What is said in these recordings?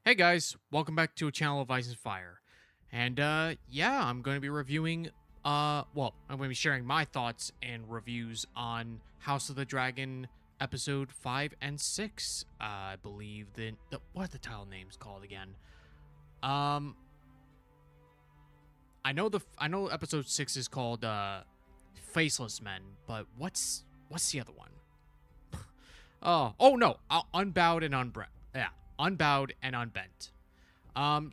Hey guys, welcome back to a channel of Ice and Fire. And yeah, I'm going to be reviewing I'm going to be sharing my thoughts and reviews on House of the Dragon episode 5 and 6. I believe what are the title names called again? I know episode 6 is called Faceless Men, but what's the other one? Unbowed and Unbent. Yeah, Unbowed and Unbent.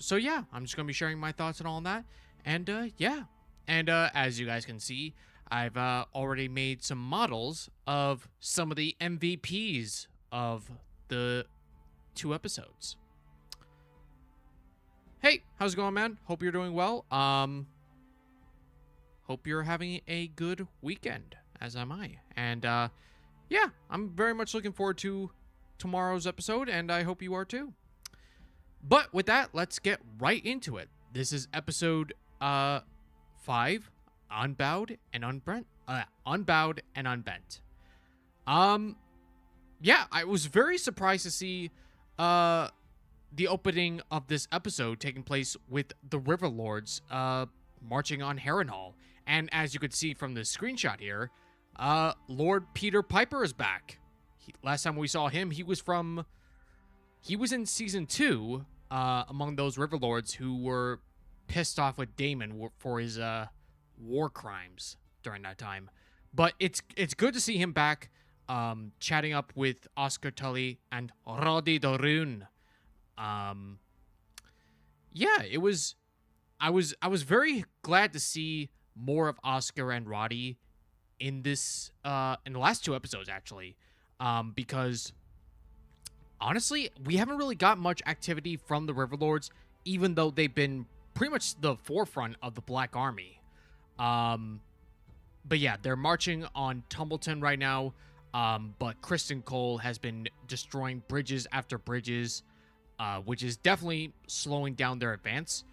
So yeah, I'm just gonna be sharing my thoughts and all that, and yeah, and as you guys can see, I've already made some models of some of the MVPs of the two episodes. Hey, how's it going, man? Hope you're doing well. Hope you're having a good weekend, as am I, and yeah, I'm very much looking forward to tomorrow's episode, and I hope you are too. But with that, let's get right into it. This is episode 5, Unbowed and Unbent. Unbowed and Unbent. Yeah, I was very surprised to see the opening of this episode taking place with the River Lords marching on Harrenhal. And as you could see from the screenshot here, Lord Peter Piper is back. Last time we saw him, he was in season 2, among those River Lords who were pissed off with Daemon for his war crimes during that time. But it's good to see him back, chatting up with Oscar Tully and Roddy Dorun. Yeah, I was very glad to see more of Oscar and Roddy in this in the last 2 episodes, actually. Because honestly, we haven't really got much activity from the River Lords, even though they've been pretty much the forefront of the Black Army. But yeah, they're marching on Tumbleton right now. But Kristen Cole has been destroying bridges after bridges, which is definitely slowing down their advance.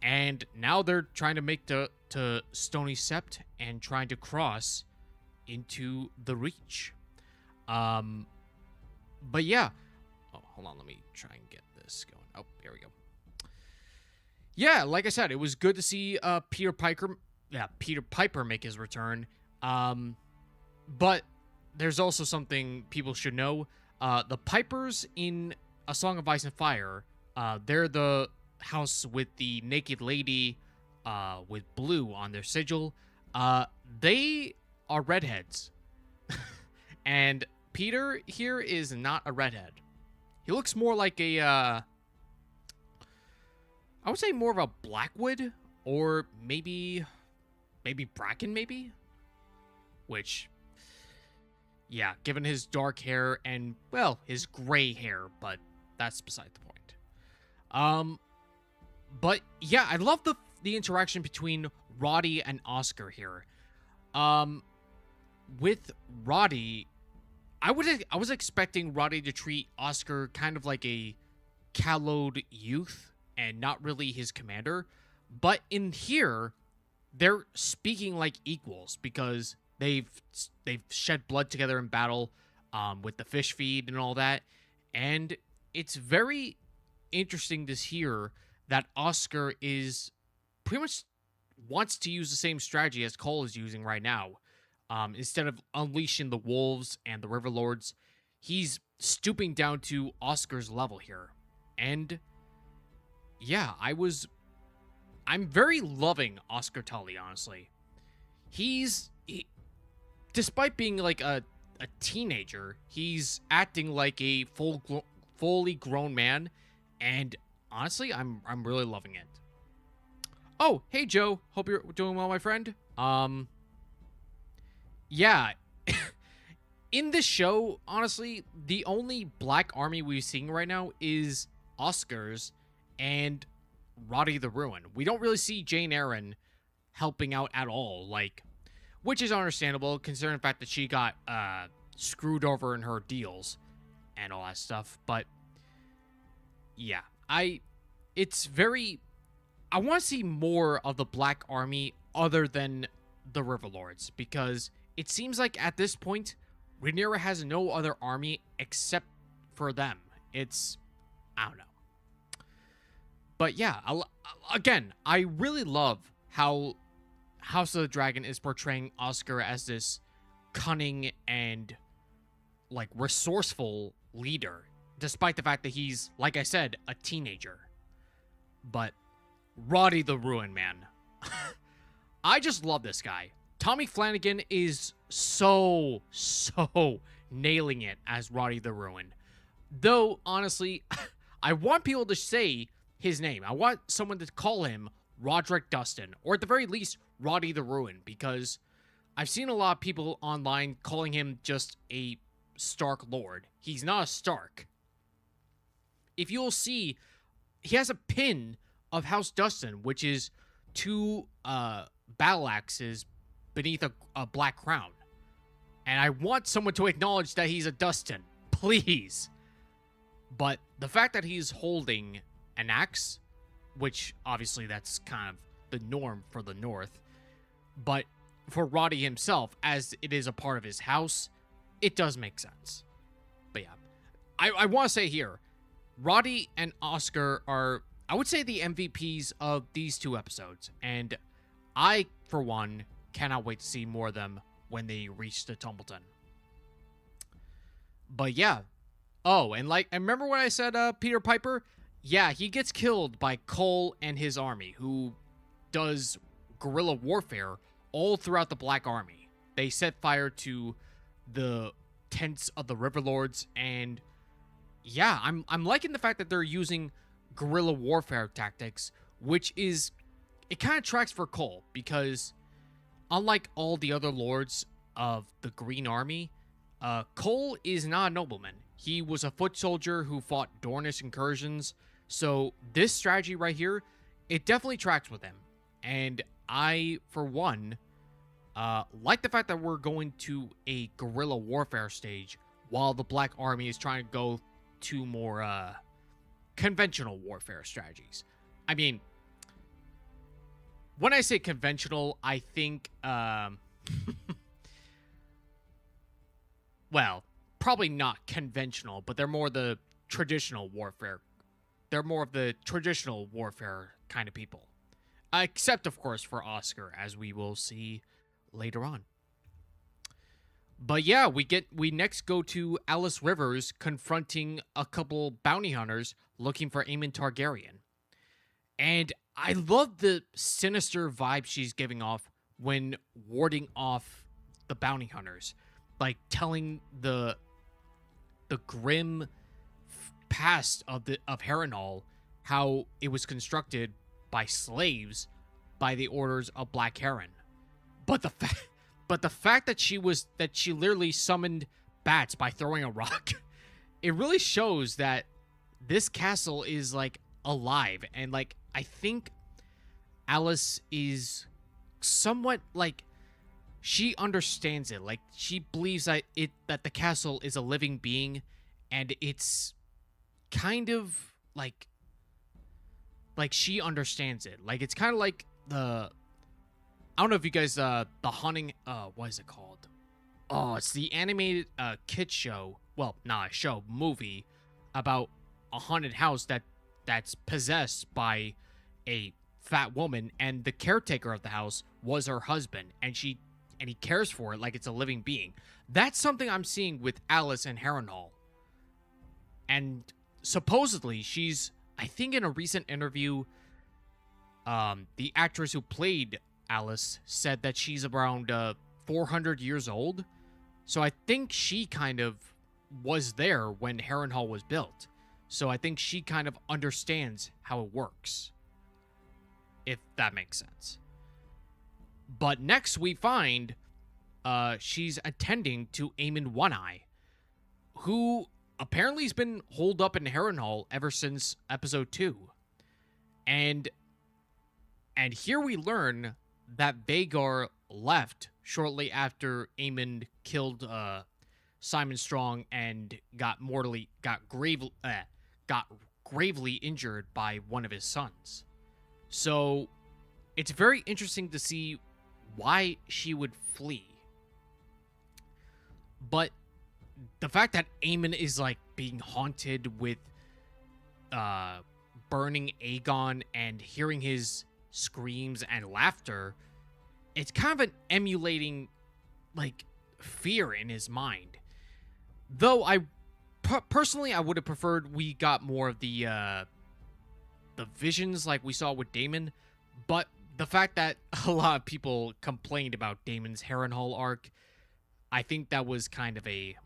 And now they're trying to make to Stony Sept and trying to cross into the Reach. But yeah. Oh, hold on. Let me try and get this going. Oh, here we go. Yeah, like I said, it was good to see Peter Piper make his return. But there's also something people should know. The Pipers in A Song of Ice and Fire, they're the house with the naked lady with blue on their sigil. They are redheads. And Peter here is not a redhead. He looks more like a, I would say more of a Blackwood, or maybe Bracken, maybe? Which, yeah, given his dark hair and, well, his gray hair, but that's beside the point. But yeah, I love the interaction between Roddy and Oscar here. With Roddy, I was expecting Roddy to treat Oscar kind of like a callowed youth and not really his commander. But in here, they're speaking like equals because they've shed blood together in battle, with the fish feed and all that. And it's very interesting to hear that Oscar is pretty much wants to use the same strategy as Cole is using right now. Instead of unleashing the wolves and the River Lords, he's stooping down to Oscar's level here. And yeah, I'm very loving Oscar Tully, honestly. Despite being like a teenager, he's acting like a fully grown man, and honestly, I'm really loving it. Oh, hey Joe, hope you're doing well, my friend. Yeah, in this show, honestly, the only Black Army we're seeing right now is Oscar's and Roddy the Ruin. We don't really see Jane Eyre helping out at all, which is understandable considering the fact that she got screwed over in her deals and all that stuff. But yeah, I want to see more of the Black Army other than the River Lords, because it seems like at this point, Rhaenyra has no other army except for them. I don't know. But yeah, again, I really love how House of the Dragon is portraying Oscar as this cunning and like resourceful leader, despite the fact that he's, like I said, a teenager. But Roddy the Ruin, man. I just love this guy. Tommy Flanagan is so nailing it as Roddy the Ruin. Though, honestly, I want people to say his name. I want someone to call him Roderick Dustin, or at the very least, Roddy the Ruin, because I've seen a lot of people online calling him just a Stark Lord. He's not a Stark. If you'll see, he has a pin of House Dustin, which is two battle axes beneath a black crown. And I want someone to acknowledge that he's a Dustin. Please. But the fact that he's holding an axe, which obviously that's kind of the norm for the North, but for Roddy himself, as it is a part of his house, it does make sense. But yeah, I want to say here, Roddy and Oscar are, I would say, the MVPs of these two episodes. And I, for one, cannot wait to see more of them when they reach the Tumbleton. But yeah. Oh, and remember when I said Peter Piper? Yeah, he gets killed by Cole and his army, who does guerrilla warfare all throughout the Black Army. They set fire to the tents of the Riverlords, and yeah, I'm liking the fact that they're using guerrilla warfare tactics, which is, it kind of tracks for Cole, because unlike all the other lords of the Green Army, Cole is not a nobleman. He was a foot soldier who fought Dornish incursions, so this strategy right here, it definitely tracks with him. And I, for one, like the fact that we're going to a guerrilla warfare stage while the Black Army is trying to go to more conventional warfare strategies. I mean, when I say conventional, I think, well, probably not conventional, but they're more the traditional warfare. They're more of the traditional warfare kind of people. Except, of course, for Oscar, as we will see later on. But yeah, we next go to Alice Rivers confronting a couple bounty hunters looking for Aemon Targaryen. And I love the sinister vibe she's giving off when warding off the bounty hunters. Like telling the grim past of Harrenhal, how it was constructed by slaves by the orders of Black Heron. But the fact that she literally summoned bats by throwing a rock, it really shows that this castle is like alive. And like, I think Alice is somewhat like, she understands it. Like, she believes that the castle is a living being, and it's kind of like she understands it. Like, it's kind of like I don't know if you guys, the haunting, what is it called? Oh, it's the animated kid show. Well, not a show, movie about a haunted house that's possessed by a fat woman, and the caretaker of the house was her husband, and he cares for it like it's a living being. That's something I'm seeing with Alice and Harrenhal. And supposedly she's, I think in a recent interview, the actress who played Alice said that she's around 400 years old. So I think she kind of was there when Harrenhal was built. So I think she kind of understands how it works, if that makes sense. But next we find she's attending to Aemon One-Eye, who apparently has been holed up in Harrenhal ever since episode 2. And here we learn that Vhagar left shortly after Aemon killed Simon Strong and got gravely injured by one of his sons. So it's very interesting to see why she would flee. But the fact that Aemon is like being haunted with burning Aegon and hearing his screams and laughter, it's kind of an emulating, like, fear in his mind. Though personally, I would have preferred we got more of the visions like we saw with Daemon, but the fact that a lot of people complained about Daemon's Harrenhal arc, I think that was kind of a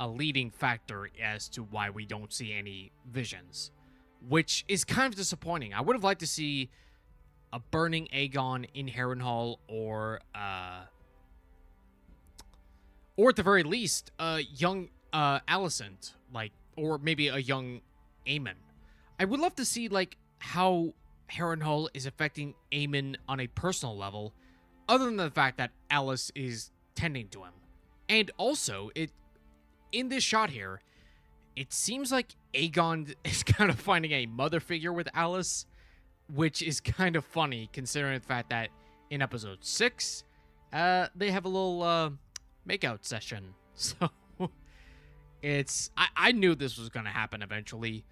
a leading factor as to why we don't see any visions, which is kind of disappointing. I would have liked to see a burning Aegon in Harrenhal, or at the very least, a young Alicent, like, or maybe a young Aemon. I would love to see, like, how Harrenhal is affecting Aemon on a personal level, other than the fact that Alice is tending to him. And also, in this shot here, it seems like Aegon is kind of finding a mother figure with Alice, which is kind of funny considering the fact that in episode 6, they have a little makeout session. So I knew this was going to happen eventually,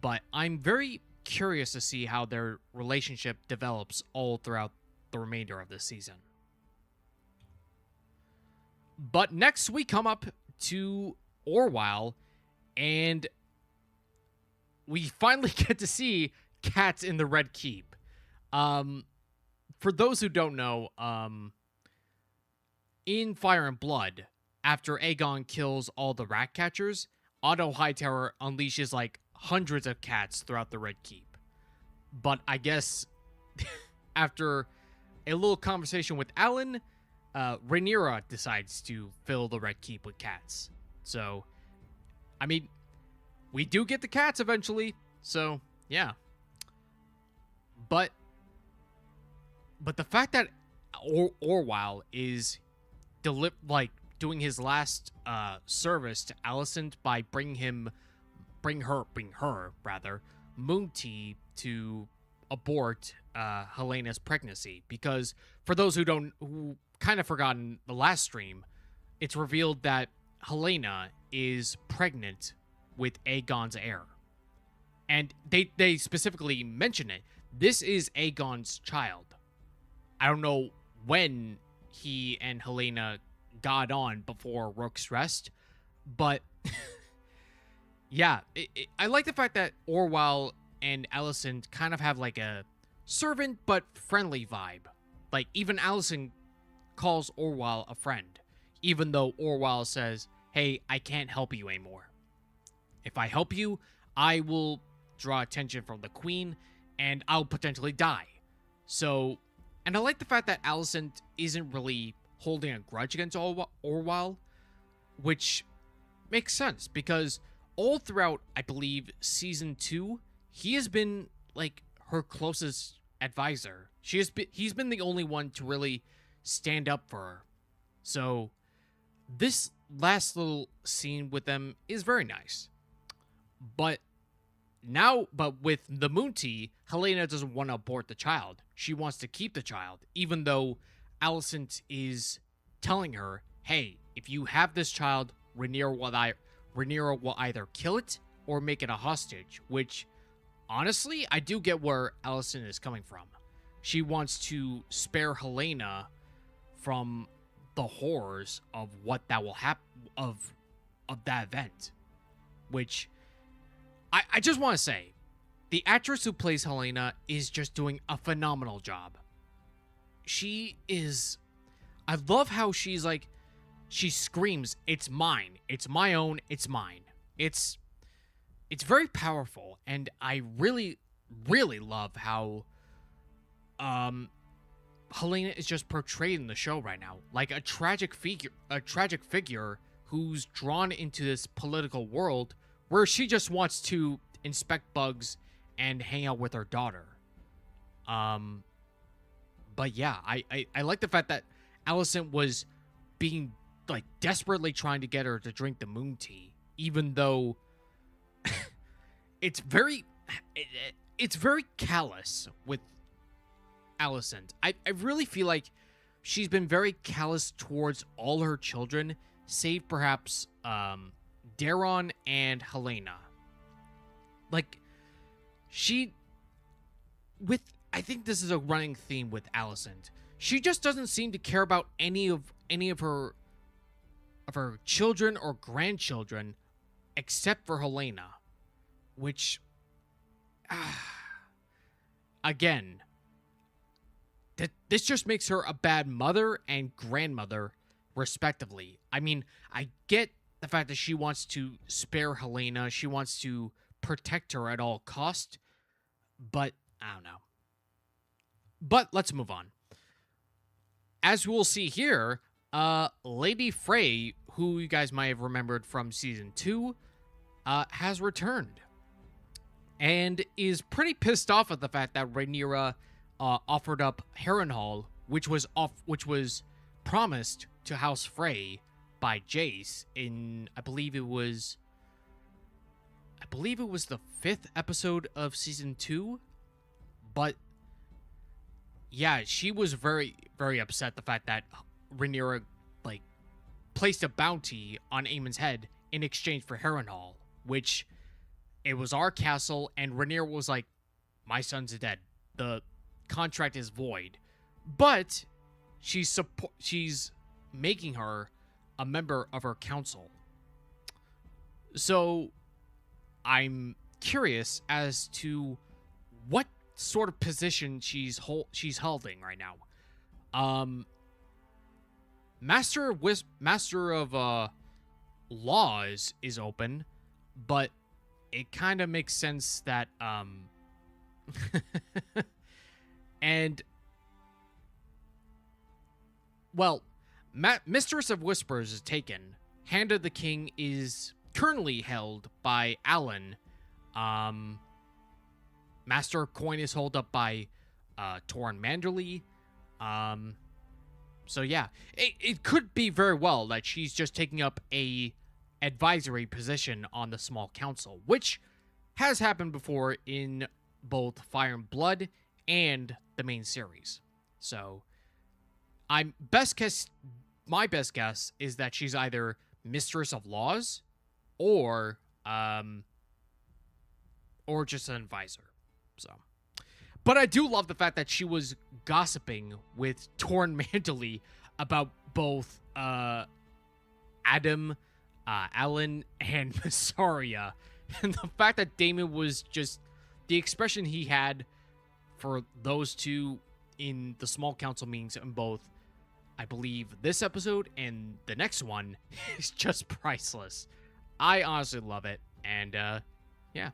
but I'm very curious to see how their relationship develops all throughout the remainder of this season. But next we come up to Orwell, and we finally get to see cats in the Red Keep. For those who don't know, in Fire and Blood, after Aegon kills all the rat catchers, Otto Hightower unleashes like hundreds of cats throughout the Red Keep. But I guess after a little conversation with Alan, Rhaenyra decides to fill the Red Keep with cats. So, I mean, we do get the cats eventually. So, yeah. But the fact that Orwell is doing his last service to Alicent by bring her Moonty to abort Helena's pregnancy, because for those who kind of forgotten the last stream, it's revealed that Helena is pregnant with Aegon's heir. And they specifically mention it. This is Aegon's child. I don't know when he and Helena got on before Rook's Rest, but yeah, I like the fact that Orwell and Alicent kind of have like a servant but friendly vibe. Like, even Alicent calls Orwell a friend, even though Orwell says, hey, I can't help you anymore. If I help you, I will draw attention from the queen, and I'll potentially die. So, and I like the fact that Alicent isn't really holding a grudge against Orwell, which makes sense, because all throughout, I believe, season 2, he has been, like, her closest advisor. He's been the only one to really stand up for her. So, this last little scene with them is very nice. But with the Moonty, Helena doesn't want to abort the child. She wants to keep the child, even though Alicent is telling her, hey, if you have this child, Rhaenyra will either kill it or make it a hostage, which, honestly, I do get where Alicent is coming from. She wants to spare Helena from the horrors of what that will happen, of that event, which I just want to say, the actress who plays Helena is just doing a phenomenal job. I love how she screams, it's mine, it's my own, it's mine. It's very powerful, and I really, really love how Helena is just portrayed in the show right now, like a tragic figure who's drawn into this political world where she just wants to inspect bugs and hang out with her daughter. But yeah, I like the fact that Alicent was being, like, desperately trying to get her to drink the moon tea, even though it's very callous with Alicent. I really feel like she's been very callous towards all her children, save perhaps Daeron and Helena. like, she, with, I think this is a running theme with Alicent. She just doesn't seem to care about any of her children or grandchildren except for Helena, which, again, this just makes her a bad mother and grandmother, respectively. I mean, I get the fact that she wants to spare Helena, she wants to protect her at all cost, but I don't know. But let's move on. As we'll see here, Lady Frey, who you guys might have remembered from season 2, has returned and is pretty pissed off at the fact that Rhaenyra offered up Harrenhal, which was promised to House Frey by Jace in, I believe it was the 5th episode of season 2. But yeah, she was very, very upset the fact that Rhaenyra placed a bounty on Aemon's head in exchange for Harrenhal, which it was our castle, and Rhaenyra was like, my son's dead. The contract is void. But she's making her a member of her council. So I'm curious as to what sort of position she's holding right now. Master of Laws is open, but it kind of makes sense that and well, Mistress of Whispers is taken. Hand of the King is currently held by Alan. Master of Coin is held up by Torrhen Manderly. So yeah, it could be very well that she's just taking up a advisory position on the small council, which has happened before in both Fire and Blood and the main series. So my best guess is that she's either Mistress of Laws or just an advisor. So, but I do love the fact that she was gossiping with Torrhen Manderly about both Adam, Alan, and Mysaria. And the fact that Daemon was just, the expression he had for those two in the small council meetings in both, I believe, this episode and the next one is just priceless. I honestly love it. And, yeah.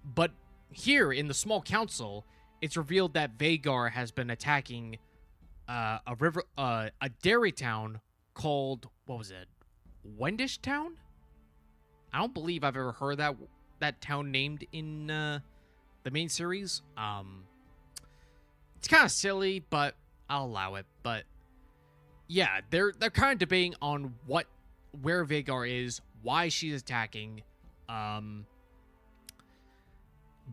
But here in the small council, it's revealed that Vhagar has been attacking a dairy town called, what was it? Wendish Town? I don't believe I've ever heard that town named in the main series. It's kind of silly, but I'll allow it. But yeah, they're kind of debating on where Vhagar is, why she's attacking.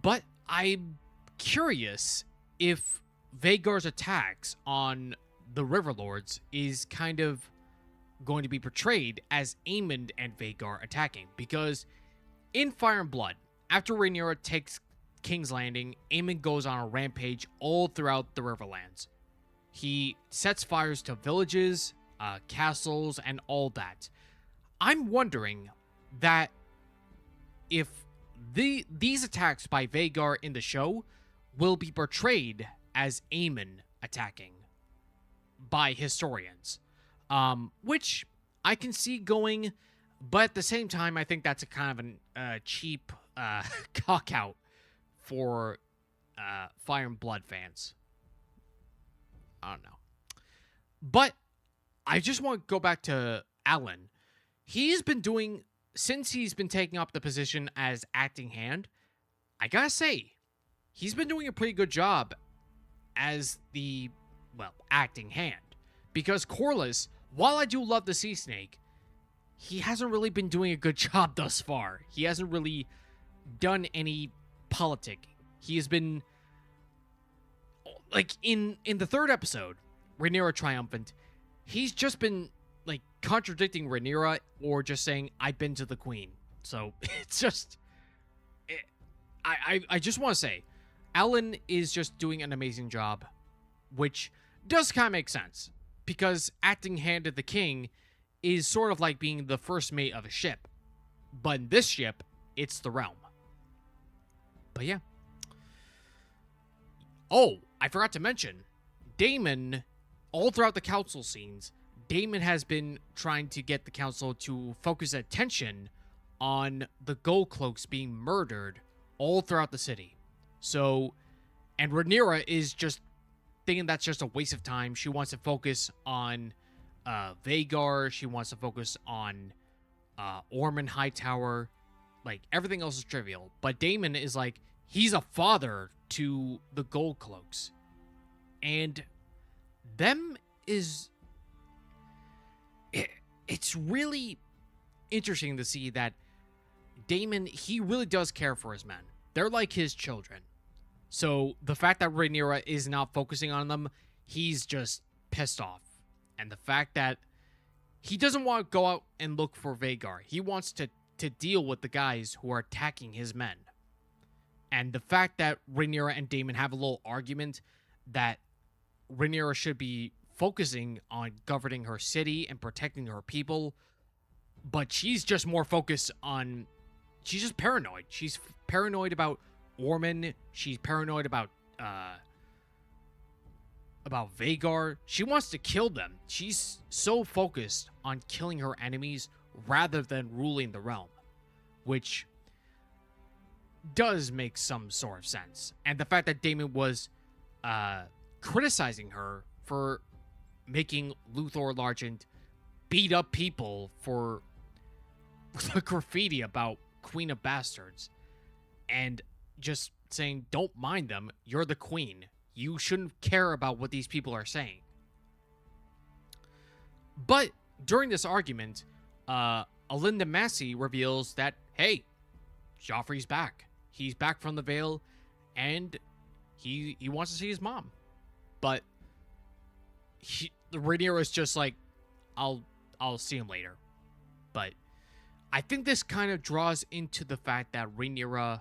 But I'm curious if Vhagar's attacks on the Riverlords is kind of going to be portrayed as Aemond and Vhagar attacking. Because in Fire and Blood, after Rhaenyra takes King's Landing, Aemond goes on a rampage all throughout the Riverlands. He sets fires to villages, castles, and all that. I'm wondering that if these attacks by Vhagar in the show will be portrayed as Aemon attacking by historians, which I can see going, but at the same time, I think that's a kind of a cheap cock out for Fire and Blood fans. I don't know, but I just want to go back to Alan. He's been doing, since he's been taking up the position as acting hand, I gotta say, he's been doing a pretty good job as the, acting hand. Because Corlys, while I do love the Sea Snake, he hasn't really been doing a good job thus far. He hasn't really done any politicking. He has been, in the 3rd episode, Rhaenyra Triumphant, he's just been, contradicting Rhaenyra or just saying, I've been to the Queen. So, it's just, I just want to say, Alan is just doing an amazing job, which does kind of make sense, because acting hand to the king is sort of like being the first mate of a ship. But in this ship, it's the realm. But yeah. Oh, I forgot to mention, Daemon, all throughout the council scenes, Daemon has been trying to get the council to focus attention on the Gold Cloaks being murdered all throughout the city. So, and Rhaenyra is just thinking that's just a waste of time. She wants to focus on Vhagar. She wants to focus on Ormond Hightower. Like, everything else is trivial. But Daemon is like, he's a father to the Gold Cloaks. And them is... It's really interesting to see that Daemon, he really does care for his men. They're like his children. So the fact that Rhaenyra is not focusing on them, he's just pissed off. And the fact that he doesn't want to go out and look for Vhagar. He wants to deal with the guys who are attacking his men. And the fact that Rhaenyra and Daemon have a little argument that Rhaenyra should be focusing on governing her city and protecting her people, but she's just more focused on... She's just paranoid. She's paranoid about Ormond. She's paranoid about Vhagar. She wants to kill them. She's so focused on killing her enemies rather than ruling the realm, which does make some sort of sense. And the fact that Daemon was criticizing her for making Luthor Largent beat up people for the graffiti about Queen of Bastards, and just saying, don't mind them, you're the queen. You shouldn't care about what these people are saying. But during this argument, Alinda Massey reveals that, hey, Joffrey's back. He's back from the Vale, and he wants to see his mom. But Rhaenyra is just like, I'll see him later. But I think this kind of draws into the fact that Rhaenyra,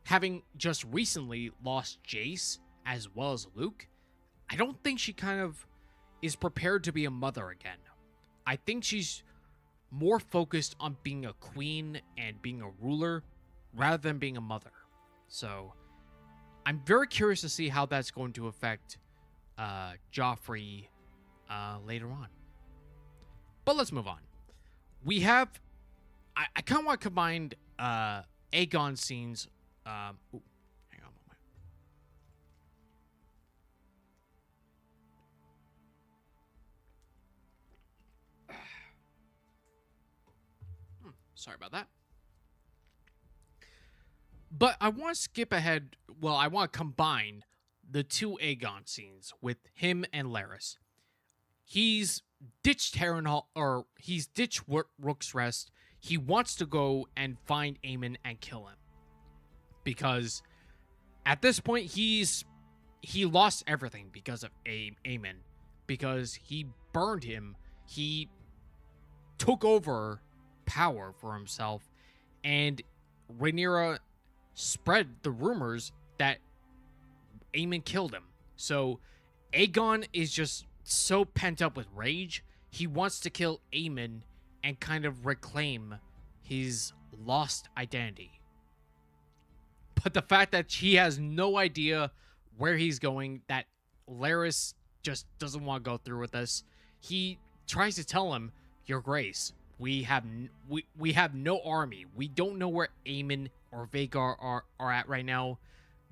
having just recently lost Jace as well as Luke, I don't think she kind of is prepared to be a mother again. I think she's more focused on being a queen and being a ruler rather than being a mother. So I'm very curious to see how that's going to affect Joffrey later on. But let's move on. We have... I kind of want to combine Aegon scenes. Hang on a moment. Sorry about that. But I want to skip ahead. Well, I want to combine the two Aegon scenes with him and Larys. He's ditched Harrenhal, or he's ditched Rook's Rest. He wants to go and find Aemon and kill him. Because at this point, he lost everything because of Aemon. Because he burned him. He took over power for himself. And Rhaenyra spread the rumors that Aemon killed him. So Aegon is just so pent up with rage. He wants to kill Aemon and kind of reclaim his lost identity. But the fact that he has no idea where he's going, that Larys just doesn't want to go through with this, he tries to tell him, Your Grace, we have no army. We don't know where Aemon or Vhagar are at right now.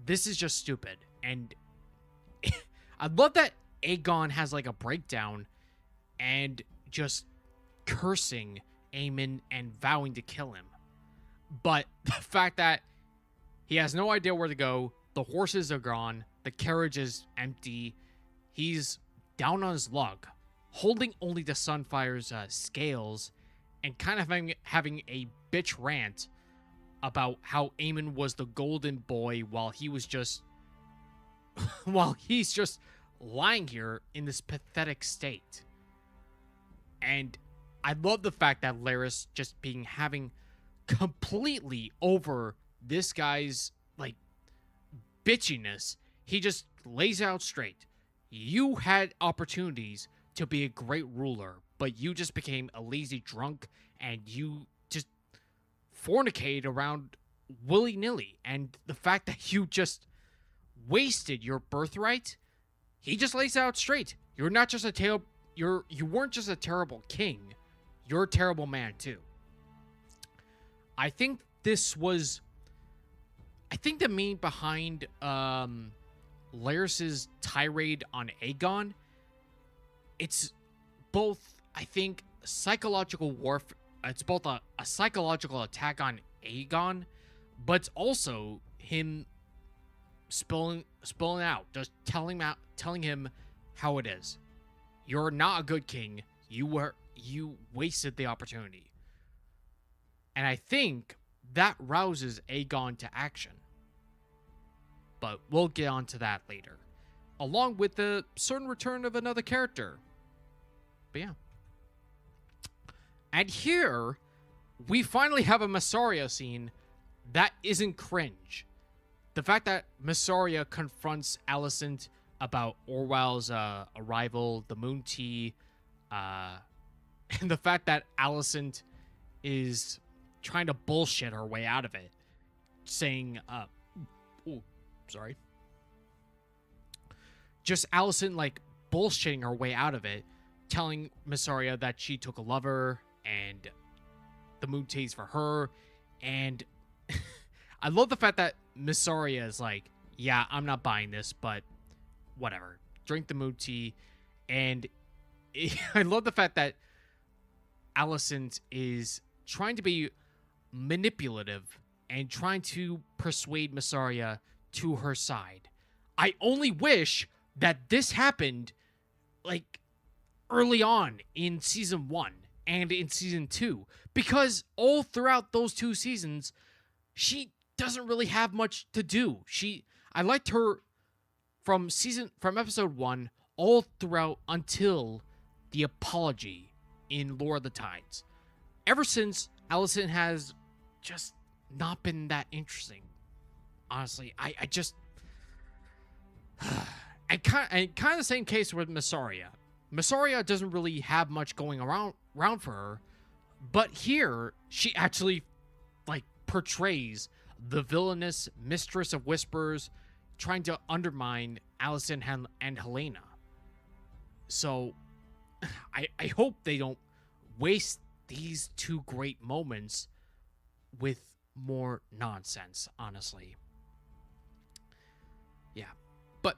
This is just stupid. And I love that Aegon has like a breakdown and just cursing Aemon and vowing to kill him. But the fact that he has no idea where to go, the horses are gone, the carriage is empty, he's down on his luck, holding only the Sunfire's scales, and kind of having a bitch rant about how Aemon was the golden boy while he was just while he's just lying here in this pathetic state. And I love the fact that Larys just having completely over this guy's like bitchiness, he just lays out straight. You had opportunities to be a great ruler, but you just became a lazy drunk and you just fornicate around willy-nilly. And the fact that you just wasted your birthright, he just lays out straight. You're not just you weren't just a terrible king. You're a terrible man too. I think the meaning behind Larys's tirade on Aegon, it's both, I think, psychological warfare. It's both a psychological attack on Aegon, but it's also him spilling out, just telling him how it is. You're not a good king. You wasted the opportunity. And I think that rouses Aegon to action. But we'll get onto that later, along with the certain return of another character. But yeah. And here, we finally have a Mysaria scene that isn't cringe. The fact that Mysaria confronts Alicent about Orwell's arrival, the Moon Tea, and the fact that Alicent is trying to bullshit her way out of it, saying, just Alicent, like, bullshitting her way out of it, telling Mysaria that she took a lover, and the Moon Tea's for her, and I love the fact that Mysaria is like, yeah, I'm not buying this, but whatever. Drink the Moon Tea, and I love the fact that Alicent is trying to be manipulative and trying to persuade Mysaria to her side. I only wish that this happened, like, early on in season 1 and in season 2, because all throughout those 2 seasons, she doesn't really have much to do. I liked her from episode 1 all throughout until the apology in Lord of the Tides. Ever since, Alicent has just not been that interesting. Honestly, I just and kind of the same case with Mysaria. Mysaria doesn't really have much going around for her, but here she actually, like, portrays the villainous mistress of whispers trying to undermine Alicent and Helena. So I hope they don't waste these 2 great moments with more nonsense, honestly. Yeah. But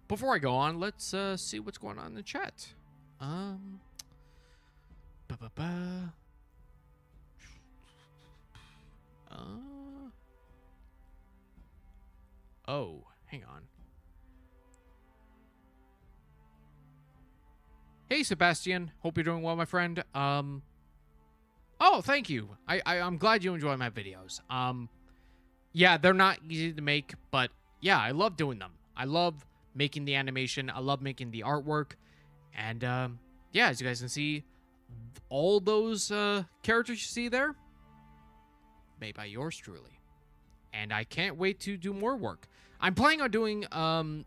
before I go on, let's see what's going on in the chat. Oh, hang on. Hey, Sebastian. Hope you're doing well, my friend. Oh, thank you. I'm glad you enjoy my videos. Yeah, they're not easy to make, but yeah, I love doing them. I love making the animation. I love making the artwork. And yeah, as you guys can see, all those characters you see there, made by yours truly. And I can't wait to do more work. I'm planning on doing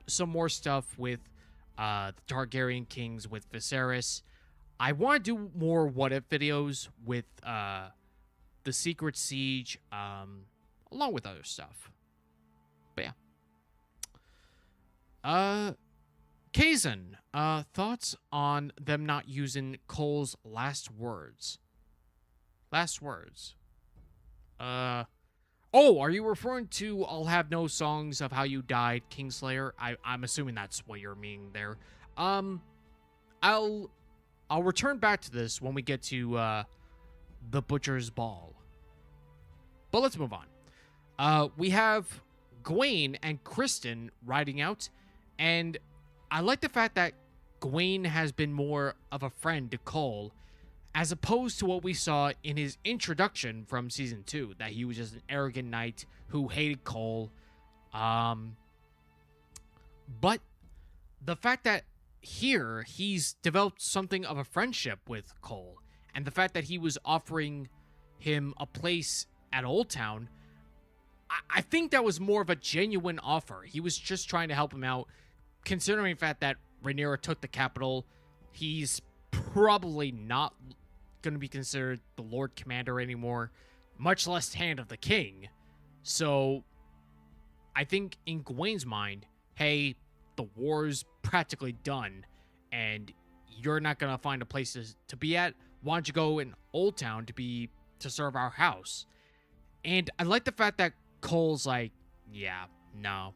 some more stuff with the Targaryen kings, with Viserys. I want to do more what-if videos with the Secret Siege, along with other stuff. But yeah. Kazan, thoughts on them not using Cole's last words? Last words. Oh, are you referring to "I'll have no songs of how you died, Kingslayer"? I'm assuming that's what you're meaning there. I'll return back to this when we get to the Butcher's Ball. But let's move on. We have Gawain and Kristen riding out, and I like the fact that Gawain has been more of a friend to Cole, as opposed to what we saw in his introduction from season 2, that he was just an arrogant knight who hated Cole. But the fact that here he's developed something of a friendship with Cole, and the fact that he was offering him a place at Old Town, I think that was more of a genuine offer. He was just trying to help him out, considering the fact that Rhaenyra took the capital. He's probably not going to be considered the Lord Commander anymore, much less Hand of the King. So I think in Gawain's mind, hey, the war's practically done, and you're not going to find a place to be at. Why don't you go in Old Town to serve our house? And I like the fact that Cole's like, yeah, no.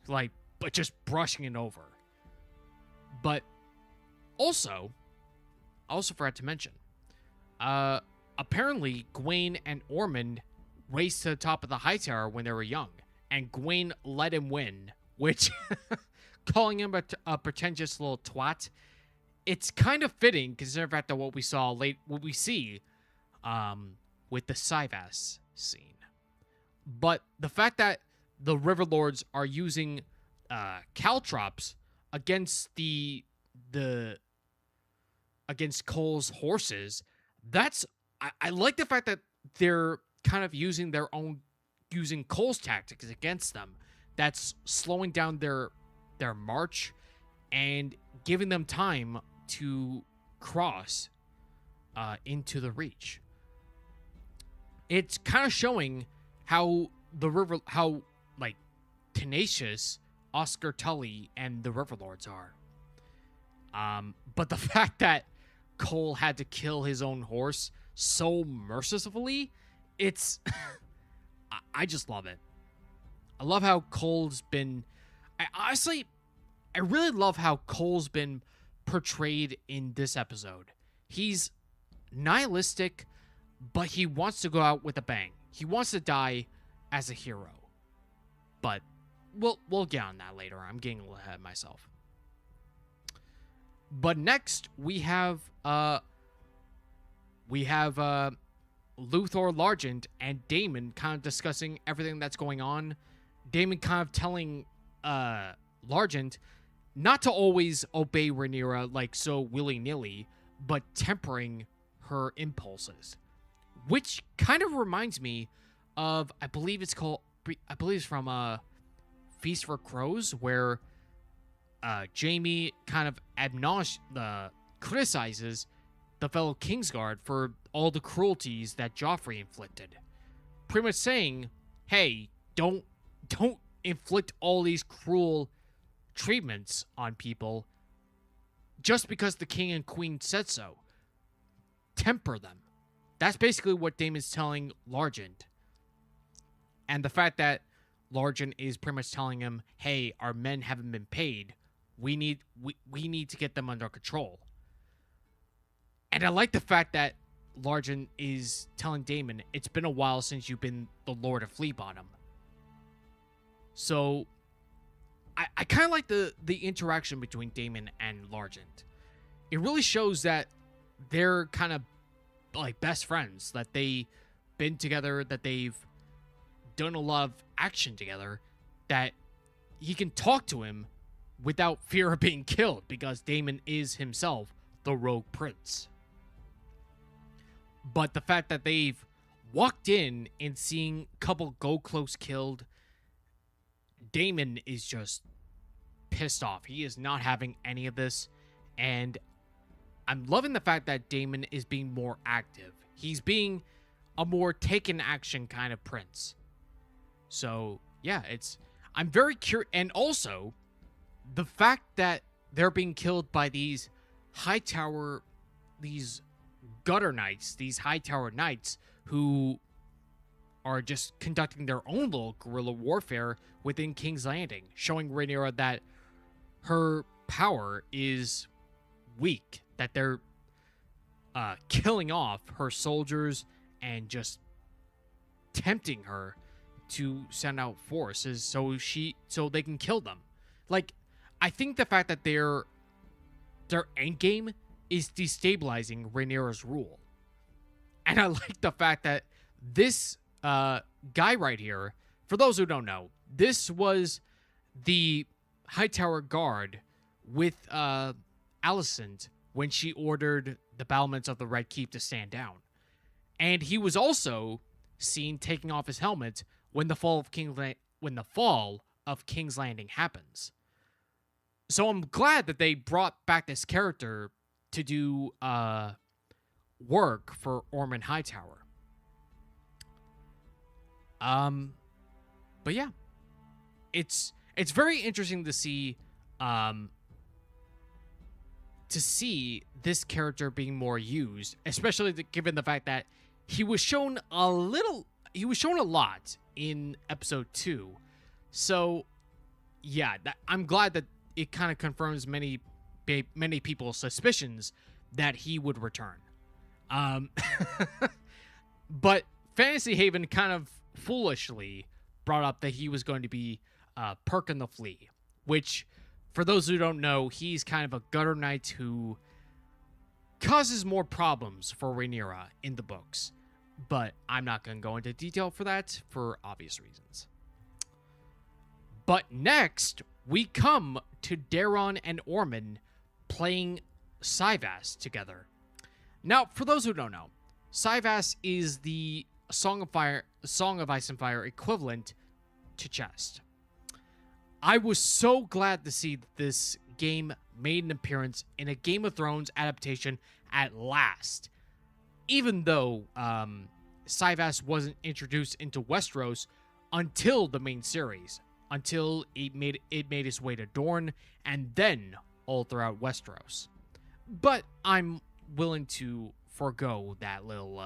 Like, but just brushing it over. But also, I also forgot to mention, apparently Gawain and Ormond raced to the top of the high tower when they were young, and Gawain let him win, which, calling him a pretentious little twat, it's kind of fitting considering the fact that what we see with the Sivas scene. But the fact that the River Lords are using caltrops against against Cole's horses, I like the fact that they're kind of using Cole's tactics against them. That's slowing down their march and giving them time to cross into the Reach. It's kind of showing how tenacious Oscar Tully and the River Lords are. But the fact that Cole had to kill his own horse so mercifully, it's I just love it. I love how Cole's been I really love how Cole's been portrayed in this episode. He's nihilistic, but he wants to go out with a bang. He wants to die as a hero. But we'll get on that later. I'm getting a little ahead of myself. But next we have Luthor Largent and Daemon kind of discussing everything that's going on. Daemon kind of telling Largent not to always obey Rhaenyra like so willy-nilly, but tempering her impulses. Which kind of reminds me of, I believe it's from Feast for Crows, where Jaime kind of criticizes the fellow Kingsguard for all the cruelties that Joffrey inflicted. Pretty much saying, hey, don't inflict all these cruel treatments on people just because the king and queen said so. Temper them. That's basically what Daemon's telling Largent. And the fact that Largent is pretty much telling him, hey, our men haven't been paid. We need to get them under control. And I like the fact that Largent is telling Daemon, it's been a while since you've been the Lord of Flea Bottom. So I kind of like the interaction between Daemon and Largent. It really shows that they're kind of like best friends, that they've been together, that they've done a lot of action together, that he can talk to him without fear of being killed, because Daemon is himself the rogue prince. But the fact that they've walked in and seeing a couple go close killed, Daemon is just pissed off. He is not having any of this, and I'm loving the fact that Daemon is being more active. He's being a more taken action kind of prince. So, yeah, I'm very curious. And also, the fact that they're being killed by these gutter knights, these high tower knights who are just conducting their own little guerrilla warfare within King's Landing, showing Rhaenyra that her power is weak, that they're killing off her soldiers and just tempting her to send out forces so they can kill them. Like, I think the fact that their endgame is destabilizing Rhaenyra's rule. And I like the fact that this guy right here, for those who don't know, this was the Hightower Guard with Alicent when she ordered the battlements of the Red Keep to stand down. And he was also seen taking off his helmet when the fall of King's Landing happens. So I'm glad that they brought back this character to do work for Ormond Hightower. But yeah, it's very interesting to see this character being more used, especially given the fact that he was shown a lot in episode 2. So yeah, I'm glad that it kind of confirms many people's suspicions that he would return. But Fantasy Haven kind of foolishly brought up that he was going to be Perkin the Flea, which, for those who don't know, he's kind of a gutter knight who causes more problems for Rhaenyra in the books. But I'm not going to go into detail for that for obvious reasons. But next, we come to Daeron and Ormond playing Syvas together. Now, for those who don't know, Syvas is the Song of Ice and Fire equivalent to chess. I was so glad to see this game made an appearance in a Game of Thrones adaptation at last. Even though Syvas wasn't introduced into Westeros until the main series, until it made its way to Dorne, and then all throughout Westeros. But I'm willing to forego that little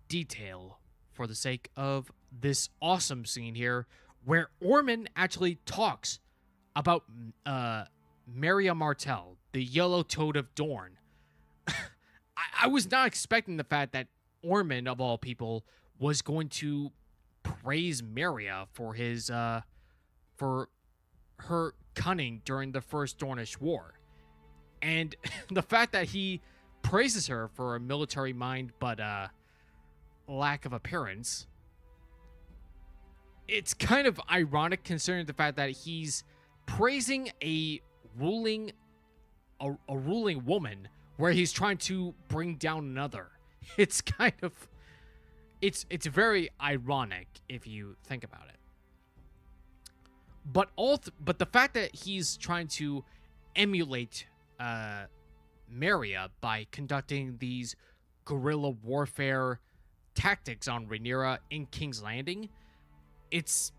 detail for the sake of this awesome scene here, where Ormond actually talks about Maria Martell, the Yellow Toad of Dorne. I was not expecting the fact that Ormond, of all people, was going to praise Maria for for her cunning during the First Dornish War. And the fact that he praises her for a military mind but lack of appearance, it's kind of ironic considering the fact that he's praising a ruling woman where he's trying to bring down another. It's kind of it's very ironic if you think about it. But but the fact that he's trying to emulate Maria by conducting these guerrilla warfare tactics on Rhaenyra in King's Landing, it's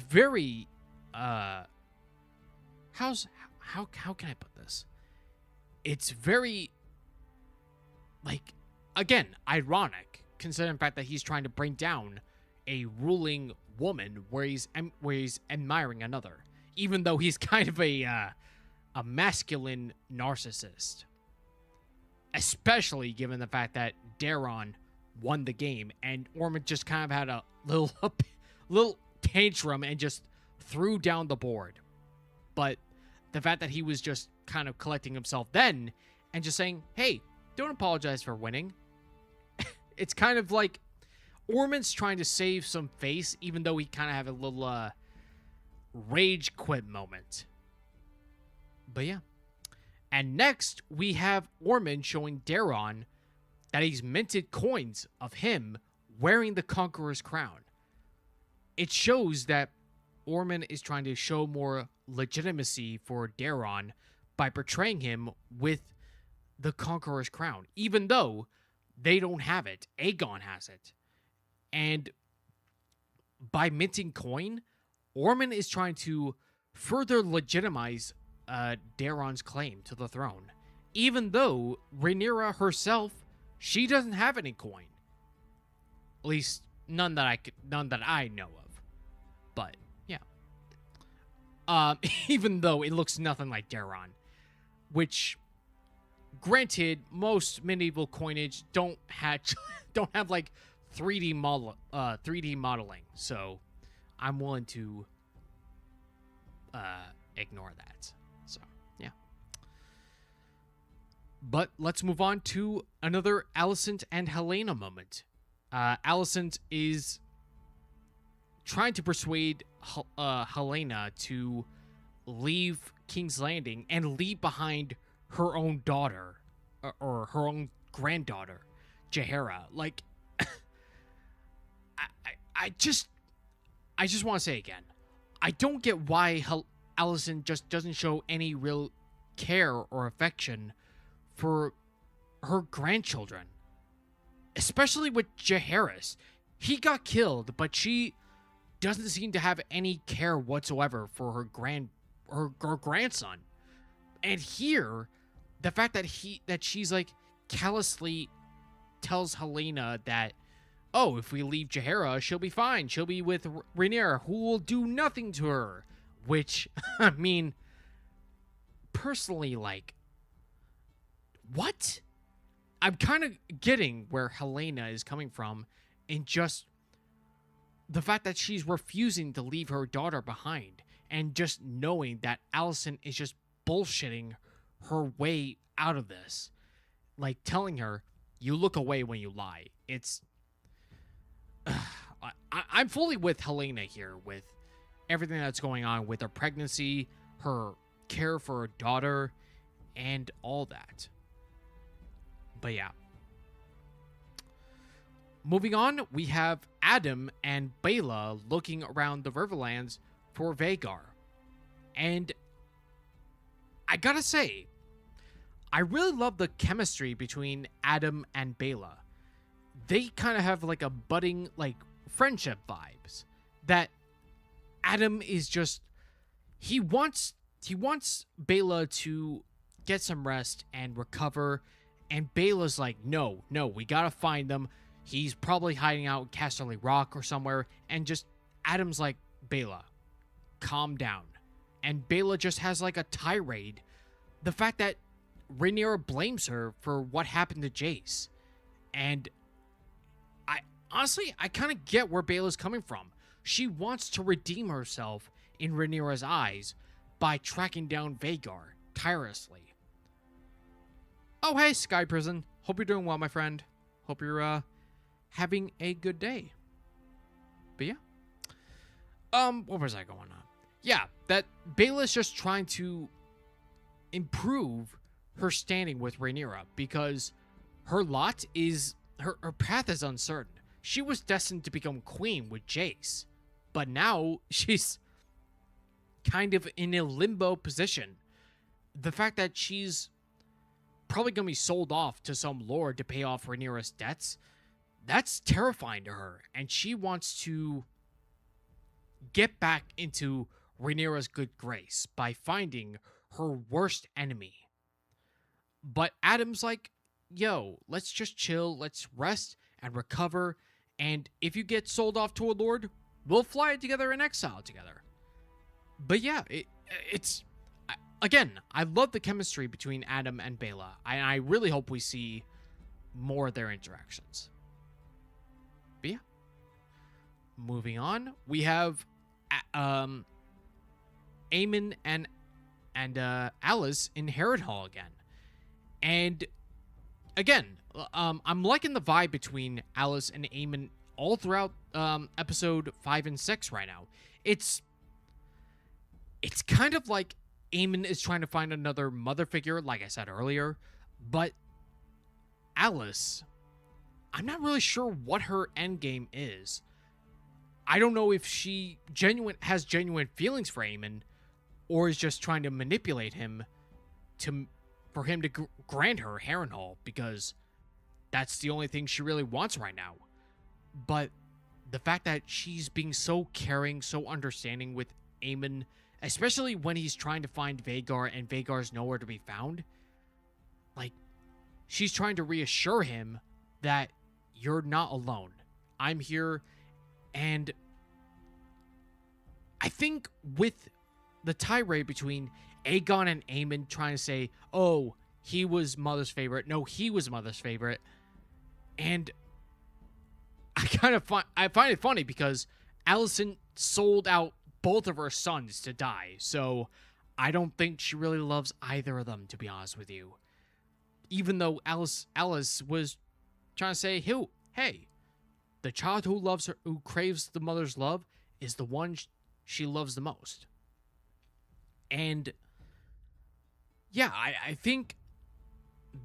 very how can I put this? It's very, like, again, ironic considering the fact that he's trying to bring down a ruling woman where he's admiring another, even though he's kind of a masculine narcissist. Especially given the fact that Daeron won the game and Ormond just kind of had a little tantrum and just threw down the board. But the fact that he was just kind of collecting himself then and just saying, hey, don't apologize for winning. It's kind of like Ormond's trying to save some face, even though he kind of have a little rage quit moment. But yeah. And next, we have Ormond showing Daeron that he's minted coins of him wearing the Conqueror's crown. It shows that Ormond is trying to show more legitimacy for Daeron by portraying him with the Conqueror's crown, even though they don't have it. Aegon has it. And by minting coin, Ormond is trying to further legitimize Daeron's claim to the throne, even though Rhaenyra herself, she doesn't have any coin. At least none that I know of. But yeah. Even though it looks nothing like Daeron, which, granted, most medieval coinage don't have like 3D modeling, so I'm willing to ignore that. So yeah. But let's move on to another Alicent and Helena moment. Alicent is trying to persuade Helena to leave King's Landing and leave behind her own daughter, or her own granddaughter, Jaehaera. Like, I just want to say again, I don't get why Allison just doesn't show any real care or affection for her grandchildren, especially with Jaehaerys. He got killed, but she doesn't seem to have any care whatsoever for her grandson. And here, the fact that she's like callously tells Helena that, oh, if we leave Jaehaerys, she'll be fine. She'll be with Rhaenyra, who will do nothing to her. Which, I mean, personally, like, what? I'm kind of getting where Helena is coming from in just the fact that she's refusing to leave her daughter behind and just knowing that Alicent is just bullshitting her way out of this. Like, telling her, you look away when you lie. It's... I'm fully with Helena here with everything that's going on with her pregnancy, her care for her daughter, and all that. But yeah. Moving on, we have Adam and Baela looking around the Riverlands for Vhagar. And I gotta say, I really love the chemistry between Adam and Baela. They kind of have like a budding, like, friendship vibes. That Adam is just, he wants Baela to get some rest and recover, and Baela's like, no, we gotta find them. He's probably hiding out in Casterly Rock or somewhere, and just Adam's like, Baela, calm down. And Baela just has like a tirade. The fact that Rhaenyra blames her for what happened to Jace. And honestly, I kind of get where Baela's coming from. She wants to redeem herself in Rhaenyra's eyes by tracking down Vhagar tirelessly. Oh, hey, Sky Prison. Hope you're doing well, my friend. Hope you're having a good day. But yeah. What was I going on? Yeah, that Baela's just trying to improve her standing with Rhaenyra because her lot is... Her path is uncertain. She was destined to become queen with Jace, but now she's kind of in a limbo position. The fact that she's probably going to be sold off to some lord to pay off Rhaenyra's debts, that's terrifying to her, and she wants to get back into Rhaenyra's good grace by finding her worst enemy. But Adam's like, yo, let's just chill, let's rest and recover, and if you get sold off to a lord, we'll fly together in exile together. But yeah, it's... Again, I love the chemistry between Adam and Baela. I really hope we see more of their interactions. But yeah. Moving on, we have Aemon and Alice in Harrenhal again. And again, I'm liking the vibe between Alice and Aemon all throughout episode 5 and 6 right now. It's kind of like Aemon is trying to find another mother figure, like I said earlier, but Alice, I'm not really sure what her endgame is. I don't know if she has genuine feelings for Aemon, or is just trying to manipulate him for him to grant her Harrenhal, because that's the only thing she really wants right now. But the fact that she's being so caring, so understanding with Aemon, especially when he's trying to find Vhagar and Vhagar's nowhere to be found, like, she's trying to reassure him that you're not alone. I'm here. And I think with the tirade between Aegon and Aemon trying to say, oh, he was mother's favorite. No, he was mother's favorite. And I find it funny because Alicent sold out both of her sons to die. So I don't think she really loves either of them, to be honest with you. Even though Alice was trying to say, hey, the child who loves her, who craves the mother's love, is the one she loves the most. And yeah, I think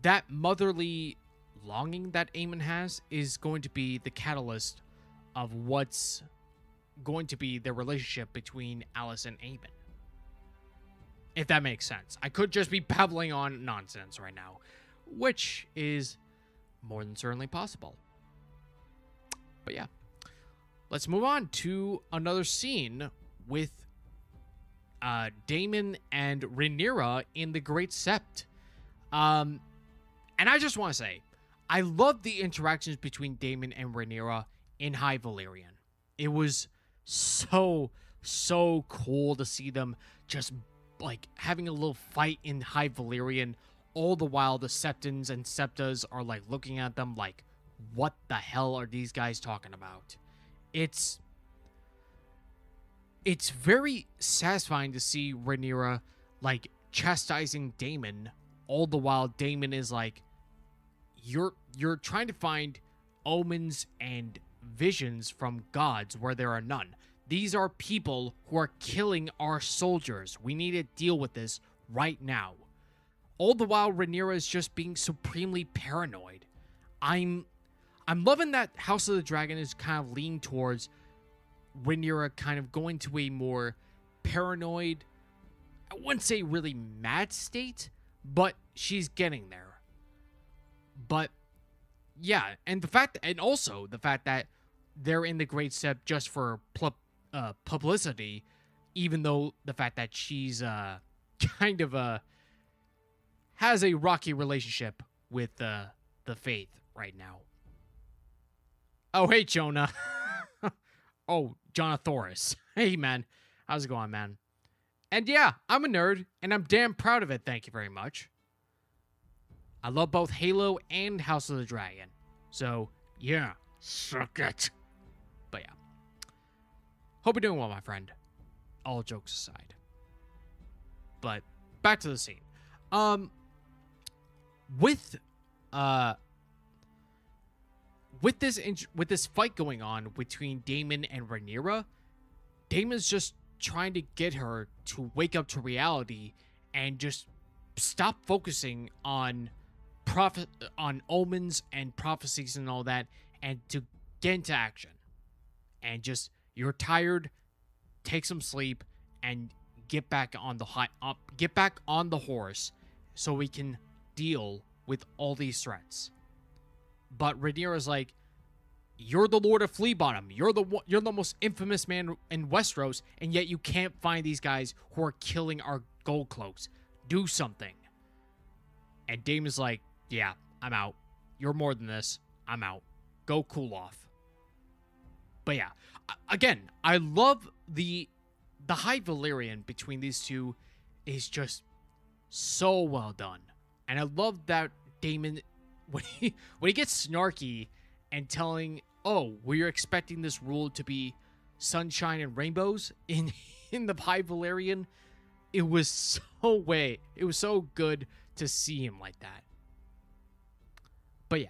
that motherly longing that Aemon has is going to be the catalyst of what's going to be the relationship between Alice and Aemon. If that makes sense. I could just be babbling on nonsense right now, which is more than certainly possible. But yeah, let's move on to another scene with Daemon and Rhaenyra in the Great Sept. And I just want to say, I love the interactions between Daemon and Rhaenyra in High Valyrian. It was so cool to see them just like having a little fight in High Valyrian, all the while the Septons and Septas are like looking at them like, what the hell are these guys talking about? It's very satisfying to see Rhaenyra like chastising Daemon, all the while Daemon is like, you're trying to find omens and visions from gods where there are none. These are people who are killing our soldiers. We need to deal with this right now. All the while Rhaenyra is just being supremely paranoid. I'm loving that House of the Dragon is kind of leaning towards Rhaenyra kind of going to a more paranoid, I wouldn't say really mad state, but she's getting there. But yeah, and also the fact that they're in the Great Sept just for publicity, even though the fact that she's kind of has a rocky relationship with the faith right now. Oh, hey, Jonah. Oh, Jonah Thoris. Hey, man. How's it going, man? And yeah, I'm a nerd, and I'm damn proud of it, thank you very much. I love both Halo and House of the Dragon. So, yeah, suck it. But yeah. Hope you're doing well, my friend. All jokes aside. But, back to the scene. With this fight going on between Daemon and Rhaenyra, Daemon's just trying to get her to wake up to reality and just stop focusing on omens and prophecies and all that, and to get into action. And just, you're tired, take some sleep, and get back on the horse so we can deal with all these threats. But Rhaenyra's like, you're the Lord of Flea Bottom. You're the most infamous man in Westeros, and yet you can't find these guys who are killing our gold cloaks. Do something. And Daemon's like, yeah, I'm out. You're more than this. I'm out. Go cool off. But yeah, again, I love the High Valyrian between these two is just so well done. And I love that Daemon, when he gets snarky and telling, oh, we're expecting this rule to be sunshine and rainbows in the High Valyrian, it was so good to see him like that. But yeah,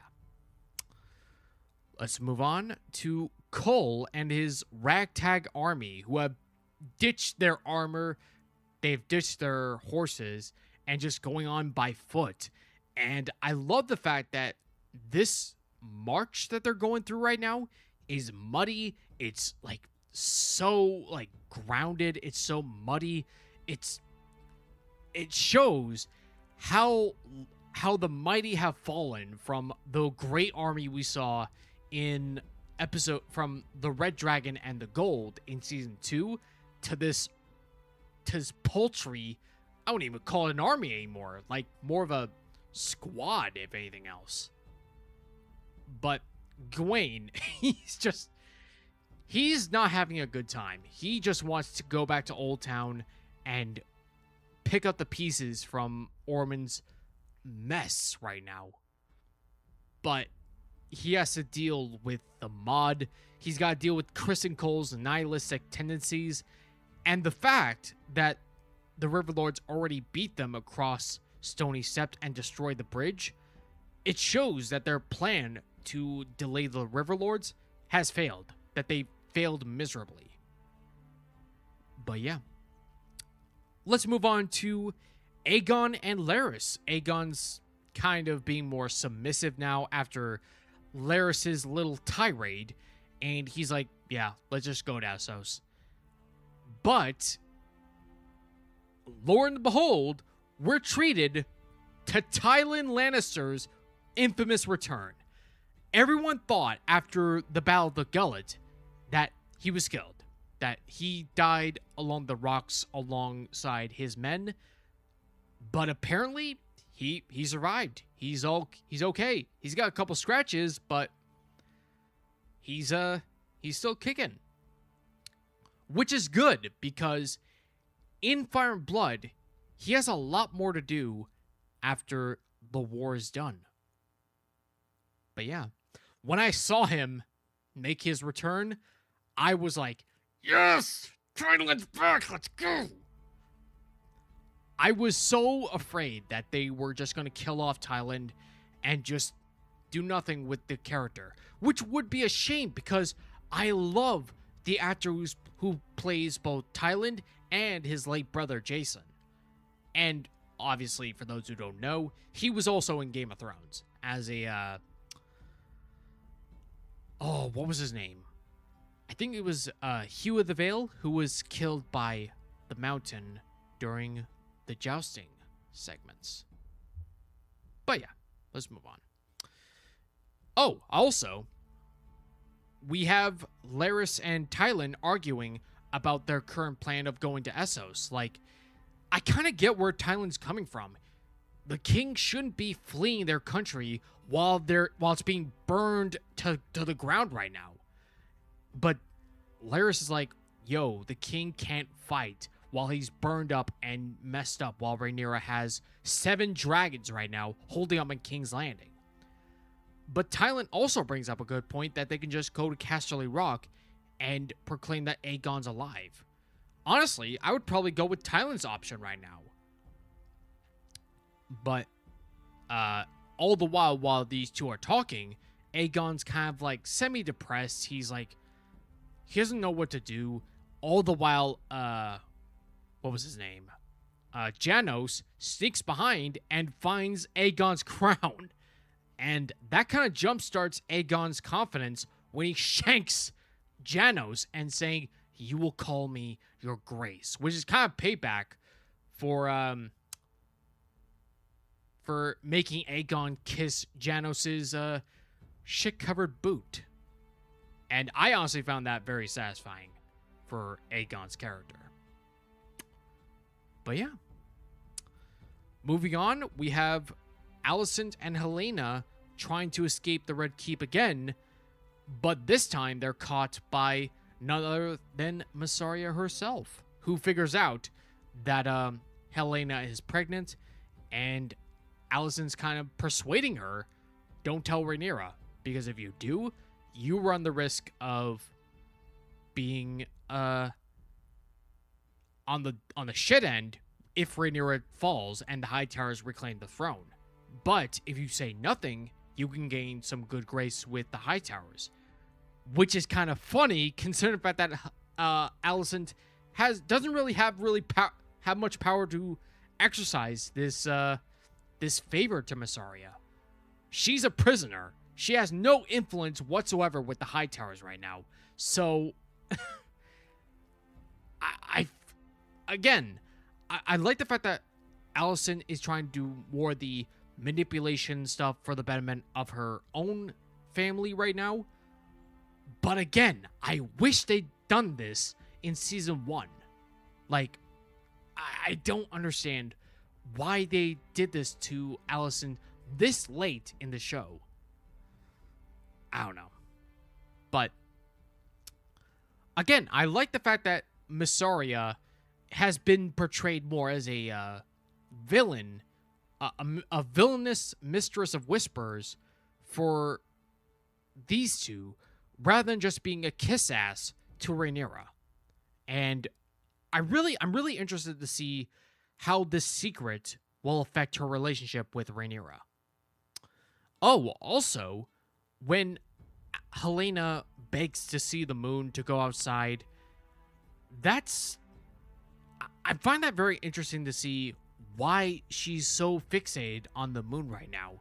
let's move on to Cole and his ragtag army, who have ditched their armor, they've ditched their horses, and just going on by foot. And I love the fact that this march that they're going through right now is muddy. It's like so like grounded. It's so muddy. It shows how the mighty have fallen from the great army we saw in episode from the Red Dragon and the Gold in season 2 to this paltry, I wouldn't even call it an army anymore, like more of a squad if anything else. But Gawain, he's not having a good time. He just wants to go back to Old Town and pick up the pieces from Ormond's mess right now. But he has to deal with the mod. He's got to deal with Chris and Cole's nihilistic tendencies, and the fact that the Riverlords already beat them across Stony Sept and destroyed the bridge. It shows that their plan to delay the Riverlords has failed, that they failed miserably. But yeah, let's move on to Aegon and Larys. Aegon's kind of being more submissive now after Larys's little tirade, And he's like, yeah, let's just go to Essos. But, lo and behold, we're treated to Tywin Lannister's infamous return. Everyone thought after the Battle of the Gullet that he was killed, that he died along the rocks alongside his men. But apparently, he survived. He's okay. He's got a couple scratches, but he's still kicking. Which is good, because in Fire and Blood, he has a lot more to do after the war is done. But yeah, when I saw him make his return, I was like, yes! Tywin's back! Let's go! I was so afraid that they were just going to kill off Tywin and just do nothing with the character, which would be a shame, because I love the actor who plays both Tywin and his late brother Jason. And obviously, for those who don't know, he was also in Game of Thrones as a what was his name? I think it was Hugh of the Vale, who was killed by the Mountain during the jousting segments. But yeah, let's move on. Oh, also, we have Larys and Tywin arguing about their current plan of going to Essos. Like, I kind of get where Tywin's coming from. The king shouldn't be fleeing their country while it's being burned to the ground right now. But Larys is like, yo, the king can't fight while he's burned up and messed up, while Rhaenyra has 7 dragons right now holding up in King's Landing. But Tywin also brings up a good point that they can just go to Casterly Rock and proclaim that Aegon's alive. Honestly, I would probably go with Tywin's option right now. But all the while these two are talking, Aegon's kind of like semi-depressed. He's like, he doesn't know what to do. All the while, what was his name? Janos sneaks behind and finds Aegon's crown. And that kind of jumpstarts Aegon's confidence when he shanks Janos and saying, you will call me your grace, which is kind of payback for making Aegon kiss Janos's shit-covered boot. And I honestly found that very satisfying for Aegon's character. But yeah. Moving on, we have Alicent and Helaena trying to escape the Red Keep again, but this time they're caught by none other than Mysaria herself, who figures out that Helaena is pregnant, and Alicent's kind of persuading her, don't tell Rhaenyra, because if you do, you run the risk of being on the shit end if Rhaenyra falls and the Hightowers reclaim the throne. But if you say nothing, you can gain some good grace with the Hightowers, which is kind of funny considering the fact that Alicent doesn't really have much power to exercise this favor to Mysaria. She's a prisoner. She has no influence whatsoever with the Hightowers right now. So, I like the fact that Alicent is trying to do more of the manipulation stuff for the betterment of her own family right now. But again, I wish they'd done this in season 1. Like, I don't understand why they did this to Alicent this late in the show. I don't know. But again, I like the fact that Mysaria has been portrayed more as a villain, a villainous mistress of whispers for these two, rather than just being a kiss ass to Rhaenyra. And I'm really interested to see how this secret will affect her relationship with Rhaenyra. Oh, also, when Helaena begs to see the moon to go outside, I find that very interesting to see why she's so fixated on the moon right now.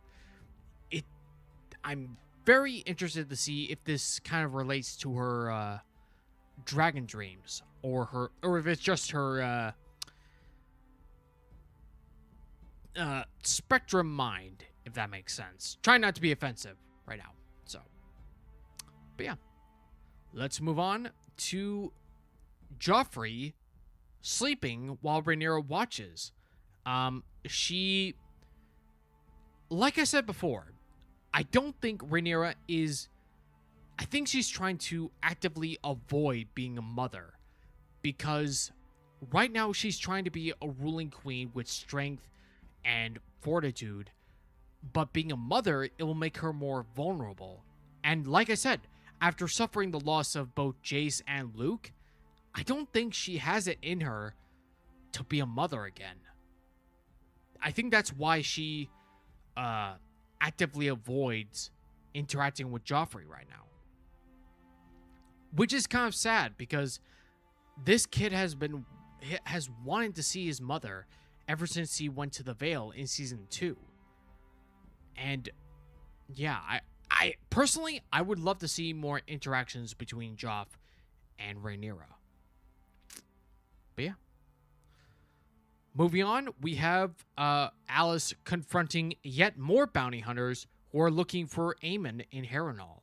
I'm very interested to see if this kind of relates to her dragon dreams, or if it's just her spectrum mind, if that makes sense. Try not to be offensive right now. So, but yeah, let's move on to Joffrey sleeping while Rhaenyra watches. She, like I said before, I don't think Rhaenyra is, I think she's trying to actively avoid being a mother, because right now she's trying to be a ruling queen with strength and fortitude, but being a mother, it will make her more vulnerable. And like I said, after suffering the loss of both Jace and Luke, I don't think she has it in her to be a mother again. I think that's why she actively avoids interacting with Joffrey right now. Which is kind of sad, because this kid has wanted to see his mother ever since he went to the Vale in season 2. And yeah, I personally, I would love to see more interactions between Joff and Rhaenyra. But yeah. Moving on, we have Alice confronting yet more bounty hunters who are looking for Aemon in Harrenhal.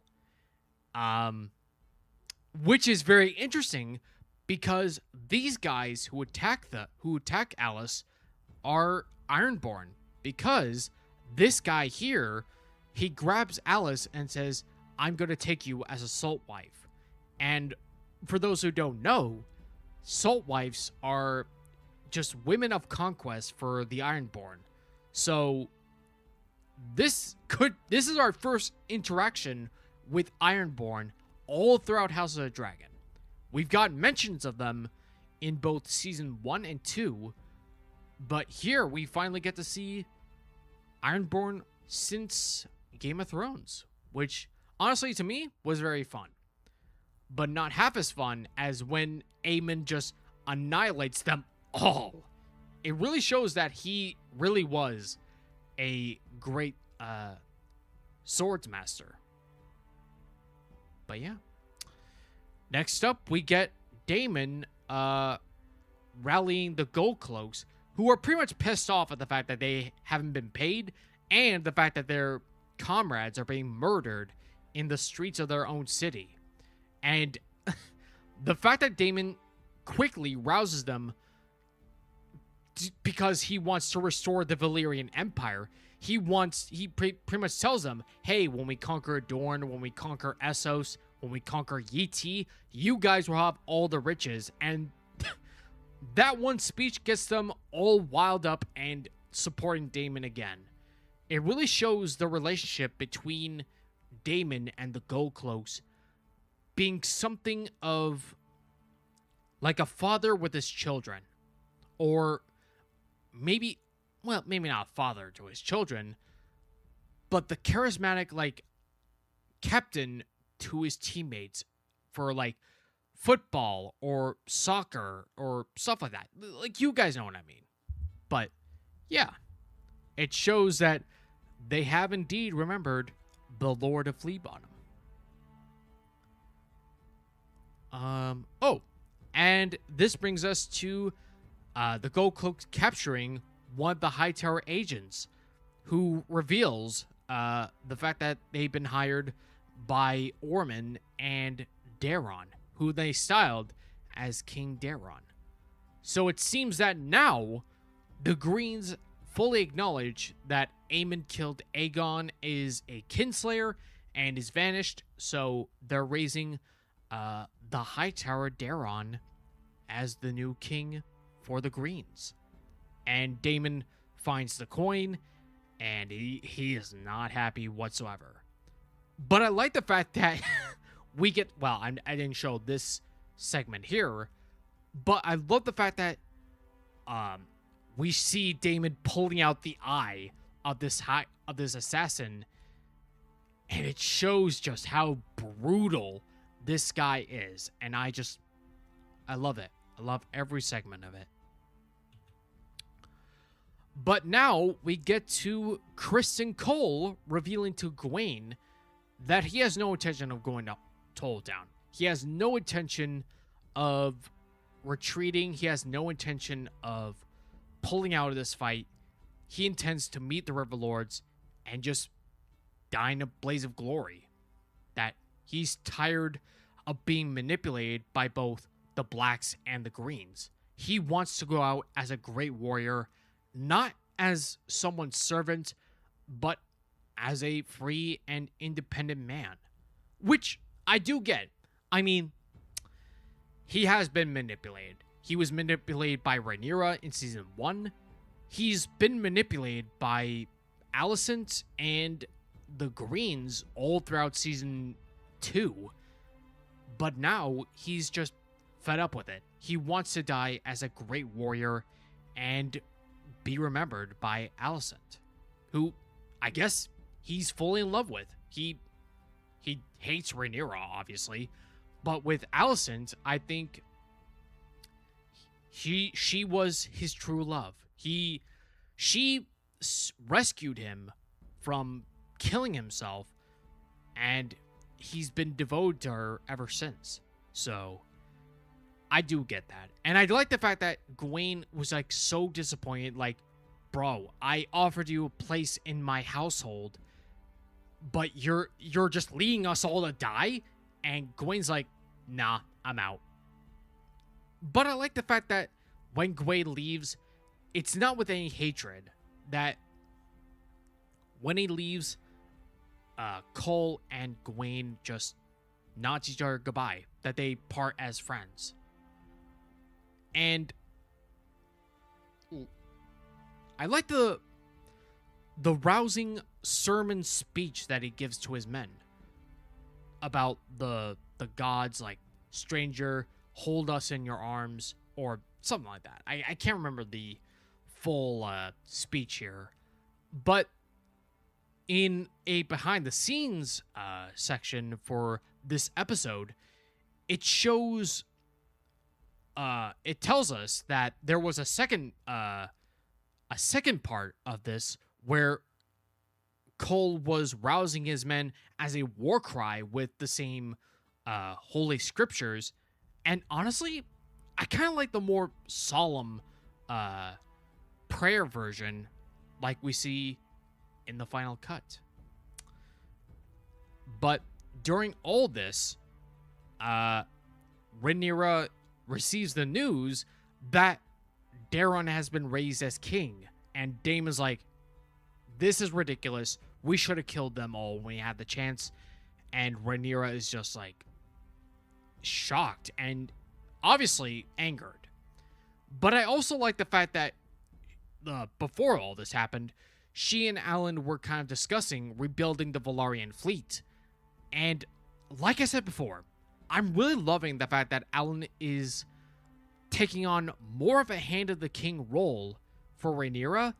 Which is very interesting, because these guys who attack Alice are Ironborn, because this guy here, he grabs Alice and says, "I'm going to take you as a salt wife." And for those who don't know, salt wives are just women of conquest for the Ironborn. So this is our first interaction with Ironborn all throughout House of the Dragon. We've got mentions of them in both season 1 and 2, but here we finally get to see Ironborn since Game of Thrones, which honestly to me was very fun, but not half as fun as when Aemon just annihilates them all. It really shows that he really was a great swords master. But yeah. Next up, we get Daemon rallying the Gold Cloaks, who are pretty much pissed off at the fact that they haven't been paid, and the fact that their comrades are being murdered in the streets of their own city. And the fact that Daemon quickly rouses them because he wants to restore the Valyrian Empire. He pretty much tells them, hey, when we conquer Dorne, when we conquer Essos, when we conquer Yeti, you guys will have all the riches. And that one speech gets them all wild up and supporting Daemon again. It really shows the relationship between Daemon and the Gold Cloaks being something of like a father with his children. Or maybe not a father to his children, but the charismatic, like, captain to his teammates for, like, football or soccer or stuff like that. Like, you guys know what I mean. But, yeah. It shows that they have indeed remembered the Lord of Fleabottom. And this brings us to the Gold Cloaks capturing one of the Hightower agents, who reveals the fact that they've been hired by Ormond and Daeron, who they styled as King Daeron. So it seems that now the Greens fully acknowledge that Aemon killed Aegon, is a kinslayer, and is vanished, so they're raising the Hightower Daeron as the new king for the Greens. And Daemon finds the coin, and he is not happy whatsoever. But I like the fact that we get, well, I didn't show this segment here, but I love the fact that we see Daemon pulling out the eye of this assassin, and it shows just how brutal this guy is. And I love it. I love every segment of it. But now we get to Kristen Cole revealing to Gwaine that he has no intention of going to Old Town. He has no intention of retreating. He has no intention of pulling out of this fight. He intends to meet the River Lords and just die in a blaze of glory. That he's tired of being manipulated by both the Blacks and the Greens. He wants to go out as a great warrior, not as someone's servant, but as a free and independent man. Which I do get. I mean, he has been manipulated. He was manipulated by Rhaenyra in season 1. He's been manipulated by Alicent and the Greens all throughout season 2. But now he's just fed up with it. He wants to die as a great warrior and be remembered by Alicent, who I guess he's fully in love with. He hates Rhaenyra, obviously, but with Alicent, I think she was his true love. She rescued him from killing himself, and he's been devoted to her ever since. So I do get that. And I like the fact that Gawain was like so disappointed, like, bro, I offered you a place in my household, but you're just leading us all to die? And Gawain's like, nah, I'm out. But I like the fact that when Gawain leaves, it's not with any hatred. That when he leaves, Cole and Gawain just nod each other goodbye. That they part as friends. And I like the rousing sermon speech that he gives to his men about the gods, like, stranger, hold us in your arms, or something like that. I can't remember the full speech here, but in a behind the scenes section for this episode, it shows it tells us that there was a second part of this where Cole was rousing his men as a war cry with the same holy scriptures. And honestly, I kind of like the more solemn prayer version like we see in the final cut. But during all this, Rhaenyra receives the news that Daeron has been raised as king. And Daemon's like, this is ridiculous. We should have killed them all when we had the chance. And Rhaenyra is just like shocked and obviously angered. But I also like the fact that before all this happened, she and Alan were kind of discussing rebuilding the Valyrian fleet. And like I said before, I'm really loving the fact that Alan is taking on more of a hand of the king role for Rhaenyra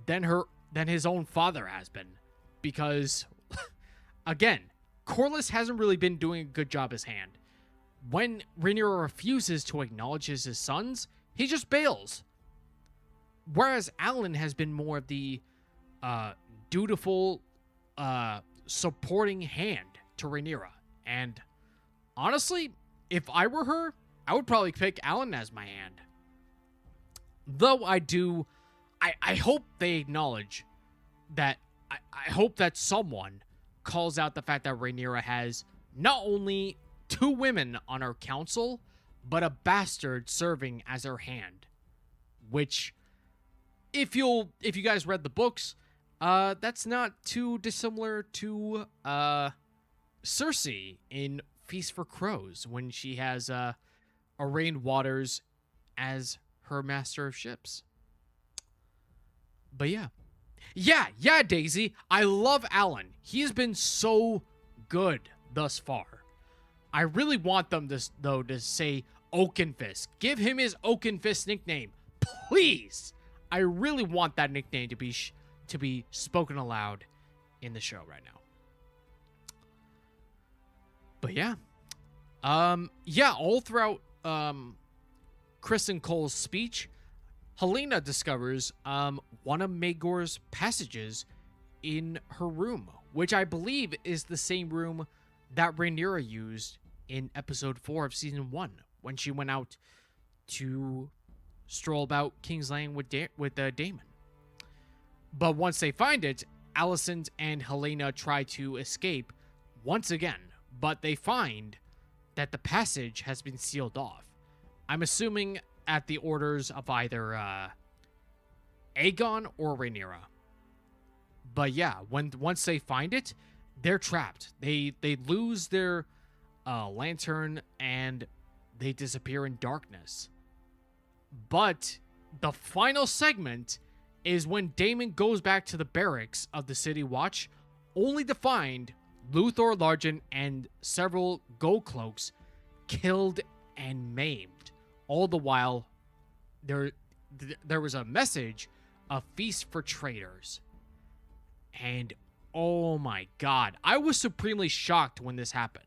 than his own father has been. Because, again, Corlys hasn't really been doing a good job as hand. When Rhaenyra refuses to acknowledge his sons, he just bails. Whereas Alan has been more of the dutiful, supporting hand to Rhaenyra. And honestly, if I were her, I would probably pick Alan as my hand. Though I hope they acknowledge that, I hope that someone calls out the fact that Rhaenyra has not only 2 women on her council, but a bastard serving as her hand. Which, if you guys read the books, that's not too dissimilar to Cersei in Feast for Crows, when she has Arrayne Waters as her master of ships. But yeah, Daisy, I love Alan. He's been so good thus far. I really want them to say Oakenfist. Give him his Oakenfist nickname, please. I really want that nickname to be spoken aloud in the show right now. But yeah, all throughout Chris and Cole's speech, Helena discovers one of Maegor's passages in her room, which I believe is the same room that Rhaenyra used in episode 4 of season 1 when she went out to stroll about King's Landing with Daemon. But once they find it, Alicent and Helena try to escape once again, but they find that the passage has been sealed off. I'm assuming at the orders of either Aegon or Rhaenyra. But yeah, once they find it, they're trapped. They lose their lantern and they disappear in darkness. But the final segment is when Daemon goes back to the barracks of the City Watch, only to find Luthor Largent and several gold cloaks killed and maimed. All the while, there was a message, a feast for traitors. And oh my god, I was supremely shocked when this happened.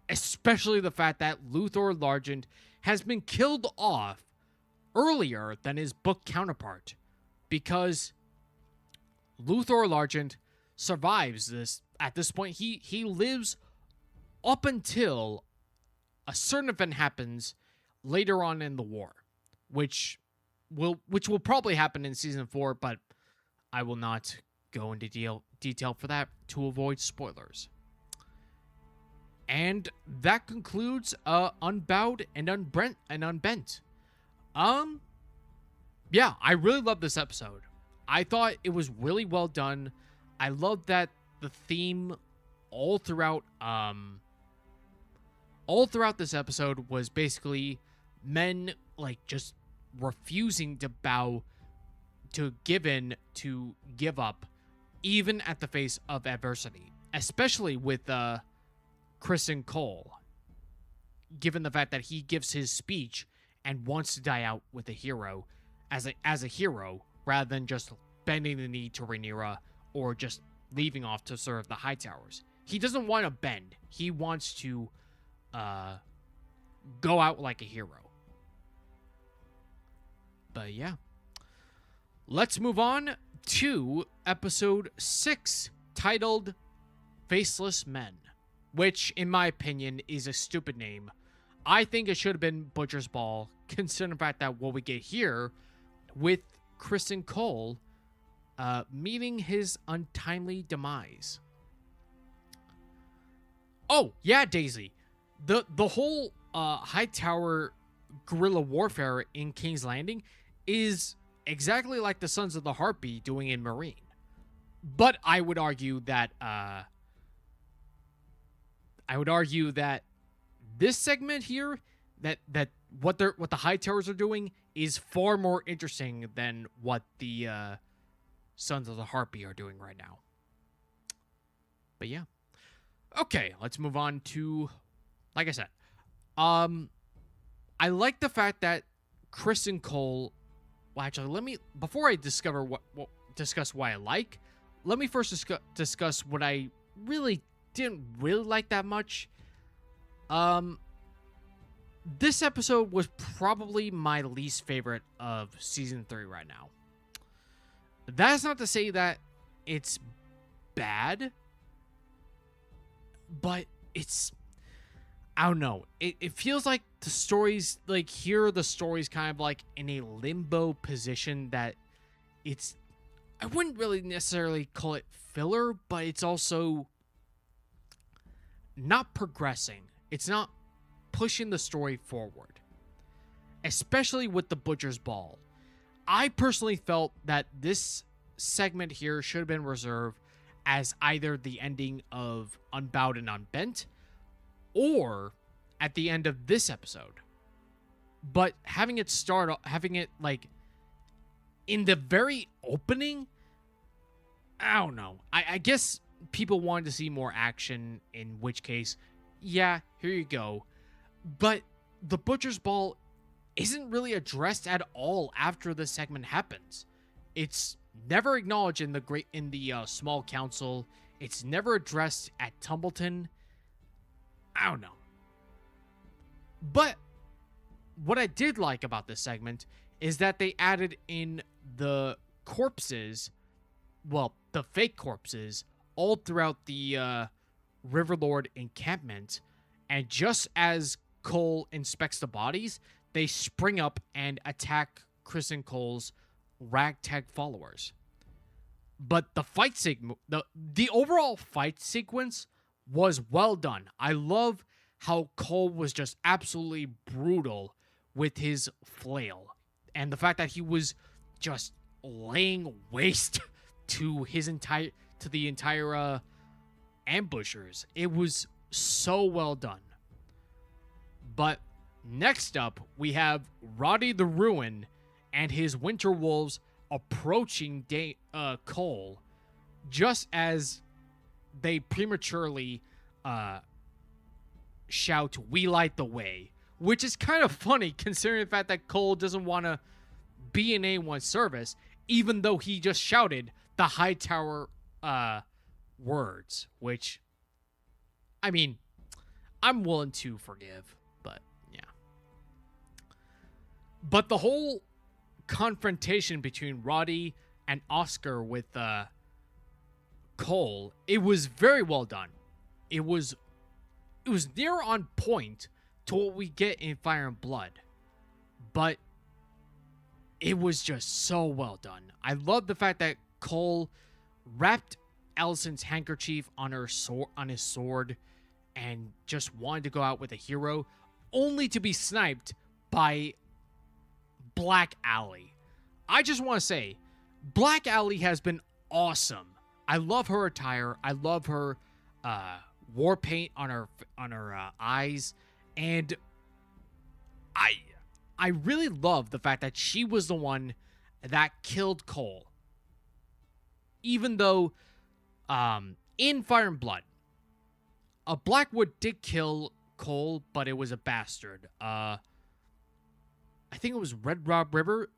Especially the fact that Luthor Largent has been killed off earlier than his book counterpart, because Luthor Largent survives this. At this point, he lives up until a certain event happens later on in the war, which will probably happen in season 4, but I will not go into detail for that to avoid spoilers. And that concludes Unbowed and Unbent. Yeah, I really love this episode. I thought it was really well done. I love that the theme all throughout this episode was basically men like just refusing to bow, to give in, to give up, even at the face of adversity. Especially with Criston Cole, given the fact that he gives his speech and wants to die out with a hero, as a hero, rather than just bending the knee to Rhaenyra or just leaving off to serve the Hightowers. He doesn't want to bend. He wants to go out like a hero. But yeah. Let's move on to episode 6, titled Faceless Men, which, in my opinion, is a stupid name. I think it should have been Butcher's Ball, considering the fact that what we get here with Criston Cole meeting his untimely demise. Oh, yeah, Daisy. The whole Hightower guerrilla warfare in King's Landing is exactly like the Sons of the Harpy doing in Meereen. But I would argue that this segment here, that what the Hightowers are doing is far more interesting than what the Sons of the Harpy are doing right now. But yeah. Okay, let's move on to, like I said, I like the fact that Criston Cole. Well, actually, before I discuss why I like, let me first discuss what I really didn't really like that much. This episode was probably my least favorite of season 3 right now. That's not to say that it's bad, but it's, I don't know. It feels like the stories, like here the story's kind of like in a limbo position that it's, I wouldn't really necessarily call it filler, but it's also not progressing. It's not pushing the story forward, especially with the Butcher's Ball. I personally felt that this segment here should have been reserved as either the ending of Unbowed and Unbent or at the end of this episode. But having it like in the very opening, I don't know. I guess people wanted to see more action, in which case, yeah, here you go. But the Butcher's Ball isn't really addressed at all after this segment happens. It's never acknowledged in the small council. It's never addressed at Tumbleton. I don't know. But what I did like about this segment is that they added in the corpses, well, the fake corpses, all throughout the Riverlord encampment, and just as Cole inspects the bodies, they spring up and attack Chris and Cole's ragtag followers. But the overall fight sequence was well done. I love how Cole was just absolutely brutal with his flail, and the fact that he was just laying waste to the entire ambushers. It was so well done. But next up, we have Roddy the Ruin and his Winter Wolves approaching Cole, just as they prematurely shout, "We light the way," which is kind of funny considering the fact that Cole doesn't want to be in anyone's service, even though he just shouted the Hightower words, which, I mean, I'm willing to forgive, but yeah. But the whole confrontation between Roddy and Oscar with Cole, it was very well done. It was near on point to what we get in Fire and Blood, but it was just so well done. I love the fact that Cole wrapped Alicent's handkerchief on his sword and just wanted to go out with a hero, only to be sniped by Black Aly. I just want to say, Black Aly has been awesome. I love her attire. I love her war paint on her eyes, and I really love the fact that she was the one that killed Cole. Even though in Fire and Blood, Blackwood did kill Cole, but it was a bastard. I think it was Red Rob Rivers.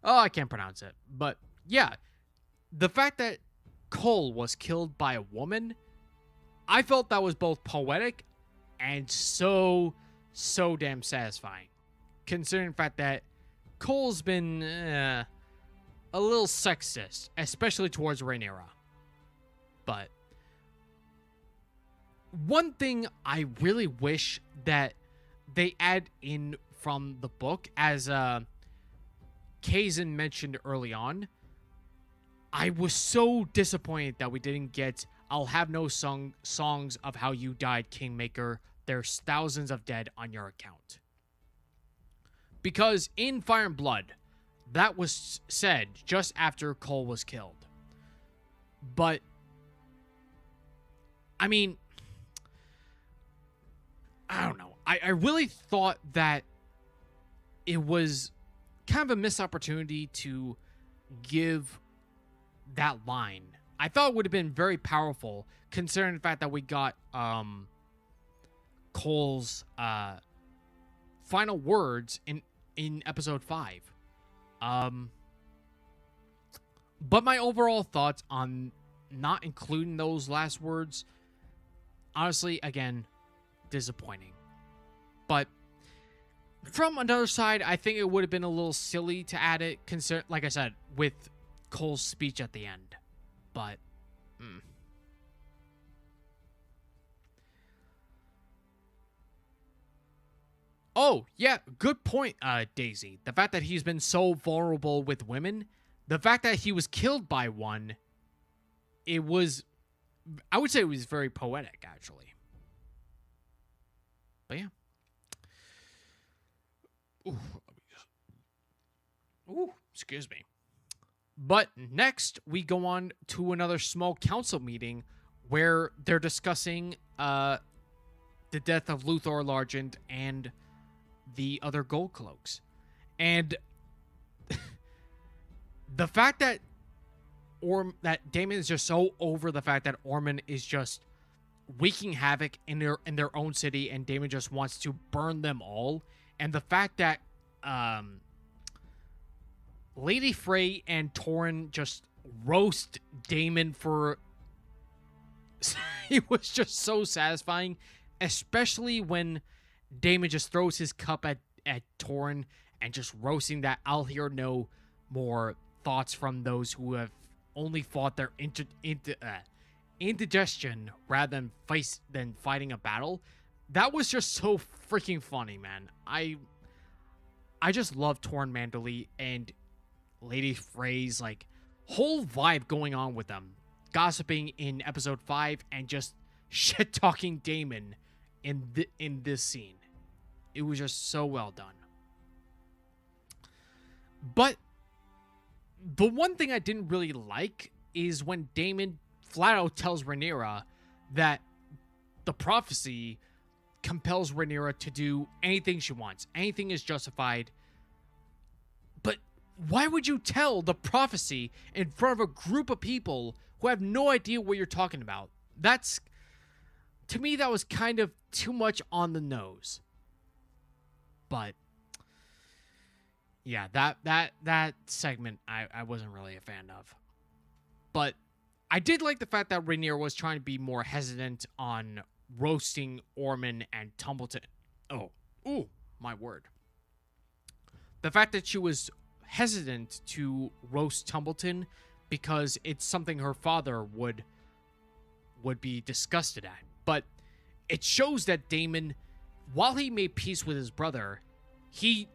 Oh, I can't pronounce it. But yeah, the fact that Cole was killed by a woman, I felt that was both poetic and so damn satisfying, considering the fact that Cole's been a little sexist, especially towards Rhaenyra. But one thing I really wish that they add in from the book, as Kazan mentioned early on, I was so disappointed that we didn't get "I'll have no songs of how you died, Kingmaker. There's thousands of dead on your account." Because in Fire and Blood, that was said just after Cole was killed. But, I mean, I don't know. I really thought that it was kind of a missed opportunity to give that line. I thought it would have been very powerful, considering the fact that we got Cole's final words in episode 5. But my overall thoughts on not including those last words, honestly, again, disappointing. But from another side, I think it would have been a little silly to add it, like I said, with Cole's speech at the end. But oh, yeah, good point, Daisy. The fact that he's been so vulnerable with women, the fact that he was killed by one, I would say it was very poetic, actually. But yeah. Ooh, excuse me. But next, we go on to another small council meeting where they're discussing the death of Luthor Largent and the other Gold Cloaks. And the fact that Daemon is just so over the fact that Ormond is just wreaking havoc in their own city, and Daemon just wants to burn them all. And the fact that Lady Frey and Torrhen just roast Daemon for it was just so satisfying, especially when Daemon just throws his cup at Torrhen and just roasting that "I'll hear no more thoughts from those who have only fought their indigestion rather than fighting a battle. That was just so freaking funny, man. I just love Torn Manderly and Lady Frey's like whole vibe going on with them, gossiping in episode 5 and just shit talking Daemon in this scene. It was just so well done. But the one thing I didn't really like is when Daemon flat out tells Rhaenyra that the prophecy compels Rhaenyra to do anything she wants. Anything is justified. But why would you tell the prophecy in front of a group of people who have no idea what you're talking about? To me, that was kind of too much on the nose. But yeah, that segment I wasn't really a fan of. But I did like the fact that Rhaenyra was trying to be more hesitant on roasting Ormond and Tumbleton. Oh, my word. The fact that she was hesitant to roast Tumbleton because it's something her father would be disgusted at. But it shows that Daemon, while he made peace with his brother, he's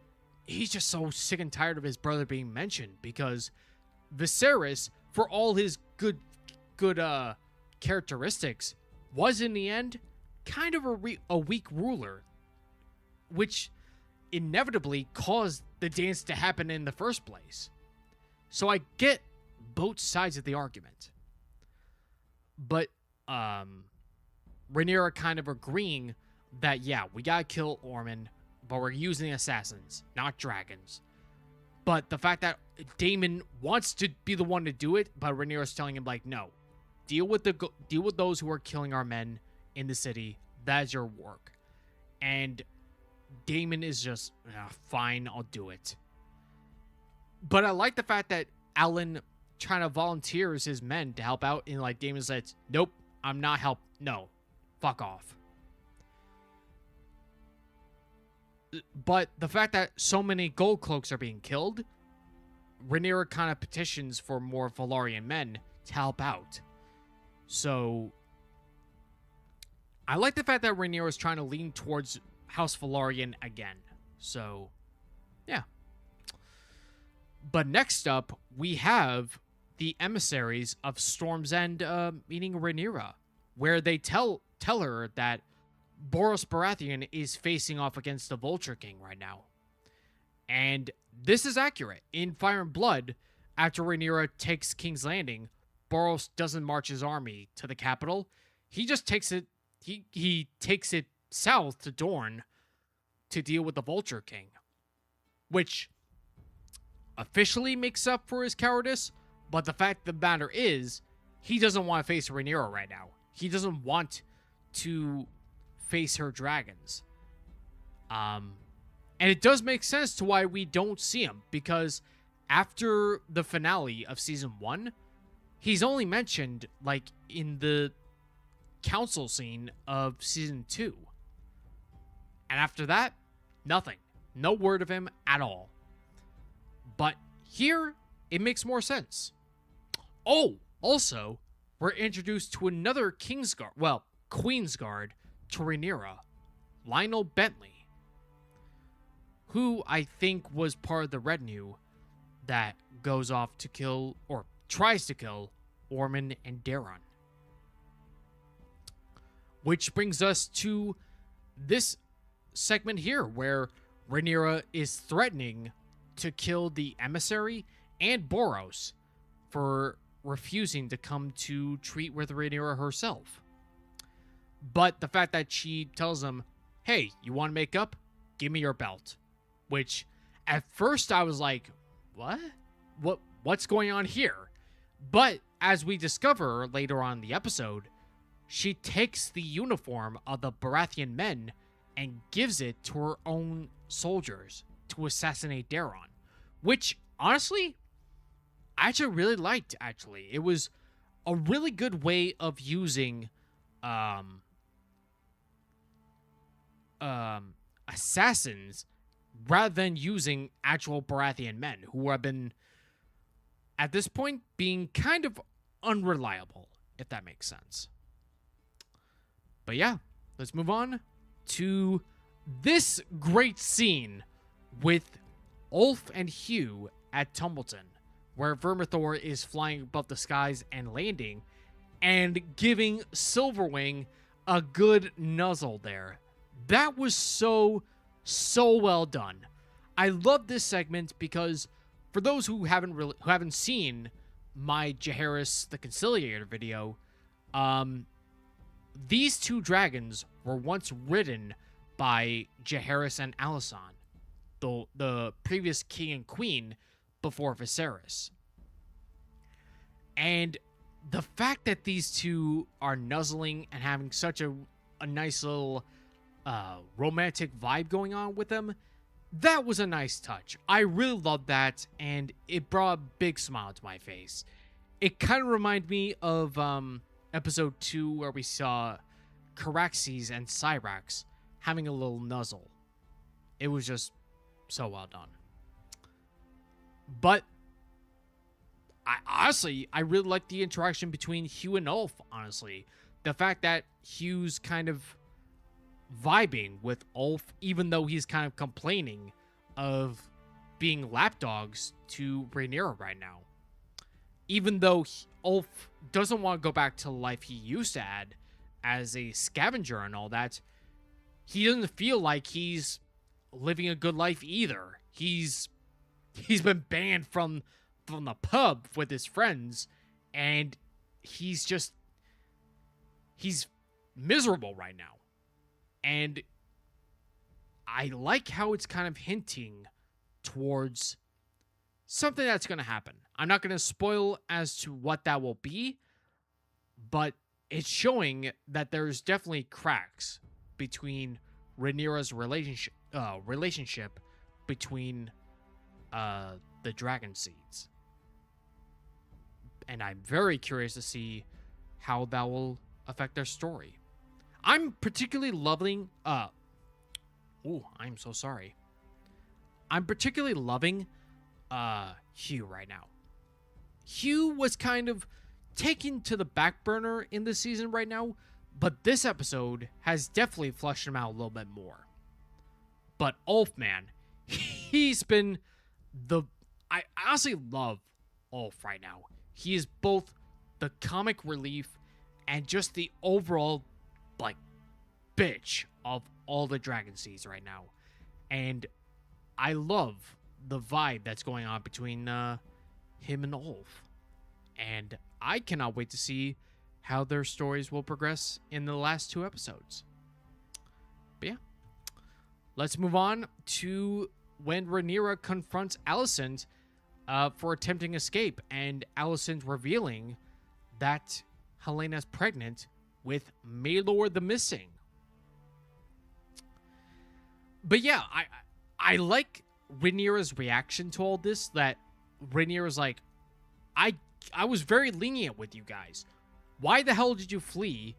just so sick and tired of his brother being mentioned, because Viserys, for all his good characteristics, was in the end kind of a weak ruler, which inevitably caused the dance to happen in the first place. So I get both sides of the argument. But Rhaenyra kind of agreeing that, yeah, we gotta kill Ormond, but we're using assassins, not dragons. But the fact that Daemon wants to be the one to do it, but Rhaenyra's telling him, like, no, deal with those who are killing our men in the city. That is your work. And Daemon is just, fine, I'll do it. But I like the fact that Alan trying to volunteers his men to help out, and like Daemon says, nope, I'm not help. No, fuck off. But the fact that so many gold cloaks are being killed, Rhaenyra kind of petitions for more Valyrian men to help out. So I like the fact that Rhaenyra is trying to lean towards House Valyrian again. So, yeah. But next up, we have the emissaries of Storm's End meeting Rhaenyra, where they tell her that Boros Baratheon is facing off against the Vulture King right now. And this is accurate. In Fire and Blood, after Rhaenyra takes King's Landing, Boros doesn't march his army to the capital. He just takes it. He takes it south to Dorne to deal with the Vulture King, which officially makes up for his cowardice. But the fact of the matter is, he doesn't want to face Rhaenyra right now. He doesn't want to face her dragons. And it does make sense to why we don't see him, because after the finale of season 1, he's only mentioned like in the council scene of season 2. And after that, nothing. No word of him at all. But here, it makes more sense. Oh, also, we're introduced to another Queensguard to Rhaenyra, Lionel Bentley, who I think was part of the retinue that goes off to kill, or tries to kill, Ormond and Daeron. Which brings us to this segment here, where Rhaenyra is threatening to kill the emissary and Boros for refusing to come to treat with Rhaenyra herself. But the fact that she tells him, hey, you want to make up? Give me your belt. Which, at first I was like, what? What's going on here? But as we discover later on in the episode, she takes the uniform of the Baratheon men and gives it to her own soldiers to assassinate Daeron. Which, honestly, I actually really liked, actually. It was a really good way of using assassins rather than using actual Baratheon men who have been at this point being kind of unreliable, if that makes sense. But yeah, let's move on to this great scene with Ulf and Hugh at Tumbleton, where Vermithor is flying above the skies and landing, and giving Silverwing a good nuzzle there. That was so well done. I love this segment because for those who haven't seen my Jaehaerys the Conciliator video, these two dragons were once ridden by Jaehaerys and Alysanne, the previous king and queen before Viserys. And the fact that these two are nuzzling and having such a nice little romantic vibe going on with them, that was a nice touch. I really loved that, and it brought a big smile to my face. It kind of reminded me of episode 2 where we saw Caraxes and Cyrax having a little nuzzle. It was just so well done. But I really like the interaction between Hugh and Ulf, honestly. The fact that Hugh's kind of vibing with Ulf, even though he's kind of complaining of being lapdogs to Rhaenyra right now. Even though Ulf doesn't want to go back to the life he used to have as a scavenger and all that, he doesn't feel like he's living a good life either. He's been banned from the pub with his friends, and he's miserable right now. And I like how it's kind of hinting towards something that's going to happen. I'm not going to spoil as to what that will be, but it's showing that there's definitely cracks between Rhaenyra's relationship between the dragon seeds. And I'm very curious to see how that will affect their story. I'm particularly loving I'm so sorry. I'm particularly loving Hugh right now. Hugh was kind of taken to the back burner in this season right now, but this episode has definitely fleshed him out a little bit more. But Ulf, man, he's been I honestly love Ulf right now. He is both the comic relief and just the overall, like, bitch of all the Dragon Seeds right now. And I love the vibe that's going on between him and Ulf. And I cannot wait to see how their stories will progress in the last 2 episodes. But yeah, let's move on to when Rhaenyra confronts Alicent for attempting escape, and Alicent revealing that Helena's pregnant with Maelor the Missing. But yeah, I like Rhaenyra's reaction to all this, that Rhaenyra's like, I was very lenient with you guys. Why the hell did you flee?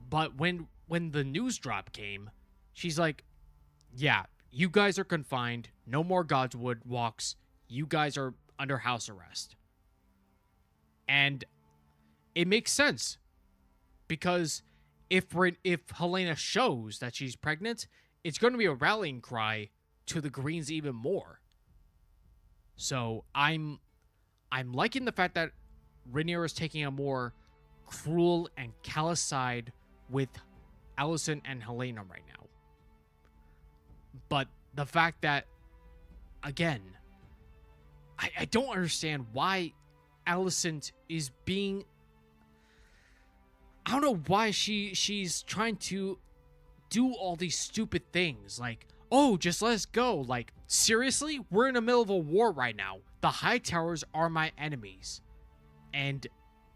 But when the news drop came, she's like, yeah, you guys are confined. No more Godswood walks. You guys are under house arrest. And it makes sense. Because if Helena shows that she's pregnant, it's going to be a rallying cry to the Greens even more. So I'm liking the fact that Rhaenyra is taking a more cruel and callous side with Alicent and Helena right now. But the fact that, again, I don't understand why Alicent is being... I don't know why she's trying to do all these stupid things. Like, oh, just let us go. Like, seriously? We're in the middle of a war right now. The Hightowers are my enemies. And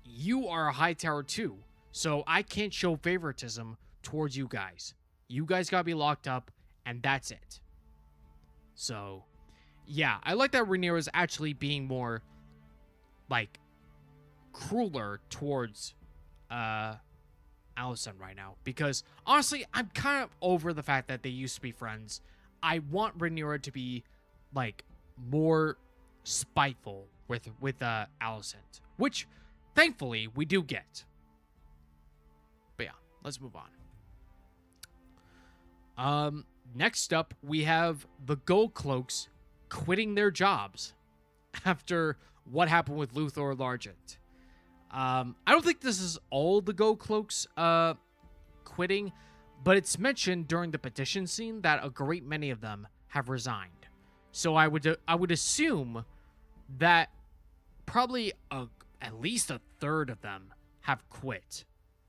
you are a Hightower too. So I can't show favoritism towards you guys. You guys gotta be locked up, and that's it. So, yeah, I like that Rhaenyra is actually being more, like, crueler towards Alicent right now. Because, honestly, I'm kind of over the fact that they used to be friends. I want Rhaenyra to be, like, more spiteful with Alicent, which thankfully we do get. But yeah, let's move on. Next up, we have the Gold Cloaks quitting their jobs after what happened with Luthor Largent. I don't think this is all the Gold Cloaks quitting, but it's mentioned during the petition scene that a great many of them have resigned. So I would assume that probably at least a third of them have quit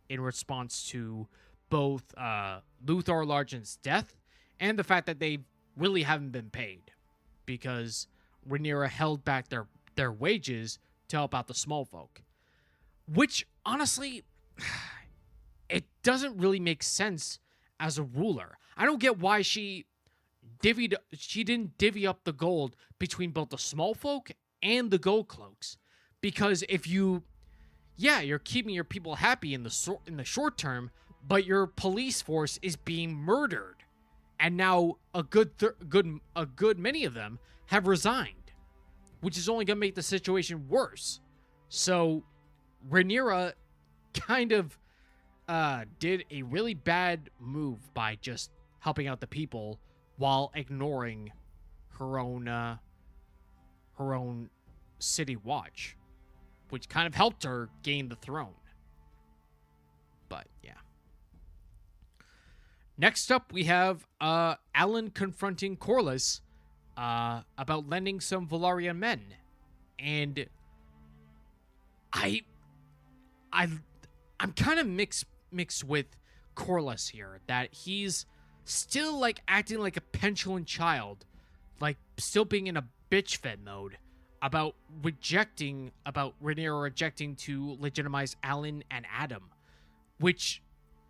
in response to both Luthor Largent's death and the fact that they really haven't been paid because Rhaenyra held back their wages to help out the small folk. Which, honestly, it doesn't really make sense as a ruler. I don't get why she didn't divvy up the gold between both the small folk and the Gold Cloaks. Because if you're keeping your people happy in the short term, but your police force is being murdered. And now a good many of them have resigned, which is only going to make the situation worse. So Rhaenyra kind of did a really bad move by just helping out the people while ignoring her own city watch, which kind of helped her gain the throne. But yeah. Next up, we have Alan confronting Corlys about lending some Valyrian men, and I'm kind of mixed with Corlys here, that he's still like acting like a petulant child, like still being in a bitch fit mode about Rhaenyra rejecting to legitimize Alan and Adam, which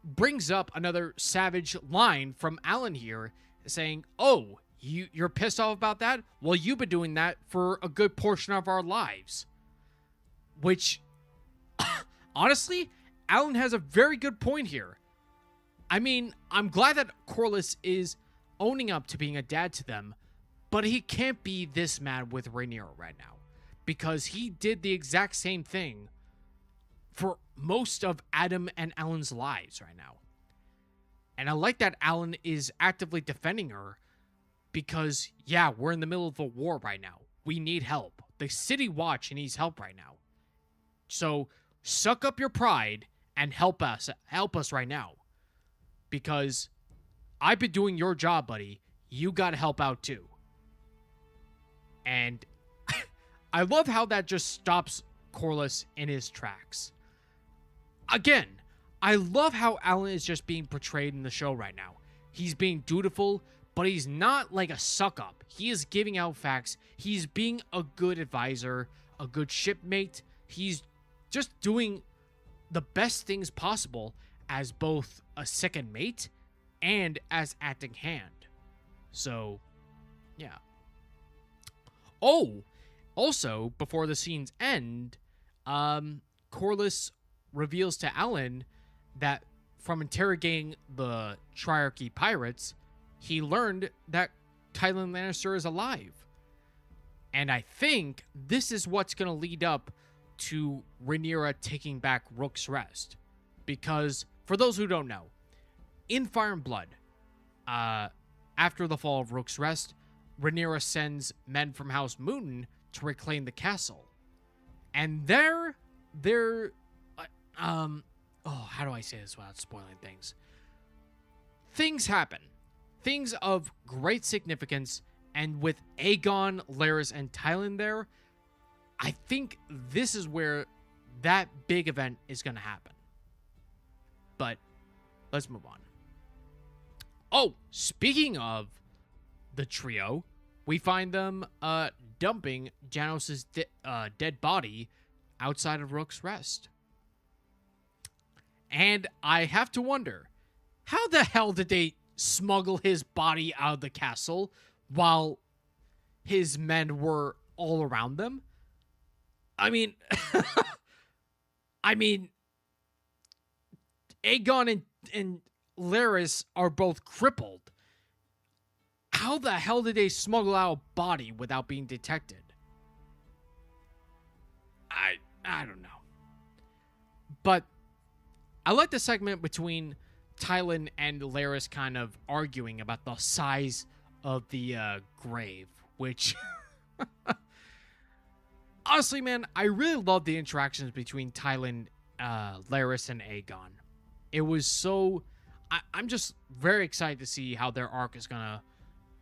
brings up another savage line from Alan here, saying, "Oh, you're pissed off about that? Well, you've been doing that for a good portion of our lives." Which, honestly, Alan has a very good point here. I mean, I'm glad that Corlys is owning up to being a dad to them, but he can't be this mad with Rhaenyra right now, because he did the exact same thing for most of Adam and Alan's lives right now. And I like that Alan is actively defending her because, yeah, we're in the middle of a war right now. We need help. The City Watch needs help right now. So suck up your pride and help us right now. Because I've been doing your job, buddy. You got to help out too. And I love how that just stops Corlys in his tracks. Again, I love how Alan is just being portrayed in the show right now. He's being dutiful, but he's not like a suck-up. He is giving out facts. He's being a good advisor, a good shipmate. He's just doing the best things possible as both a second mate and as acting hand. So, yeah. Oh, also, before the scenes end, Corlys reveals to Alan that from interrogating the Triarchy pirates, he learned that Tywin Lannister is alive. And I think this is what's going to lead up to Rhaenyra taking back Rook's Rest. Because, for those who don't know, in Fire and Blood, after the fall of Rook's Rest, Rhaenyra sends men from House Mountain to reclaim the castle. And how do I say this without spoiling things? Things happen. Things of great significance, and with Aegon, Larys, and Tywin there, I think this is where that big event is going to happen. But let's move on. Oh, speaking of the trio, we find them dumping Janos' dead body outside of Rook's Rest. And I have to wonder, how the hell did they smuggle his body out of the castle while his men were all around them? I mean, Aegon and Larys are both crippled. How the hell did they smuggle out a body without being detected? I don't know. But I like the segment between Tylan and Larys kind of arguing about the size of the grave, which honestly, man, I really love the interactions between Tylan, Larys, and Aegon. It was so... I'm just very excited to see how their arc is going to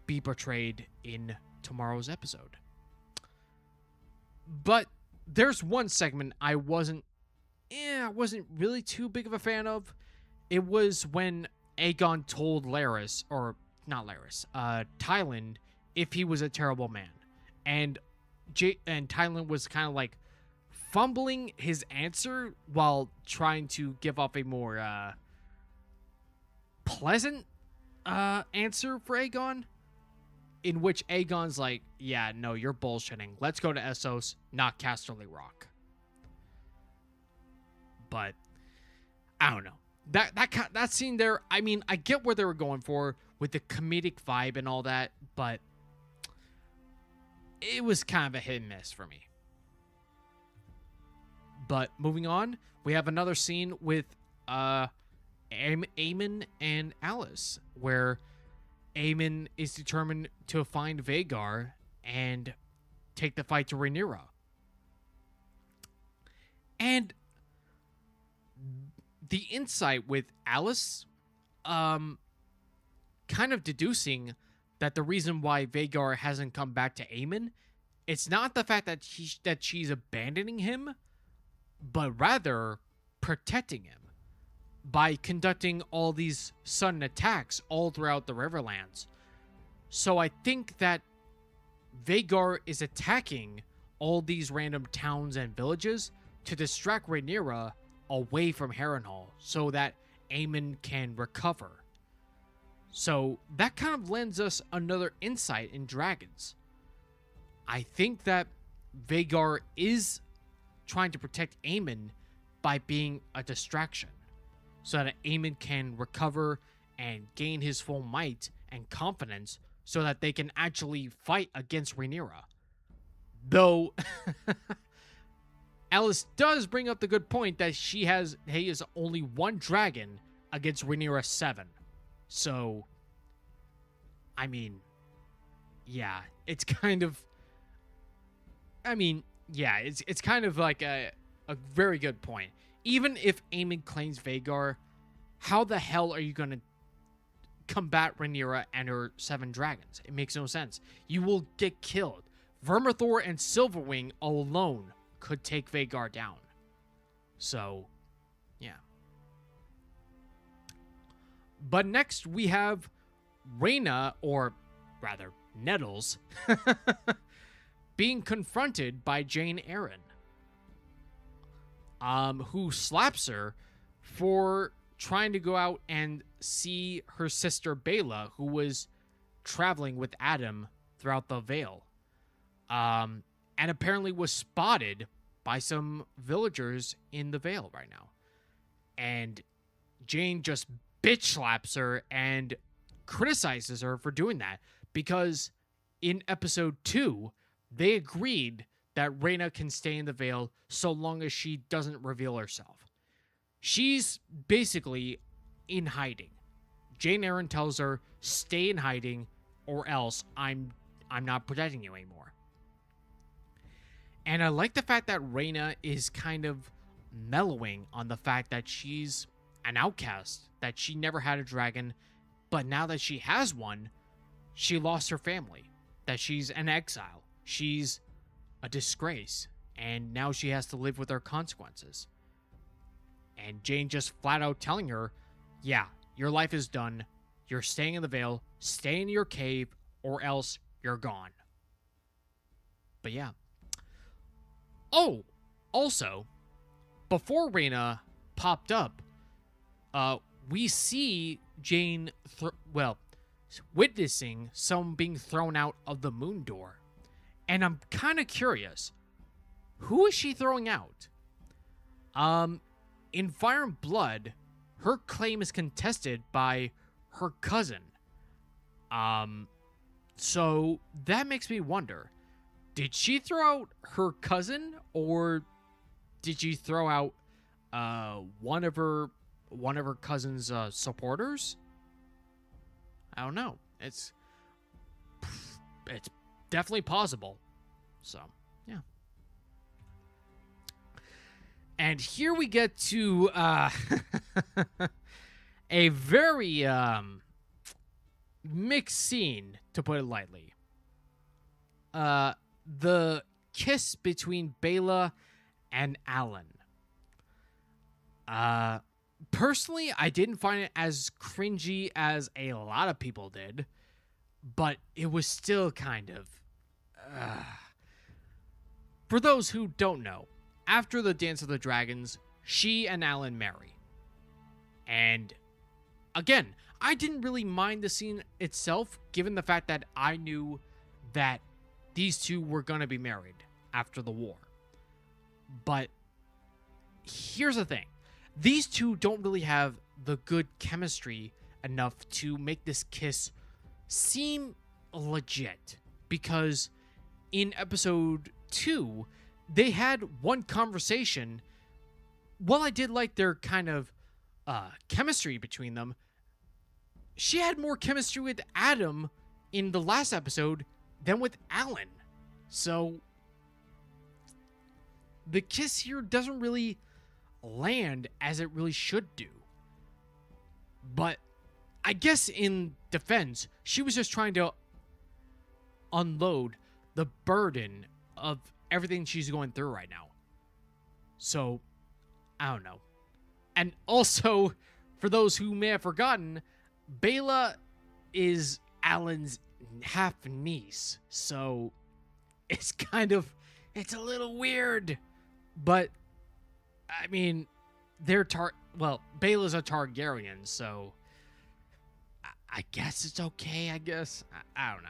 be portrayed in tomorrow's episode. But there's one segment I wasn't really too big of a fan of. It was when Aegon told Larys, or not Larys, Tylan, if he was a terrible man. And Tylan was kind of like fumbling his answer while trying to give up a more pleasant answer for Aegon, in which Aegon's like, yeah, no, you're bullshitting. Let's go to Essos, not Casterly Rock. But I don't know. That scene there, I mean, I get where they were going for with the comedic vibe and all that, but it was kind of a hit and miss for me. But moving on, we have another scene with Aemon and Alice, where Aemon is determined to find Vhagar and take the fight to Rhaenyra. And the insight with Alice, kind of deducing that the reason why Vhagar hasn't come back to Aemon, it's not the fact that she's abandoning him, but rather protecting him by conducting all these sudden attacks all throughout the Riverlands. So I think that Vhagar is attacking all these random towns and villages to distract Rhaenyra away from Harrenhal so that Aemon can recover. So that kind of lends us another insight in dragons. I think that Vhagar is trying to protect Aemon by being a distraction, so that Aemon can recover and gain his full might and confidence so that they can actually fight against Rhaenyra. Though Alice does bring up the good point that he is only one dragon against Rhaenyra 7. So, I mean, yeah, it's kind of... it's kind of like a very good point. Even if Aemon claims Vhagar, how the hell are you going to combat Rhaenyra and her 7 dragons? It makes no sense. You will get killed. Vermithor and Silverwing alone could take Vhagar down. So, yeah. But next we have Rhaena, or rather Nettles, being confronted by Jane Arryn, who slaps her for trying to go out and see her sister Baela, who was traveling with Adam throughout the Vale, and apparently was spotted by some villagers in the Vale right now. And Jane just bitch slaps her and criticizes her for doing that, because in episode 2, they agreed that Rhaena can stay in the Vale so long as she doesn't reveal herself. She's basically in hiding. Jane Arryn tells her, stay in hiding or else I'm not protecting you anymore. And I like the fact that Rhaena is kind of mellowing on the fact that she's an outcast, that she never had a dragon, but now that she has one, she lost her family, that she's an exile. She's a disgrace, and now she has to live with her consequences. And Jane just flat out telling her, yeah, your life is done. You're staying in the Vale, stay in your cave, or else you're gone. But yeah. Oh, also, before Rhaena popped up, we see Jane, witnessing someone being thrown out of the moon door. And I'm kind of curious, who is she throwing out? In Fire and Blood, her claim is contested by her cousin. So that makes me wonder, did she throw out her cousin, or did you throw out one of her cousin's supporters? I don't know. It's definitely possible. So, yeah. And here we get to a very mixed scene, to put it lightly. The kiss between Bela and Alan. Personally, I didn't find it as cringy as a lot of people did, but it was still kind of... For those who don't know, after the Dance of the Dragons, she and Alan marry. And again, I didn't really mind the scene itself, given the fact that I knew that these two were going to be married after the war. But here's the thing. These two don't really have the good chemistry enough to make this kiss seem legit. Because in episode 2, they had one conversation. While I did like their kind of chemistry between them, she had more chemistry with Adam in the last episode than with Alan. So the kiss here doesn't really land as it really should do. But I guess in defense, she was just trying to unload the burden of everything she's going through right now. So, I don't know. And also, for those who may have forgotten, Bela is Alan's half niece. So, it's a little weird. But, I mean, Bela's a Targaryen, so I guess it's okay, I guess. I don't know.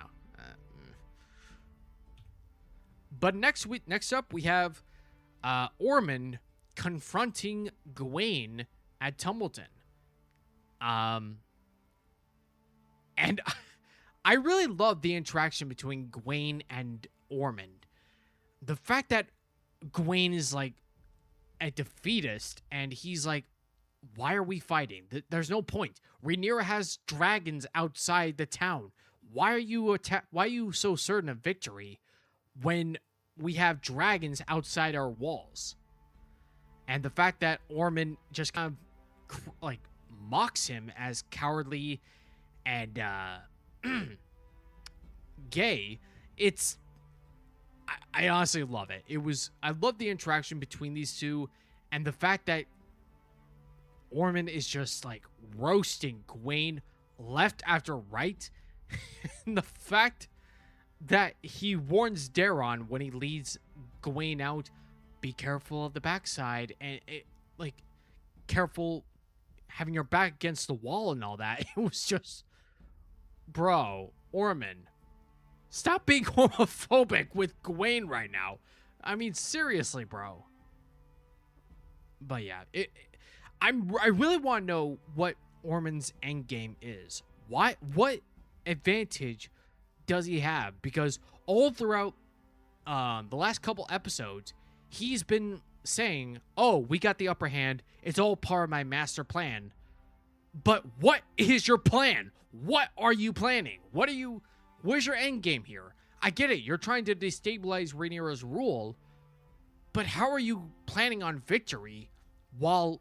But next up, we have Ormond confronting Gawain at Tumbleton. And I really love the interaction between Gawain and Ormond. The fact that Gawain is like a defeatist, and he's like, why are we fighting? There's no point. Rhaenyra has dragons outside the town. Why are you so certain of victory when we have dragons outside our walls? And the fact that Ormond just kind of like mocks him as cowardly and gay, I honestly love it. I love the interaction between these two, and the fact that Ormond is just like roasting Gawain left after right. And the fact that he warns Daeron when he leads Gawain out, be careful of the backside, and careful having your back against the wall and all that. It was just, bro, Ormond, stop being homophobic with Gawain right now. I mean, seriously, bro. But yeah, I really want to know what Ormond's endgame is. What advantage does he have? Because all throughout the last couple episodes, he's been saying, oh, we got the upper hand. It's all part of my master plan. But what is your plan? What are you planning? Where's your end game here? I get it. You're trying to destabilize Rhaenyra's rule. But how are you planning on victory while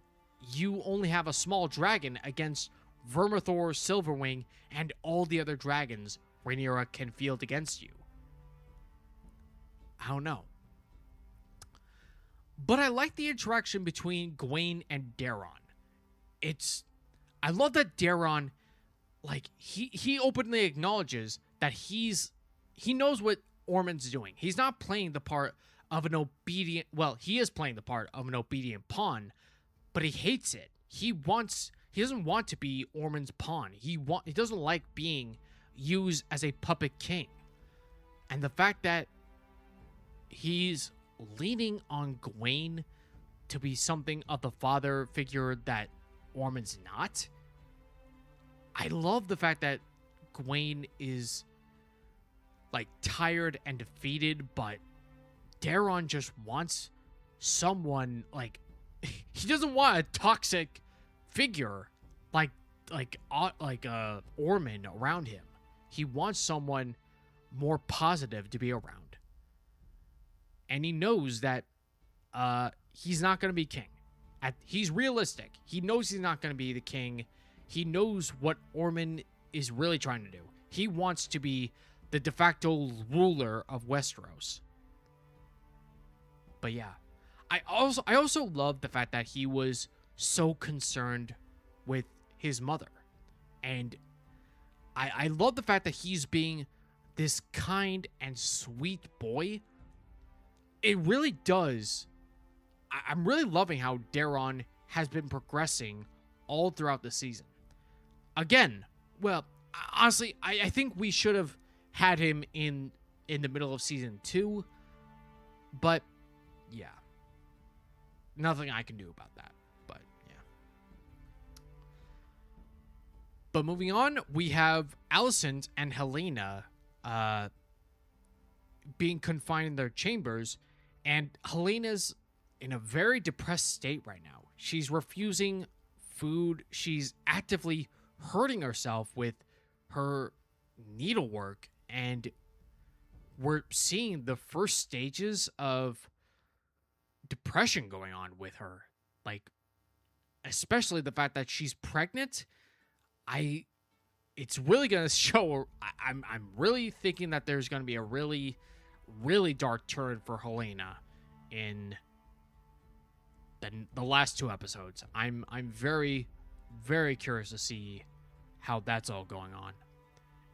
you only have a small dragon against Vermithor, Silverwing, and all the other dragons Rhaenyra can field against you? I don't know. But I like the interaction between Gawain and Daeron. I love that Daeron, like, he openly acknowledges that he knows what Ormond's doing. He's not playing the part of an obedient, well, he is playing the part of an obedient pawn, but he hates it. He doesn't want to be Ormond's pawn. He doesn't like being used as a puppet king. And the fact that he's leaning on Gawain to be something of the father figure that Ormond's not. I love the fact that Gawain is like tired and defeated, but Daeron just wants someone like he doesn't want a toxic figure like Ormond around him. He wants someone more positive to be around. And he knows that he's not going to be king. He's realistic. He knows he's not going to be the king. He knows what Ormond is really trying to do. He wants to be the de facto ruler of Westeros. But yeah, I also love the fact that he was so concerned with his mother. And I love the fact that he's being this kind and sweet boy. It really does. I'm really loving how Daeron has been progressing all throughout the season. Again, well, honestly, I think we should have had him in the middle of season 2. But, yeah. Nothing I can do about that. But, yeah. But moving on, we have Alicent and Helena being confined in their chambers. And Helena's in a very depressed state right now. She's refusing food. She's actively hurting herself with her needlework. And we're seeing the first stages of depression going on with her. Like, especially the fact that she's pregnant. It's really going to show. I'm really thinking that there's going to be a really, really dark turn for Helena in the last 2 episodes. I'm very, very curious to see how that's all going on.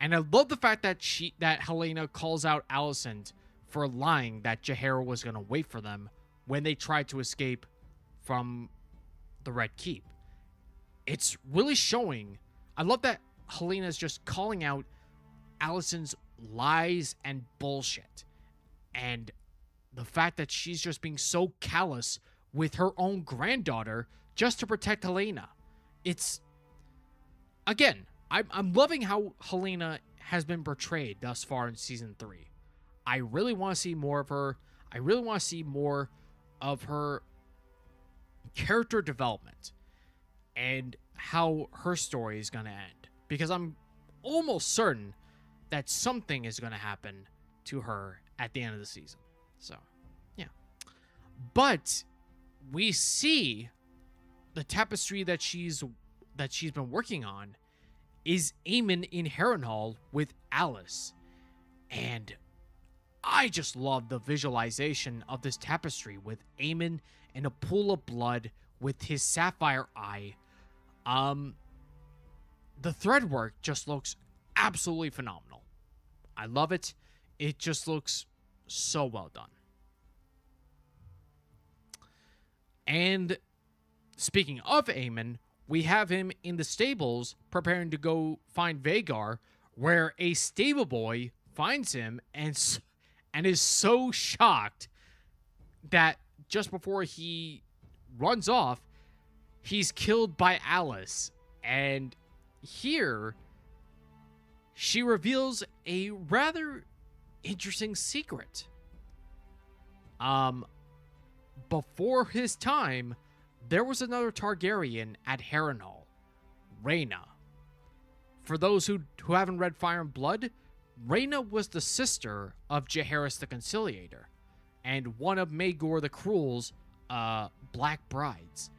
And I love the fact that Helena calls out Alicent for lying that Jaehaera was going to wait for them when they tried to escape from the Red Keep. It's really showing. I love that Helena's just calling out Alicent's lies and bullshit. And the fact that she's just being so callous with her own granddaughter just to protect Helena. It's, again, I'm loving how Helena has been portrayed thus far in season 3. I really want to see more of her. I really want to see more of her character development and how her story is going to end. Because I'm almost certain that something is going to happen to her at the end of the season. So, yeah. But we see the tapestry that she's been working on is Aemon in Harrenhal with Alis. And I just love the visualization of this tapestry with Aemon in a pool of blood with his sapphire eye. The thread work just looks absolutely phenomenal. I love it. It just looks so well done. And speaking of Aemon, we have him in the stables preparing to go find Vhagar, where a stable boy finds him and is so shocked that just before he runs off, he's killed by Alice. And here, she reveals a rather interesting secret. Before his time, there was another Targaryen at Harrenhal, Rhaena. For those who haven't read Fire and Blood, Rhaena was the sister of Jaehaerys the Conciliator, and one of Maegor the Cruel's Black Brides.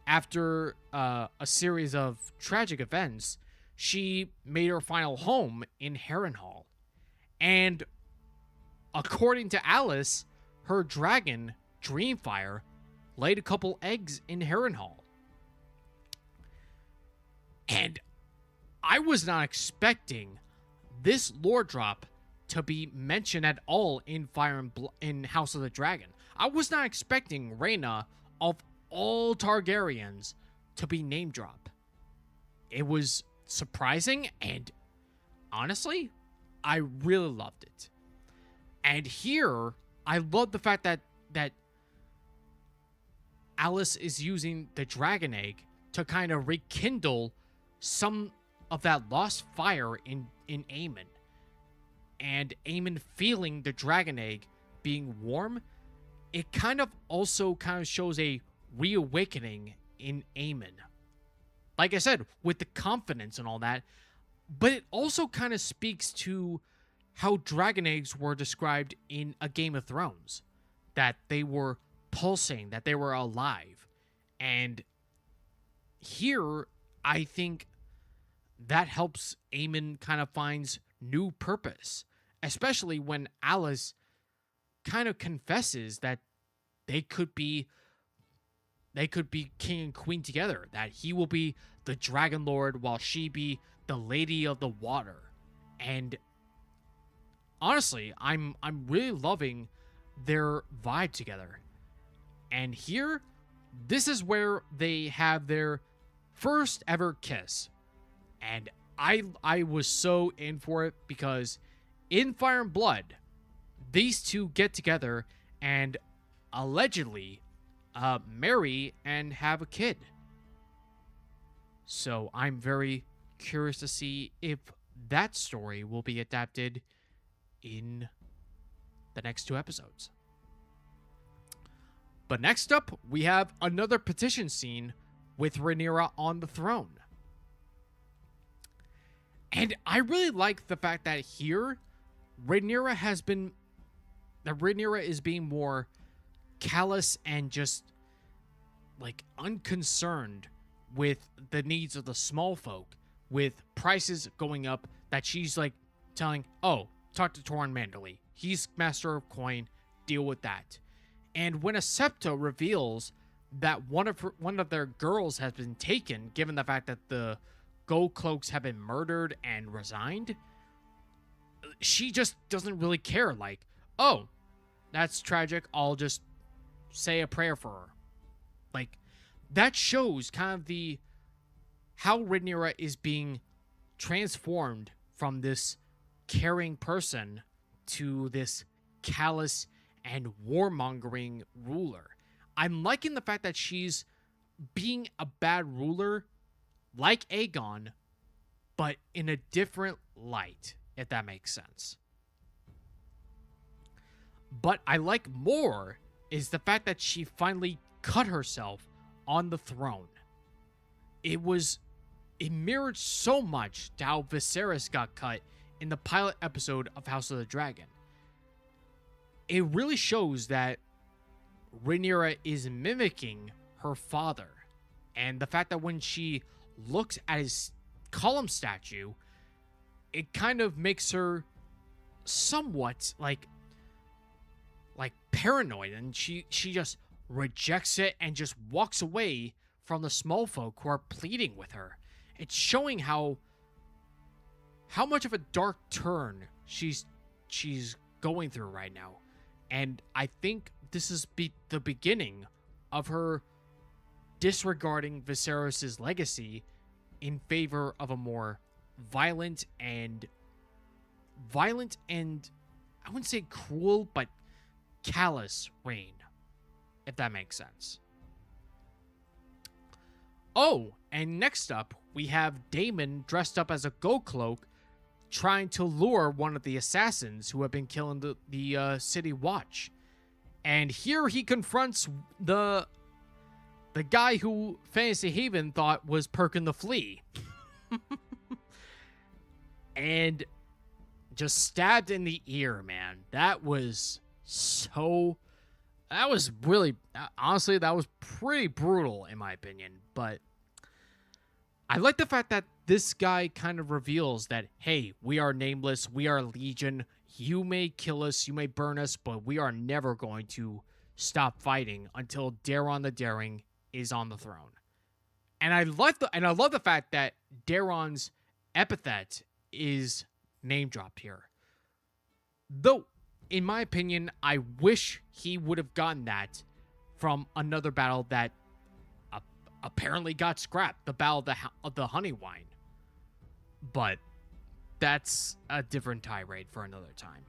After a series of tragic events, she made her final home in Harrenhal. And according to Alice, her dragon, Dreamfire, laid a couple eggs in Harrenhal. And I was not expecting this lore drop to be mentioned at all in in House of the Dragon. I was not expecting Rhaena, of all Targaryens, to be name dropped. It was surprising, and honestly, I really loved it. And here, I love the fact that Alice is using the dragon egg to kind of rekindle some of that lost fire in Aemon. And Aemon feeling the dragon egg being warm, it kind of also kind of shows a reawakening in Aemon. Like I said, with the confidence and all that, but it also kind of speaks to how dragon eggs were described in A Game of Thrones, that they were pulsing, that they were alive. And here, I think that helps Aemon kind of finds new purpose, especially when Alice kind of confesses that they could be king and queen together, that he will be the dragon lord while she be the lady of the water. And honestly, I'm really loving their vibe together. And here, this is where they have their first ever kiss. And I was so in for it, because in Fire and Blood, these two get together and allegedly marry and have a kid. So I'm very curious to see if that story will be adapted in the next 2 episodes. But next up, we have another petition scene with Rhaenyra on the throne. And I really like the fact that here, Rhaenyra is being more callous and just like unconcerned with the needs of the small folk, with prices going up, that she's like telling, oh, talk to Torrhen Manderly. He's master of coin, deal with that. And when Asepta reveals that one of their girls has been taken, given the fact that the Gold Cloaks have been murdered and resigned, she just doesn't really care. Like, oh, that's tragic, I'll just say a prayer for her. Like, that shows kind of how Rhaenyra is being transformed from this caring person to this callous and warmongering ruler. I'm liking the fact that she's being a bad ruler like Aegon, but in a different light, if that makes sense. But I like more is the fact that she finally cut herself on the throne. It mirrored so much to how Viserys got cut in the pilot episode of House of the Dragon. It really shows that Rhaenyra is mimicking her father. And the fact that when she looks at his column statue, it kind of makes her somewhat like paranoid, and she just rejects it and just walks away from the small folk who are pleading with her. It's showing how much of a dark turn she's going through right now. And I think this is the beginning of her disregarding Viserys' legacy in favor of a more violent and I wouldn't say cruel, but callous reign, if that makes sense. Oh, and next up, we have Daemon dressed up as a Gold Cloak, trying to lure one of the assassins who have been killing the city watch. And here he confronts the guy who Fantasy Haven thought was Perkin the Flea. And just stabbed in the ear, man. That was really, honestly, that was pretty brutal in my opinion. But I like the fact that this guy kind of reveals that, hey, we are nameless, we are legion, you may kill us, you may burn us, but we are never going to stop fighting until Daeron the Daring is on the throne. And I love the fact that Daeron's epithet is name dropped here. Though, in my opinion, I wish he would have gotten that from another battle that apparently got scrapped, the Battle of the Honey Wine. But that's a different tirade for another time.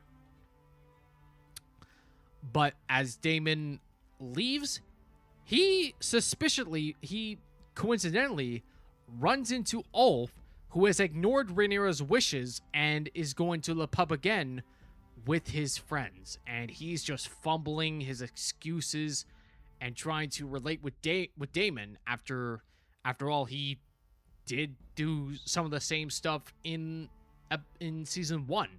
But as Daemon leaves, he coincidentally runs into Ulf, who has ignored Rhaenyra's wishes and is going to the pub again with his friends, and he's just fumbling his excuses and trying to relate with Daemon after all he did do some of the same stuff in season 1.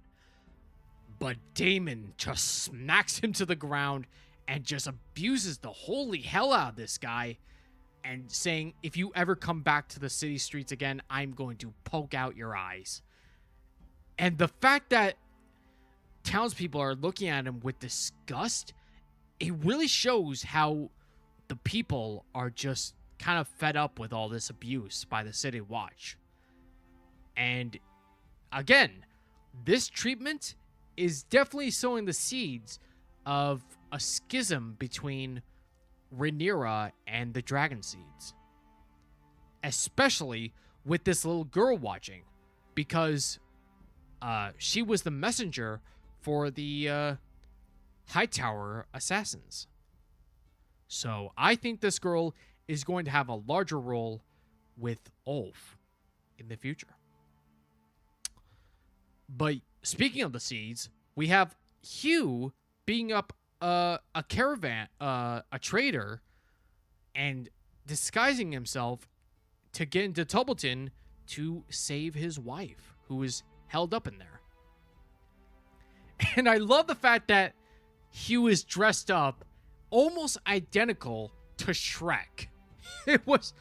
But Daemon just smacks him to the ground and just abuses the holy hell out of this guy, and saying, if you ever come back to the city streets again, I'm going to poke out your eyes. And the fact that townspeople are looking at him with disgust, it really shows how the people are just kind of fed up with all this abuse by the City Watch. And again, this treatment is definitely sowing the seeds of a schism between Rhaenyra and the Dragon Seeds. Especially with this little girl watching, because she was the messenger for the Hightower assassins. So I think this girl is going to have a larger role with Ulf in the future. But speaking of the seeds, we have Hugh being up a caravan, a trader, and disguising himself to get into Tubbleton to save his wife, who is held up in there. And I love the fact that Hugh is dressed up almost identical to Shrek. It was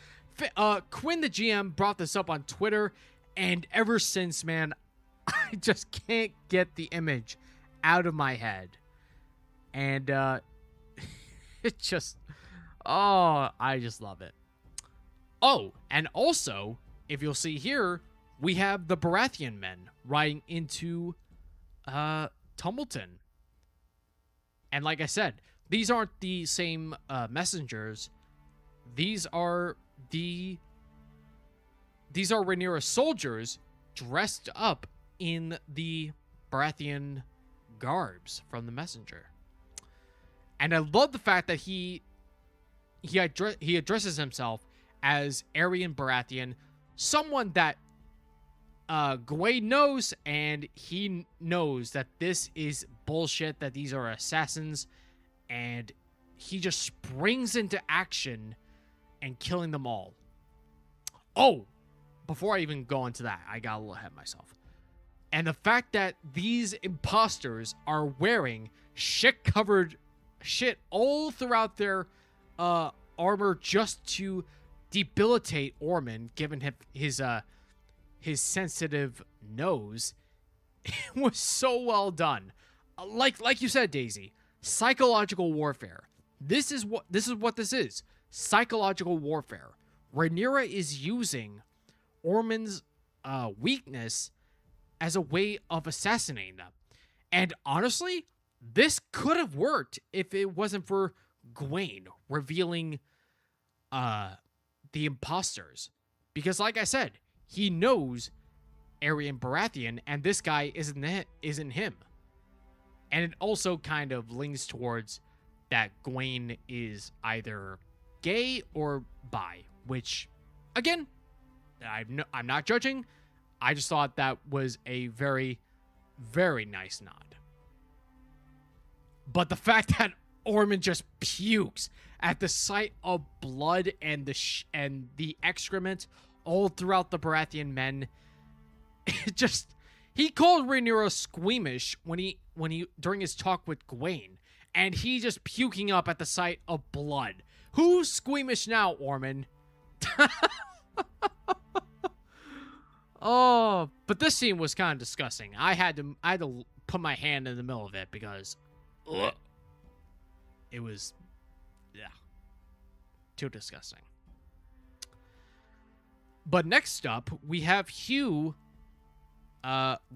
Quinn, the GM, brought this up on Twitter, and ever since, man, I just can't get the image out of my head. And it just, I just love it. Oh, and also, if you'll see here, we have the Baratheon men riding into Tumbleton. And like I said, these aren't the same messengers. These are Rhaenyra soldiers dressed up in the Baratheon garbs from the messenger. And I love the fact that he addresses himself as Aryan Baratheon, someone that Gawain knows, and he knows that this is bullshit, that these are assassins, and he just springs into action and killing them all. Oh, before I even go into that, I got a little ahead of myself. And the fact that these imposters are wearing shit-covered shit all throughout their armor just to debilitate Ormond, given him his sensitive nose, it was so well done. Like you said, Daisy, psychological warfare. This is what this is. Psychological warfare. Rhaenyra is using Ormond's weakness as a way of assassinating them. And honestly, this could have worked if it wasn't for Gawain revealing the imposters. Because like I said, he knows Aryan Baratheon, and this guy isn't him. And it also kind of leans towards that Gawain is either gay or bi, which, again, I'm not judging. I just thought that was a very, very nice nod. But the fact that Ormond just pukes at the sight of blood and the excrement all throughout the Baratheon men, it just, he called Rhaenyra squeamish when he during his talk with Gawain, and he just puking up at the sight of blood. Who's squeamish now, Ormond? Oh, but this scene was kind of disgusting. I had to put my hand in the middle of it because it was, too disgusting. But next up, we have Hugh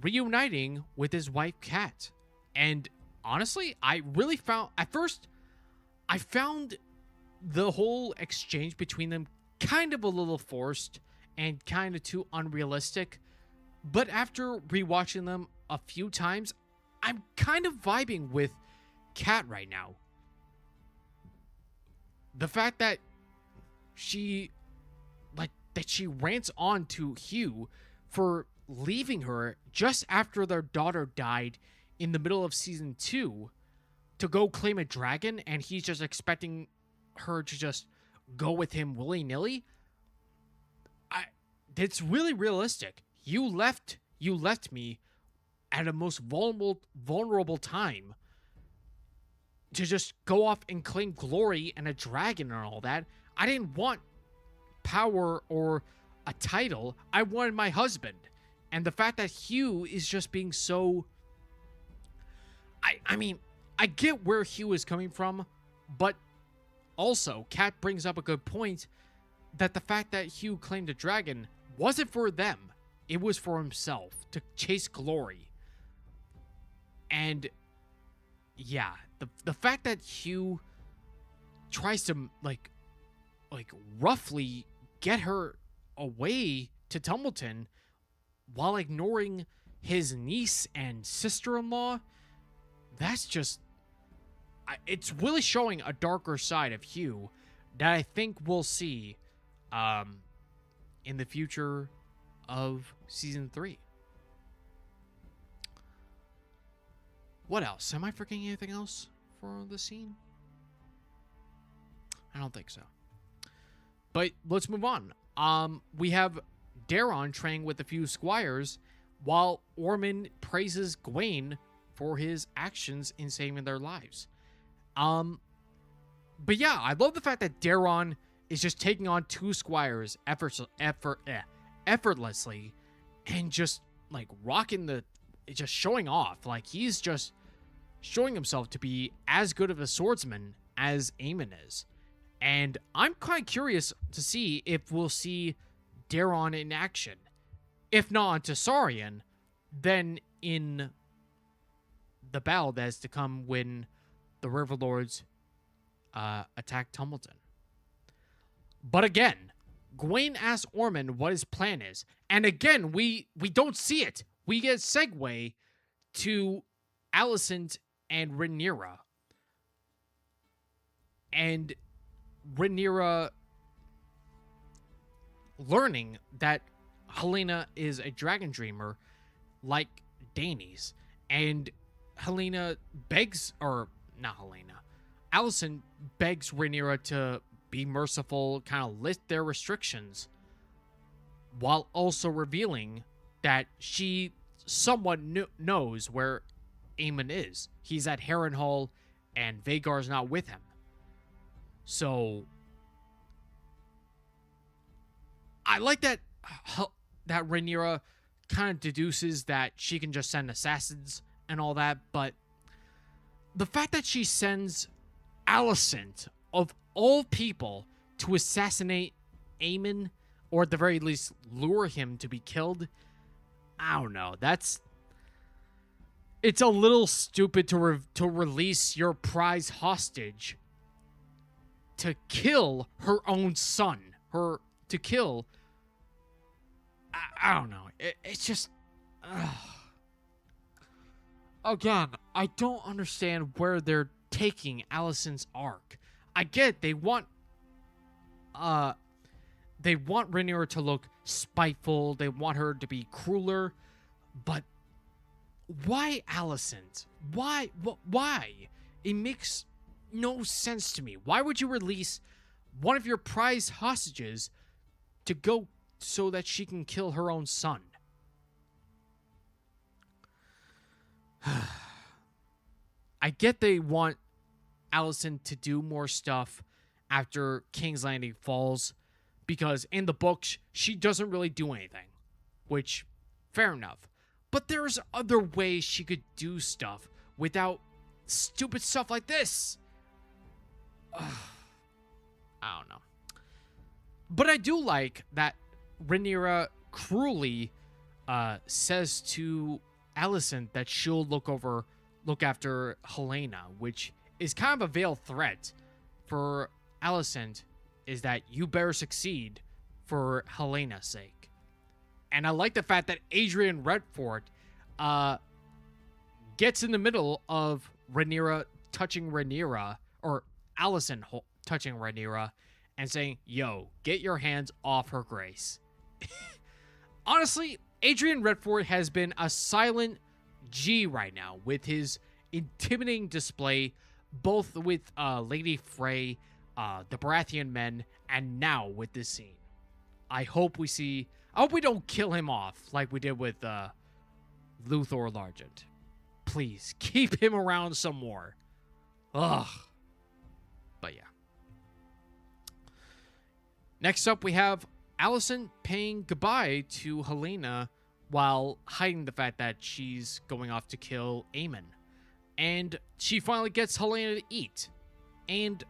reuniting with his wife, Kat. And honestly, I found the whole exchange between them kind of a little forced and kind of too unrealistic. But after rewatching them a few times, I'm kind of vibing with Kat right now. The fact that she rants on to Hugh for leaving her just after their daughter died in the middle of season 2 to go claim a dragon, and he's just expecting her to just go with him willy-nilly. It's really realistic. You left me at a most vulnerable time to just go off and claim glory and a dragon and all that. I didn't want power or a title. I wanted my husband. And the fact that Hugh is just being so... I mean, I get where Hugh is coming from, but also, Kat brings up a good point that the fact that Hugh claimed a dragon wasn't for them. It was for himself, to chase glory. And yeah, the fact that Hugh tries to like roughly get her away to Tumbleton while ignoring his niece and sister-in-law, that's just... it's really showing a darker side of Hugh that I think we'll see in the future of season 3. What else? Am I forgetting anything else for the scene? I don't think so. But let's move on. We have Daeron training with a few squires while Ormond praises Gwaine for his actions in saving their lives. But yeah, I love the fact that Daeron is just taking on 2 squires effortlessly and just like just showing off. Like, he's just showing himself to be as good of a swordsman as Aemon is. And I'm kind of curious to see if we'll see Daeron in action. If not on Tessarion, then in the battle that is to come when the River Lords attack Tumbleton. But again, Gwaine asks Ormond what his plan is. And again, we don't see it. We get a segue to Alicent and Rhaenyra. And Rhaenyra learning that Helaena is a dragon dreamer like Daenerys. And Alicent begs Rhaenyra to be merciful, kind of lift their restrictions, while also revealing that she somewhat knows where Aemon is. He's at Harrenhal, and Vhagar's not with him. So I like that Rhaenyra kind of deduces that she can just send assassins and all that, but the fact that she sends Alicent, of all people, to assassinate Aemon, or at the very least lure him to be killed, I don't know. It's a little stupid to release your prize hostage to kill her own son. To kill... I don't know. It's just... Again, I don't understand where they're taking Alicent's arc. I get they want Rhaenyra to look spiteful. They want her to be crueler, but why Alicent? Why? Why? It makes no sense to me. Why would you release one of your prize hostages to go so that she can kill her own son? I get they want Alicent to do more stuff after King's Landing falls, because in the books, she doesn't really do anything, which, fair enough. But there's other ways she could do stuff without stupid stuff like this. I don't know. But I do like that Rhaenyra cruelly says to Alicent that she'll look after Helaena, which is kind of a veiled threat for Alicent, is that you better succeed for Helena's sake. And I like the fact that Adrian Redford gets in the middle of Rhaenyra touching Rhaenyra, or Alicent touching Rhaenyra, and saying, yo, get your hands off her grace. Honestly, Adrian Redford has been a silent, G right now with his intimidating display, both with Lady Frey, the Baratheon men, and now with this scene. I hope we don't kill him off like we did with Luthor Largent. Please, keep him around some more. Ugh. But yeah. Next up, we have Alicent paying goodbye to Helaena while hiding the fact that she's going off to kill Aemon. And she finally gets Helaena to eat. And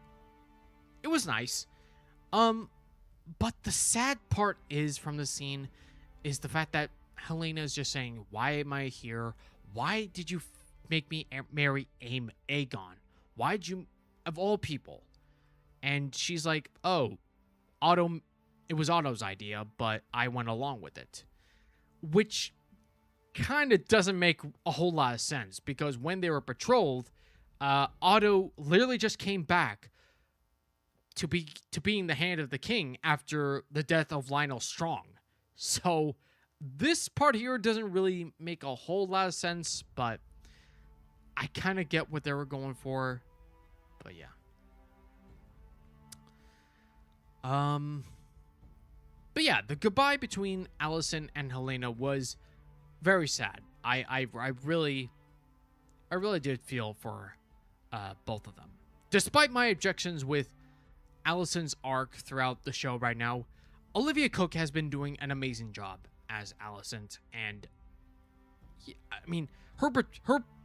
it was nice. But the sad part is from the scene is the fact that Helaena is just saying, why am I here? Why did you make me marry Aegon? Why'd you, of all people? And she's like, oh, it was Otto's idea, but I went along with it. Which kind of doesn't make a whole lot of sense, because when they were betrothed, Otto literally just came back to being the hand of the king after the death of Lionel Strong. So this part here doesn't really make a whole lot of sense, but I kind of get what they were going for. But yeah. But yeah, the goodbye between Alicent and Helaena was very sad. I really did feel for both of them. Despite my objections with Alicent's arc throughout the show right now, Olivia Cooke has been doing an amazing job as Alicent, and I mean, her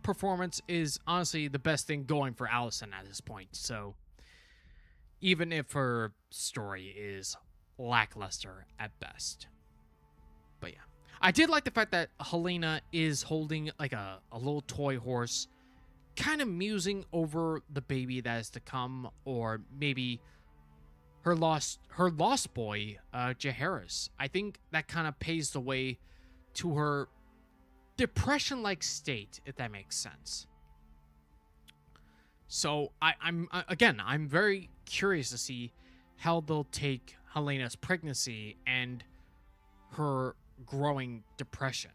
performance is honestly the best thing going for Alicent at this point. So even if her story is lackluster at best. But yeah, I did like the fact that Helaena is holding like a little toy horse, kind of musing over the baby that is to come, or maybe her lost boy, Jaehaerys. I think that kind of paves the way to her depression-like state, if that makes sense. So I'm very curious to see how they'll take Helena's pregnancy and her growing depression.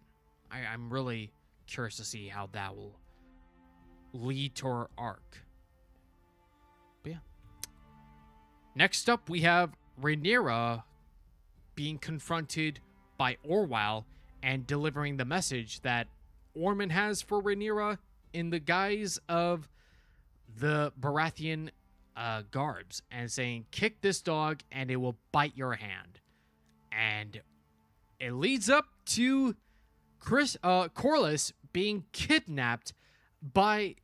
I'm really curious to see how that will lead to her arc. But yeah. Next up, we have Rhaenyra being confronted by Orwell and delivering the message that Ormond has for Rhaenyra in the guise of the Baratheon guards, and saying, kick this dog and it will bite your hand. And it leads up to Corlys being kidnapped by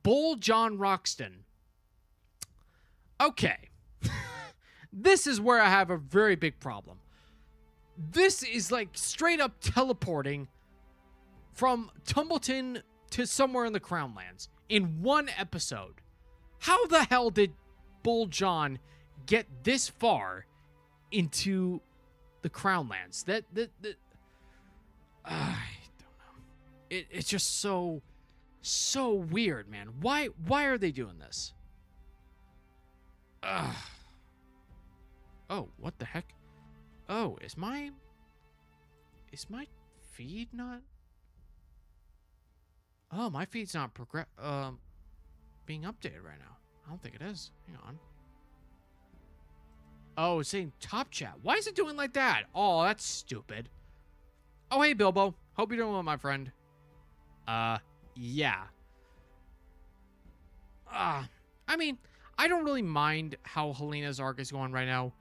Bull John Roxton. Okay. This is where I have a very big problem. This is like straight up teleporting from Tumbleton to somewhere in the Crownlands in one episode. How the hell did Bull John get this far into the Crownlands? I don't know. It's just so weird, man. Why are they doing this? Oh, what the heck? Oh, is my feed not? Oh, my feed's not being updated right now. I don't think it is. Hang on. Oh, it's saying top chat. Why is it doing like that? Oh, that's stupid. Oh, hey, Bilbo. Hope you're doing well, my friend. Yeah. I mean, I don't really mind how Helena's arc is going right now.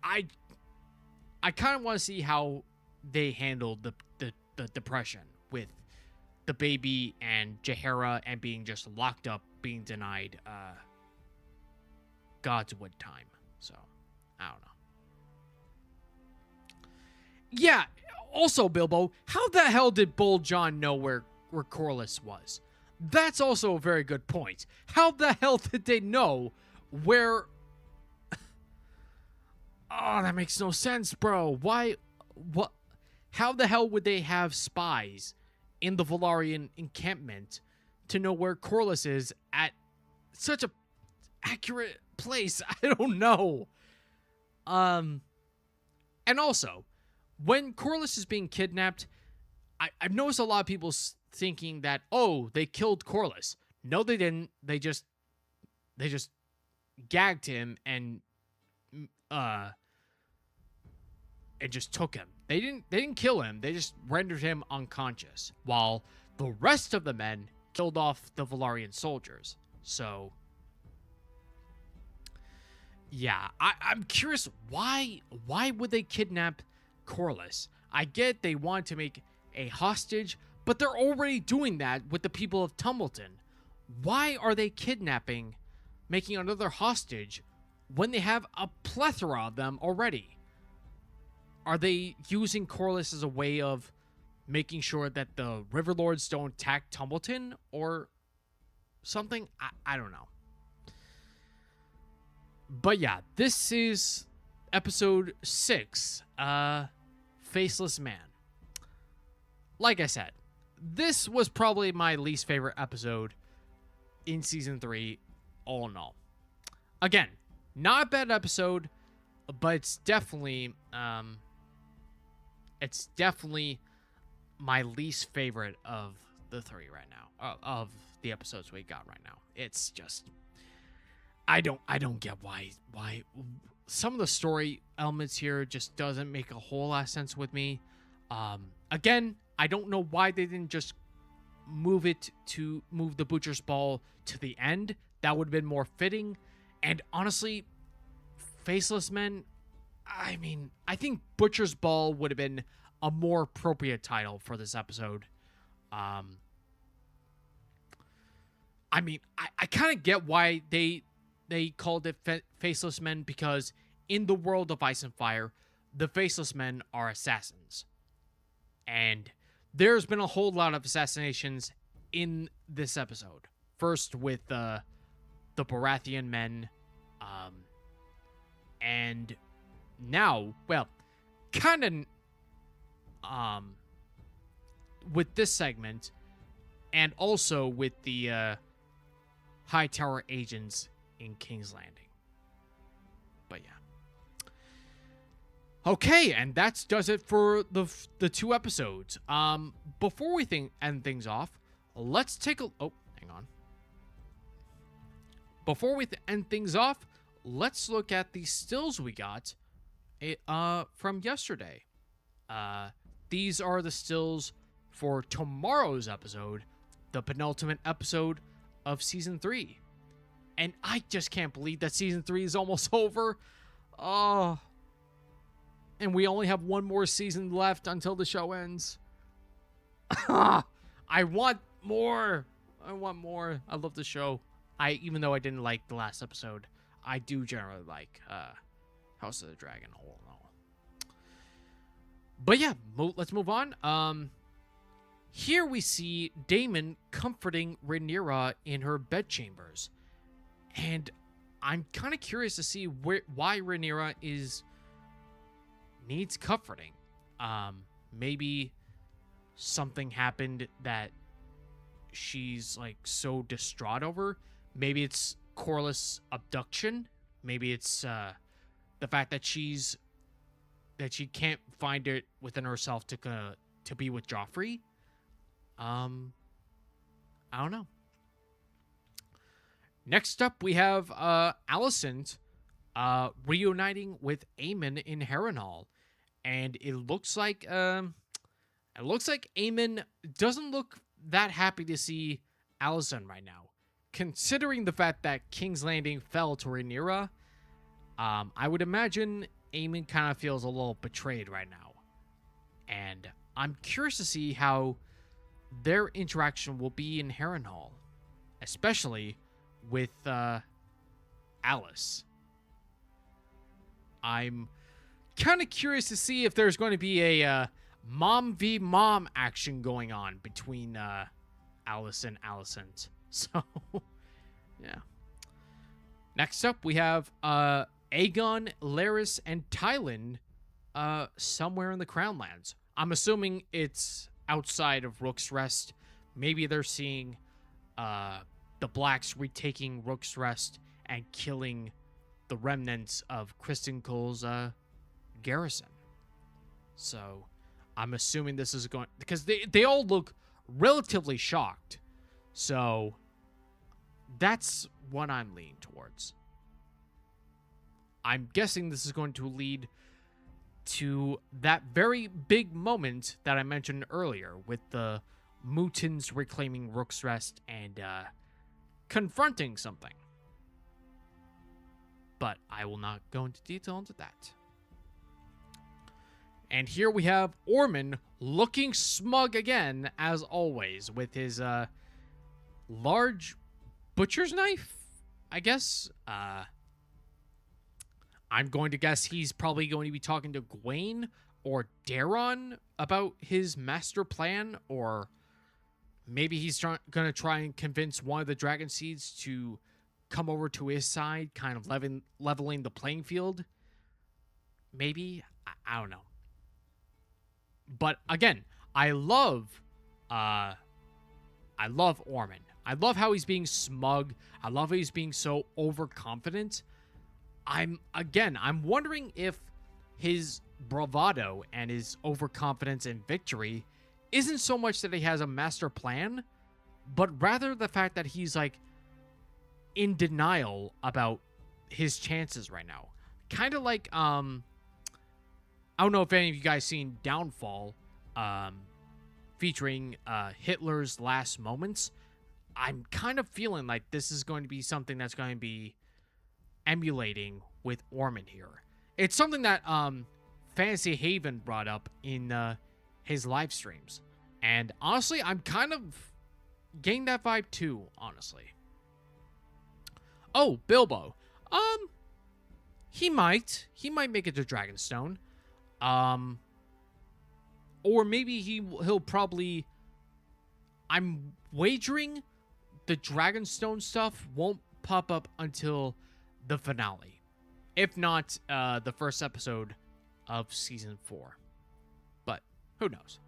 I kind of want to see how they handled the depression with the baby and Jaehaerys and being just locked up, being denied Godswood time. So, I don't know. Yeah, also, Bilbo, how the hell did Bull John know where Corlys was? That's also a very good point. How the hell did they know where... Oh, that makes no sense, bro. Why? What? How the hell would they have spies in the Velaryon encampment to know where Corlys is at such a accurate place? I don't know. And also, when Corlys is being kidnapped, I've noticed a lot of people thinking that, oh, they killed Corlys. No, they didn't. They just gagged him and just took him. They didn't kill him. They just rendered him unconscious, while the rest of the men killed off the Velaryon soldiers. So yeah, I'm curious, why would they kidnap Corlys? I get they want to make a hostage, but they're already doing that with the people of Tumbleton. Why are they making another hostage when they have a plethora of them already? Are they using Corlys as a way of making sure that the Riverlords don't attack Tumbleton or something? I don't know. But yeah, this is episode 6, Faceless Man. Like I said, this was probably my least favorite episode in season 3, all in all. Again, not a bad episode, but it's definitely my least favorite of the 3 right now, of the episodes we got right now. It's just, I don't get why some of the story elements here just doesn't make a whole lot of sense with me. Again, I don't know why they didn't just move the Butcher's Ball to the end. That would have been more fitting. And honestly, Faceless Men, I mean, I think Butcher's Ball would have been a more appropriate title for this episode. I mean, I kind of get why they called it Faceless Men, because in the world of Ice and Fire, the Faceless Men are assassins. And there's been a whole lot of assassinations in this episode. First with the Baratheon men, and now, well, kind of with this segment, and also with the High Tower agents in King's Landing. But yeah. Okay, and that does it for the 2 episodes. Before we end things off, let's take a... Oh, hang on. Before we end things off, let's look at the stills we got from yesterday. These are the stills for tomorrow's episode, the penultimate episode of Season 3. And I just can't believe that Season 3 is almost over. Oh. And we only have one more season left until the show ends. I want more. I love the show. Even though I didn't like the last episode, I do generally like House of the Dragon whole and all. But yeah, let's move on. Here we see Daemon comforting Rhaenyra in her bedchambers. And I'm kind of curious to see why Rhaenyra needs comforting. Maybe something happened that she's like so distraught over. Maybe it's Corlys' abduction. Maybe it's the fact that she can't find it within herself to be with Joffrey. I don't know. Next up, we have Alicent reuniting with Aemon in Harrenhal, and it looks like Aemon doesn't look that happy to see Alicent right now, considering the fact that King's Landing fell to Rhaenyra. I would imagine Aemon kind of feels a little betrayed right now, and I'm curious to see how their interaction will be in Harrenhal, especially with Alice. I'm kind of curious to see if there's going to be a mom v mom action going on between Alice and Alicent. So, yeah. Next up, we have Aegon, Larys, and Tylan somewhere in the Crownlands. I'm assuming it's outside of Rook's Rest. Maybe they're seeing the Blacks retaking Rook's Rest and killing the remnants of Criston Cole's garrison. So I'm assuming this is going, because they all look relatively shocked. So that's what I'm leaning towards. I'm guessing this is going to lead to that very big moment that I mentioned earlier with the mutants reclaiming Rook's Rest and confronting something. But I will not go into detail into that. And here we have Ormond looking smug again, as always, with his large butcher's knife, I guess. I'm going to guess he's probably going to be talking to Gwaine or Daeron about his master plan, or maybe he's going to try and convince one of the Dragon Seeds to come over to his side, kind of leveling the playing field. Maybe. I don't know. But again, I love Ormond. I love how he's being smug. I love how he's being so overconfident. I'm wondering if his bravado and his overconfidence in victory isn't so much that he has a master plan, but rather the fact that he's like in denial about his chances right now. Kind of like I don't know if any of you guys seen Downfall, featuring Hitler's last moments. I'm kind of feeling like this is going to be something that's going to be emulating with Ormond here. It's something that Fantasy Haven brought up in his live streams. And honestly, I'm kind of getting that vibe too, honestly. Oh, Bilbo. He might make it to Dragonstone. Or maybe he'll probably, I'm wagering the Dragonstone stuff won't pop up until the finale, if not the first episode of season 4. But who knows?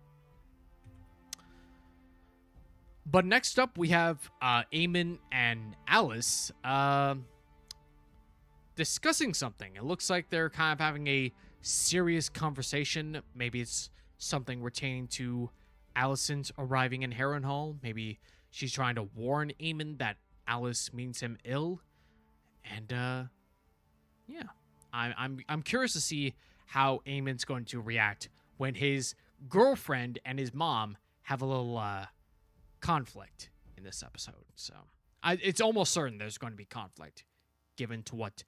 But next up, we have Aemon and Alice discussing something. It looks like they're kind of having a serious conversation. Maybe it's something pertaining to Alicent's arriving in Harrenhal. Maybe she's trying to warn Aemon that Alice means him ill. And yeah, I'm curious to see how Aemon's going to react when his girlfriend and his mom have a little conflict in this episode. So it's almost certain there's going to be conflict, given to what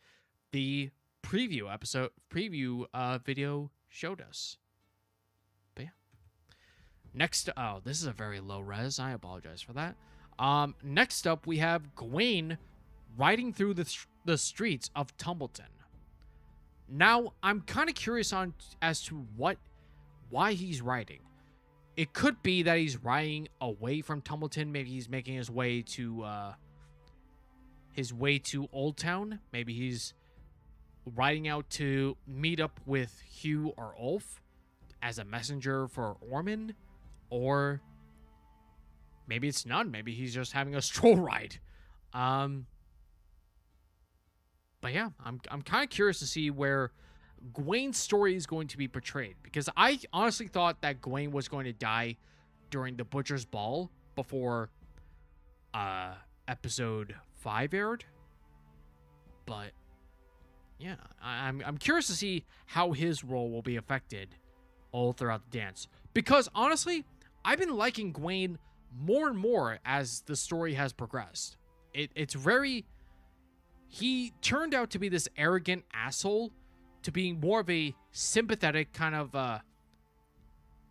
the preview video showed us. But yeah, next, oh, this is a very low res. I apologize for that. Next up, we have Gwaine riding through the streets of Tumbleton. Now, I'm kind of curious as to why he's riding. It could be that he's riding away from Tumbleton. Maybe he's making his way to Old Town. Maybe he's riding out to meet up with Hugh or Ulf as a messenger for Ormond, or maybe it's none. Maybe he's just having a stroll ride. But yeah, I'm kind of curious to see where Gwaine's story is going to be portrayed, because I honestly thought that Gwaine was going to die during the Butcher's Ball before episode 5 aired. But yeah, I'm curious to see how his role will be affected all throughout the dance, because honestly, I've been liking Gwaine more and more as the story has progressed. It's very, he turned out to be this arrogant asshole to being more of a sympathetic kind of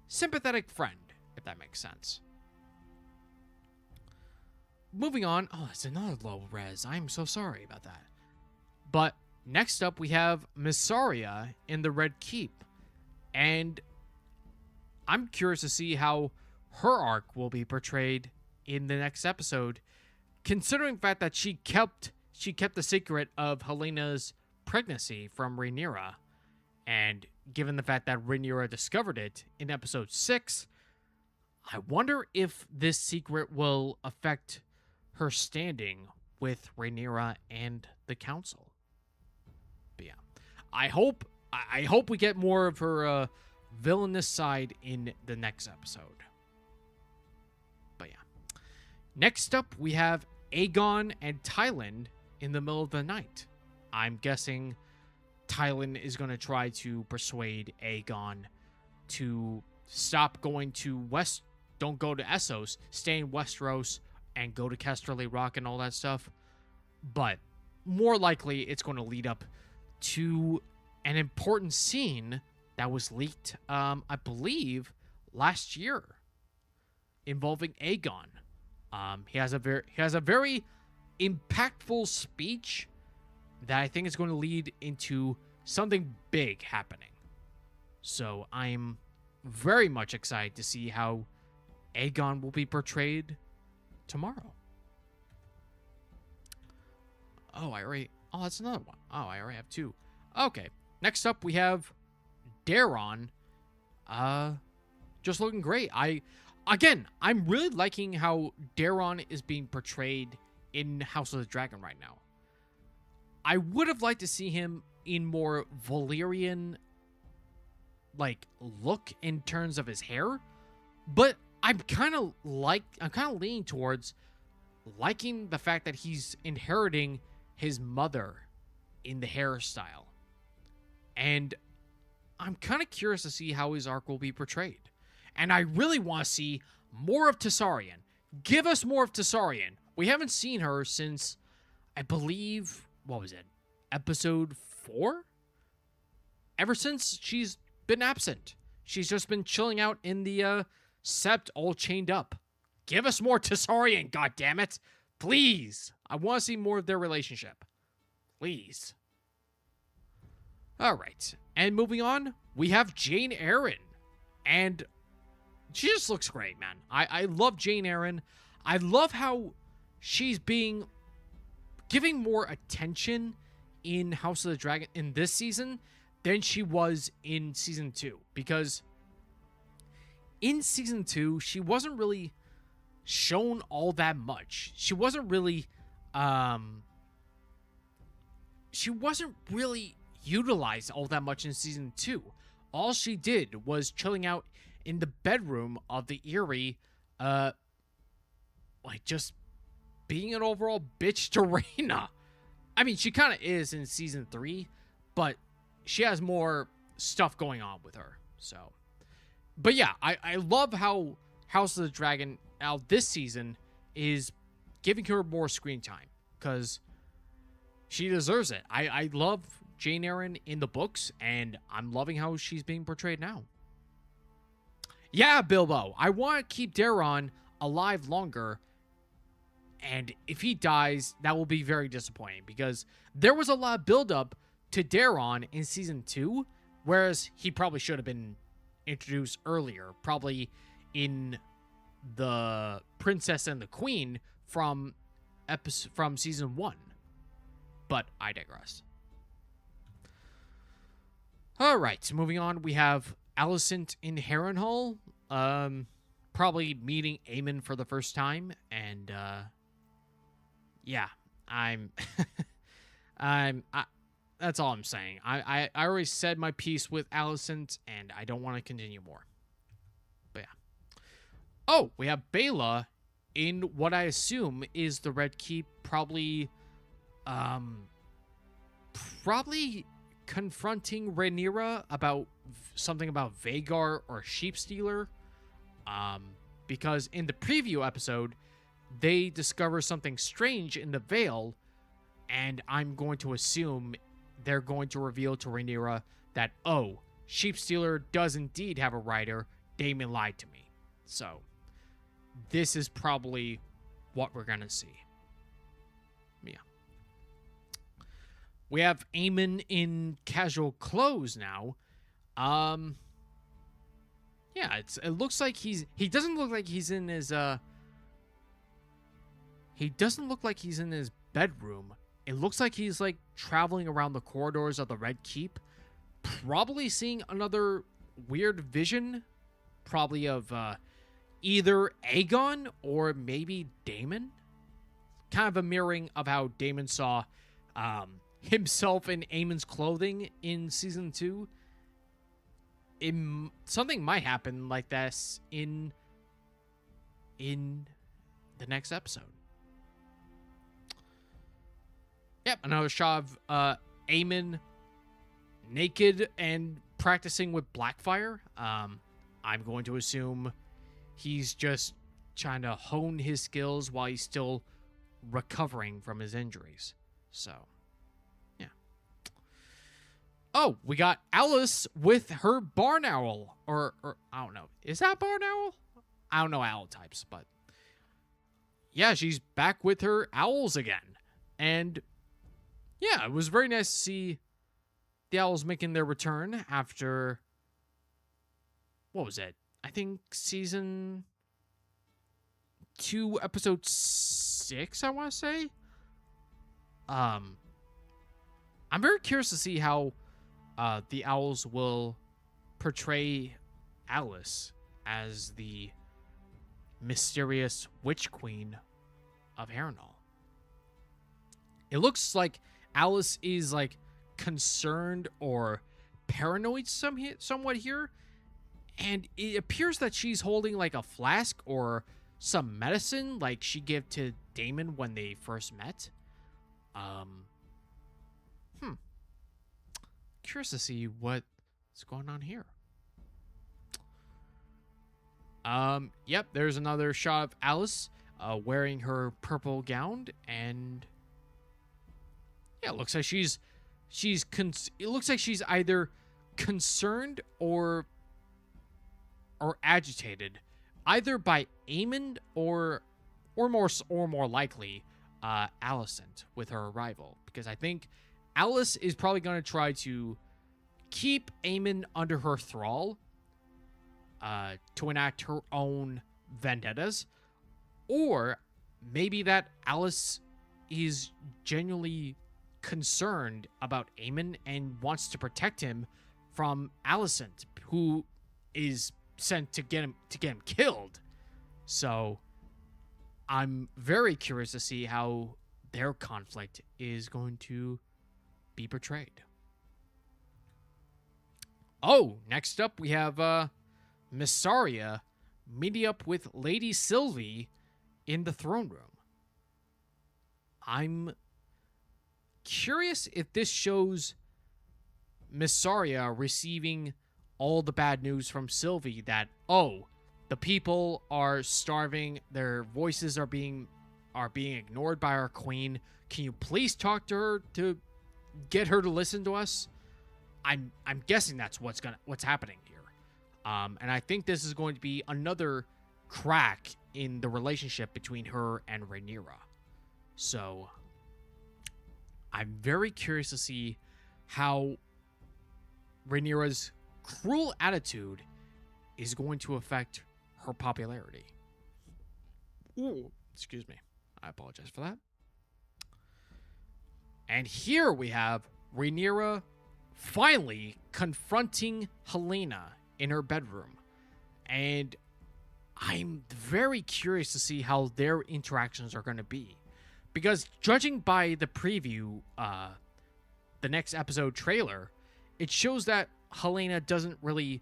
sympathetic friend, if that makes sense. Moving on. Oh, it's another low res. I'm so sorry about that. But next up, we have Mysaria in the Red Keep. And I'm curious to see how her arc will be portrayed in the next episode, considering the fact that she kept the secret of Helena's pregnancy from Rhaenyra. And given the fact that Rhaenyra discovered it in episode 6, I wonder if this secret will affect her standing with Rhaenyra and the council. But yeah, I hope we get more of her villainous side in the next episode. Next up, we have Aegon and Tyland in the middle of the night. I'm guessing Tyland is going to try to persuade Aegon to stop going to don't go to Essos, stay in Westeros, and go to Casterly Rock and all that stuff. But more likely, it's going to lead up to an important scene that was leaked, I believe, last year, involving Aegon. He has a very impactful speech that I think is going to lead into something big happening. So I'm very much excited to see how Aegon will be portrayed tomorrow. Oh, that's another one. Oh, I already have two. Okay. Next up, we have Daeron. Just looking great. I'm really liking how Daeron is being portrayed in House of the Dragon right now. I would have liked to see him in more Valyrian look in terms of his hair, but I'm kind of leaning towards liking the fact that he's inheriting his mother in the hairstyle. And I'm kind of curious to see how his arc will be portrayed. And I really want to see more of Tessarion. Give us more of Tessarion. We haven't seen her since, I believe, what was it? Episode 4? Ever since she's been absent. She's just been chilling out in the sept all chained up. Give us more Tessarion, goddammit. Please. I want to see more of their relationship. Please. Alright. And moving on, we have Jane Eyre. And she just looks great, man. I love Jane Eyre. I love how she's giving more attention in House of the Dragon in this season than she was in season 2. Because in season 2, she wasn't really shown all that much. She wasn't really utilized all that much in season 2. All she did was chilling out in the bedroom of the Eyrie, just being an overall bitch to Rhaena. I mean, she kind of is in season 3, but she has more stuff going on with her. So, but yeah, I love how House of the Dragon now this season is giving her more screen time because she deserves it. I love Jane Eyre in the books, and I'm loving how she's being portrayed now. Yeah, Bilbo, I want to keep Daeron alive longer, and if he dies, that will be very disappointing because there was a lot of buildup to Daeron in season 2, whereas he probably should have been introduced earlier, probably in the Princess and the Queen from season 1. But I digress. Alright, moving on, we have Alicent in Harrenhal, probably meeting Aemon for the first time, and yeah, that's all I'm saying. I already said my piece with Alicent, and I don't want to continue more. But yeah. Oh, we have Baela in what I assume is the Red Keep, probably confronting Rhaenyra about something about Vhagar or Sheepstealer. Because in the preview episode, they discover something strange in the Vale, and I'm going to assume they're going to reveal to Rhaenyra that, oh, Sheepstealer does indeed have a rider. Daemon lied to me. So, this is probably what we're going to see. Yeah. We have Aemon in casual clothes now. Yeah, it looks like he doesn't look like he's in his bedroom. It looks like he's traveling around the corridors of the Red Keep, probably seeing another weird vision, probably of either Aegon or maybe Daemon. Kind of a mirroring of how Daemon saw himself in Aemon's clothing in season 2. Something might happen like this in the next episode. Yep, another shot of Aemon naked and practicing with Blackfire. I'm going to assume he's just trying to hone his skills while he's still recovering from his injuries. So, yeah. Oh, we got Alice with her barn owl. Or I don't know. Is that barn owl? I don't know owl types, but yeah, she's back with her owls again. And yeah, it was very nice to see the owls making their return after, what was it? I think season 2, episode 6, I want to say. I'm very curious to see how the owls will portray Alice as the mysterious witch queen of Harrenhal. It looks like Alice is like concerned or paranoid somewhat here, and it appears that she's holding like a flask or some medicine like she gave to Daemon when they first met. Curious to see what's going on here. Yep, there's another shot of Alice wearing her purple gown, and yeah, it looks like it looks like she's either concerned or agitated, either by Aemon or more likely Alicent with her arrival, because I think Alice is probably going to try to keep Aemon under her thrall to enact her own vendettas, or maybe that Alice is genuinely concerned about Aemon and wants to protect him from Alicent, who is sent to get him killed. So I'm very curious to see how their conflict is going to be portrayed. Oh, next up we have Mysaria meeting up with Lady Sylvie in the throne room. I'm curious if this shows Mysaria receiving all the bad news from Sylvie that, oh, the people are starving, their voices are being ignored by our queen. Can you please talk to her to get her to listen to us? I'm guessing that's what's happening here. And I think this is going to be another crack in the relationship between her and Rhaenyra. So I'm very curious to see how Rhaenyra's cruel attitude is going to affect her popularity. Ooh, excuse me. I apologize for that. And here we have Rhaenyra finally confronting Helena in her bedroom. And I'm very curious to see how their interactions are going to be. Because judging by the preview, the next episode trailer, it shows that Helena doesn't really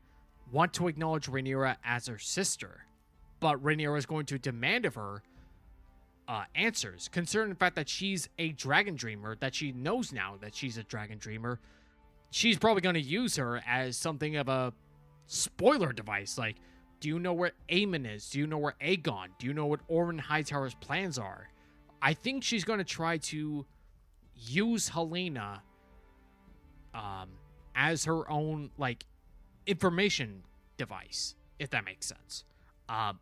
want to acknowledge Rhaenyra as her sister. But Rhaenyra is going to demand of her answers, concerning the fact that she's a dragon dreamer, that she knows now that she's a dragon dreamer. She's probably going to use her as something of a spoiler device. Like, do you know where Aemon is? Do you know where Aegon? Do you know what Ormond Hightower's plans are? I think she's going to try to use Helena as her own, like, information device, if that makes sense.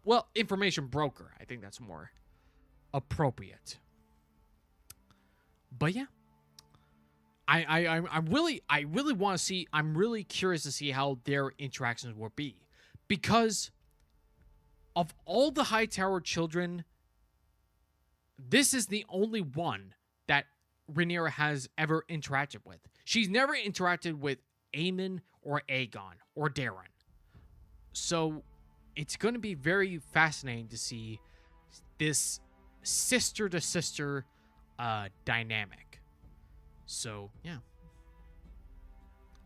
Well, information broker. I think that's more appropriate. But yeah, I really want to see. I'm really curious to see how their interactions will be, because of all the Hightower children, this is the only one that Rhaenyra has ever interacted with. She's never interacted with Aemon or Aegon or Daeron. So it's going to be very fascinating to see this sister-to-sister dynamic. So, yeah.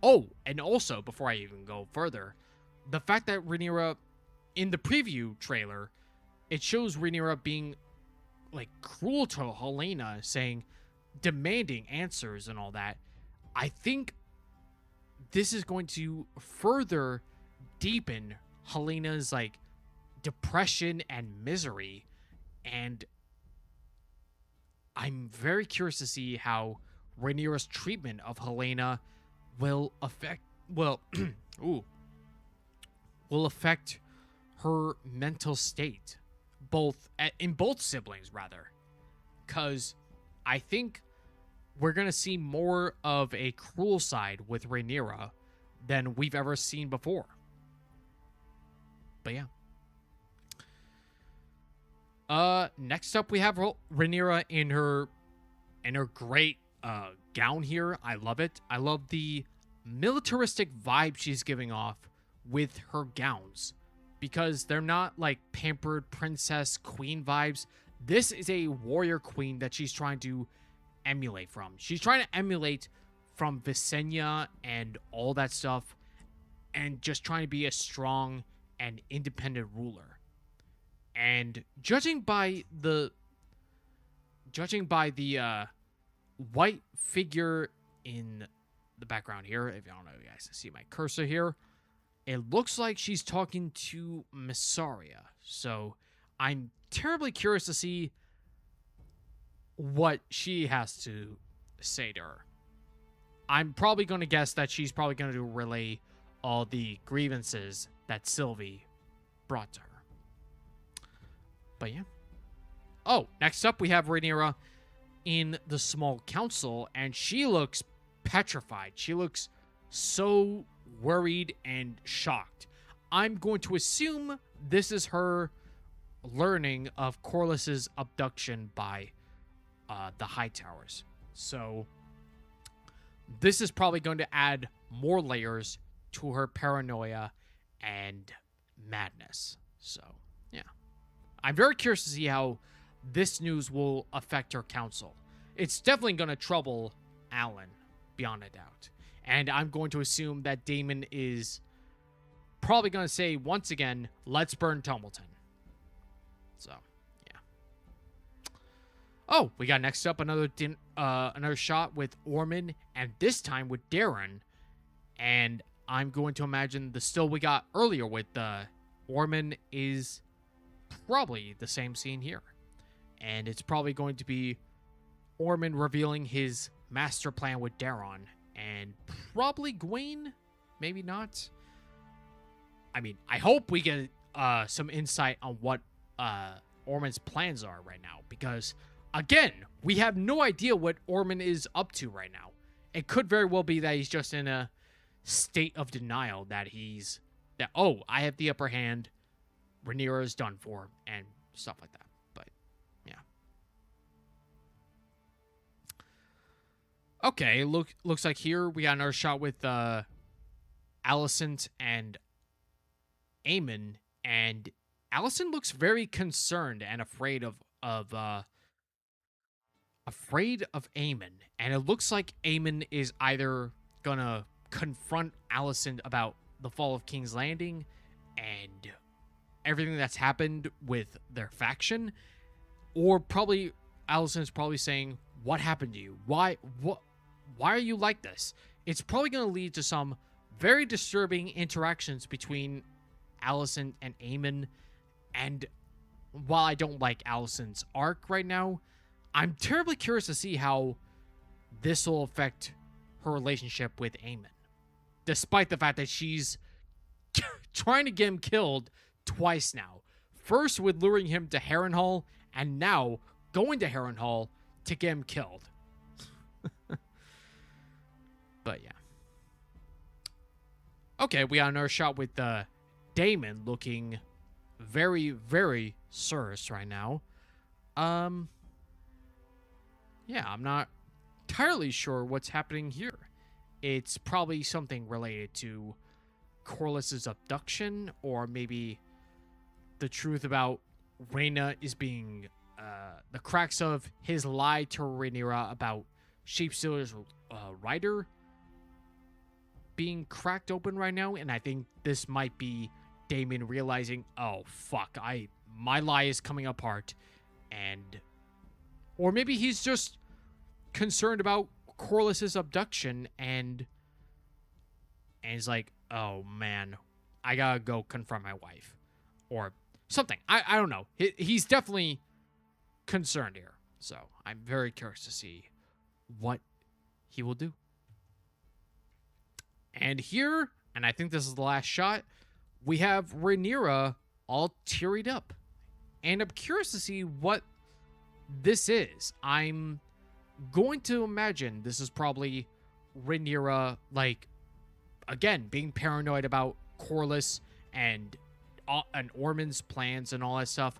Oh, and also, before I even go further, the fact that Rhaenyra, in the preview trailer, it shows Rhaenyra being like cruel to Helena, saying, demanding answers and all that. I think this is going to further deepen Helena's like depression and misery, and I'm very curious to see how Rhaenyra's treatment of Helena will affect ooh, will affect her mental state, in both siblings rather, because I think we're gonna see more of a cruel side with Rhaenyra than we've ever seen before. But yeah. Next up we have Rhaenyra in her great gown here. I love it. I love the militaristic vibe she's giving off with her gowns, because they're not like pampered princess queen vibes. This is a warrior queen that she's trying to emulate from. She's trying to emulate from Visenya and all that stuff, and just trying to be a strong and independent ruler. And judging by the white figure in the background here, if you don't know, you guys can see my cursor here, it looks like she's talking to Missaria. So I'm terribly curious to see what she has to say to her. I'm probably going to guess that she's probably going to relay all the grievances that Sylvie brought to her. But yeah. Oh, next up we have Rhaenyra in the small council, and she looks petrified. She looks so worried and shocked. I'm going to assume this is her learning of Corlys's abduction by the Hightowers. So this is probably going to add more layers to her paranoia and madness. So yeah, I'm very curious to see how this news will affect her council. It's definitely going to trouble Alan, beyond a doubt. And I'm going to assume that Daemon is probably going to say, once again, let's burn Tumbleton. So, yeah. Oh, we got next up another shot with Ormond, and this time with Darren. And I'm going to imagine the still we got earlier with Ormond is probably the same scene here. And it's probably going to be Ormond revealing his master plan with Daron, and probably Gwaine, maybe not. I mean, I hope we get some insight on what Ormond's plans are right now, because again, we have no idea what Ormond is up to right now. It could very well be that he's just in a state of denial that oh, I have the upper hand, Rhaenyra is done for, and stuff like that. But yeah. Okay, looks like here we got another shot with Alicent and Aemon, and Alicent looks very concerned and afraid of Aemon, and it looks like Aemon is either gonna confront Alicent about the fall of King's Landing and everything that's happened with their faction, or probably Alicent's probably saying, "What happened to you? Why are you like this?" It's probably going to lead to some very disturbing interactions between Alicent and Aemon. And while I don't like Alicent's arc right now, I'm terribly curious to see how this will affect her relationship with Aemon, despite the fact that she's trying to get him killed twice now. First with luring him to Harrenhal, and now going to Harrenhal to get him killed. But yeah. Okay, we got another shot with Daemon looking very, very Cerys right now. Yeah, I'm not entirely sure what's happening here. It's probably something related to Corlys's abduction, or maybe the truth about Rhaena is being the cracks of his lie to Rhaenyra about Sheepstealer's rider being cracked open right now, and I think this might be Daemon realizing, oh fuck, my lie is coming apart, and Or maybe he's just concerned about Corlys's abduction and he's like, oh man, I gotta go confront my wife. Or something. I don't know. He's definitely concerned here. So I'm very curious to see what he will do. And here, and I think this is the last shot, we have Rhaenyra all tearied up. And I'm curious to see what this is. I'm going to imagine this is probably Rhaenyra, like, again, being paranoid about Corlys and Ormond's plans and all that stuff.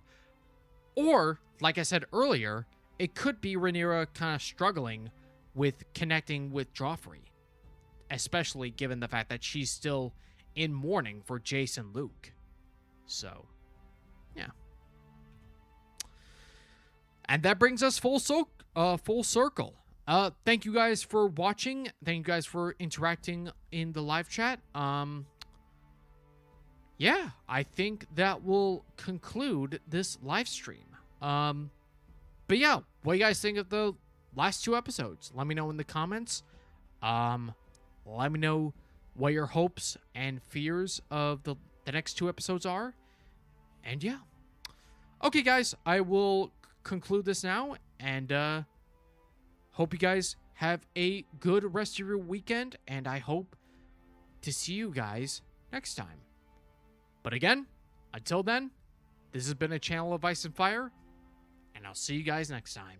Or, like I said earlier, it could be Rhaenyra kind of struggling with connecting with Joffrey. Especially given the fact that she's still in mourning for Jace and Luke. So, yeah. And that brings us full circle. Thank you guys for watching. Thank you guys for interacting in the live chat. Yeah, I think that will conclude this live stream. But yeah, what do you guys think of the last 2 episodes? Let me know in the comments. Let me know what your hopes and fears of the next 2 episodes are. And yeah. Okay, guys, I will conclude this now. And hope you guys have a good rest of your weekend. And I hope to see you guys next time. But again, until then, this has been a channel of Ice and Fire. And I'll see you guys next time.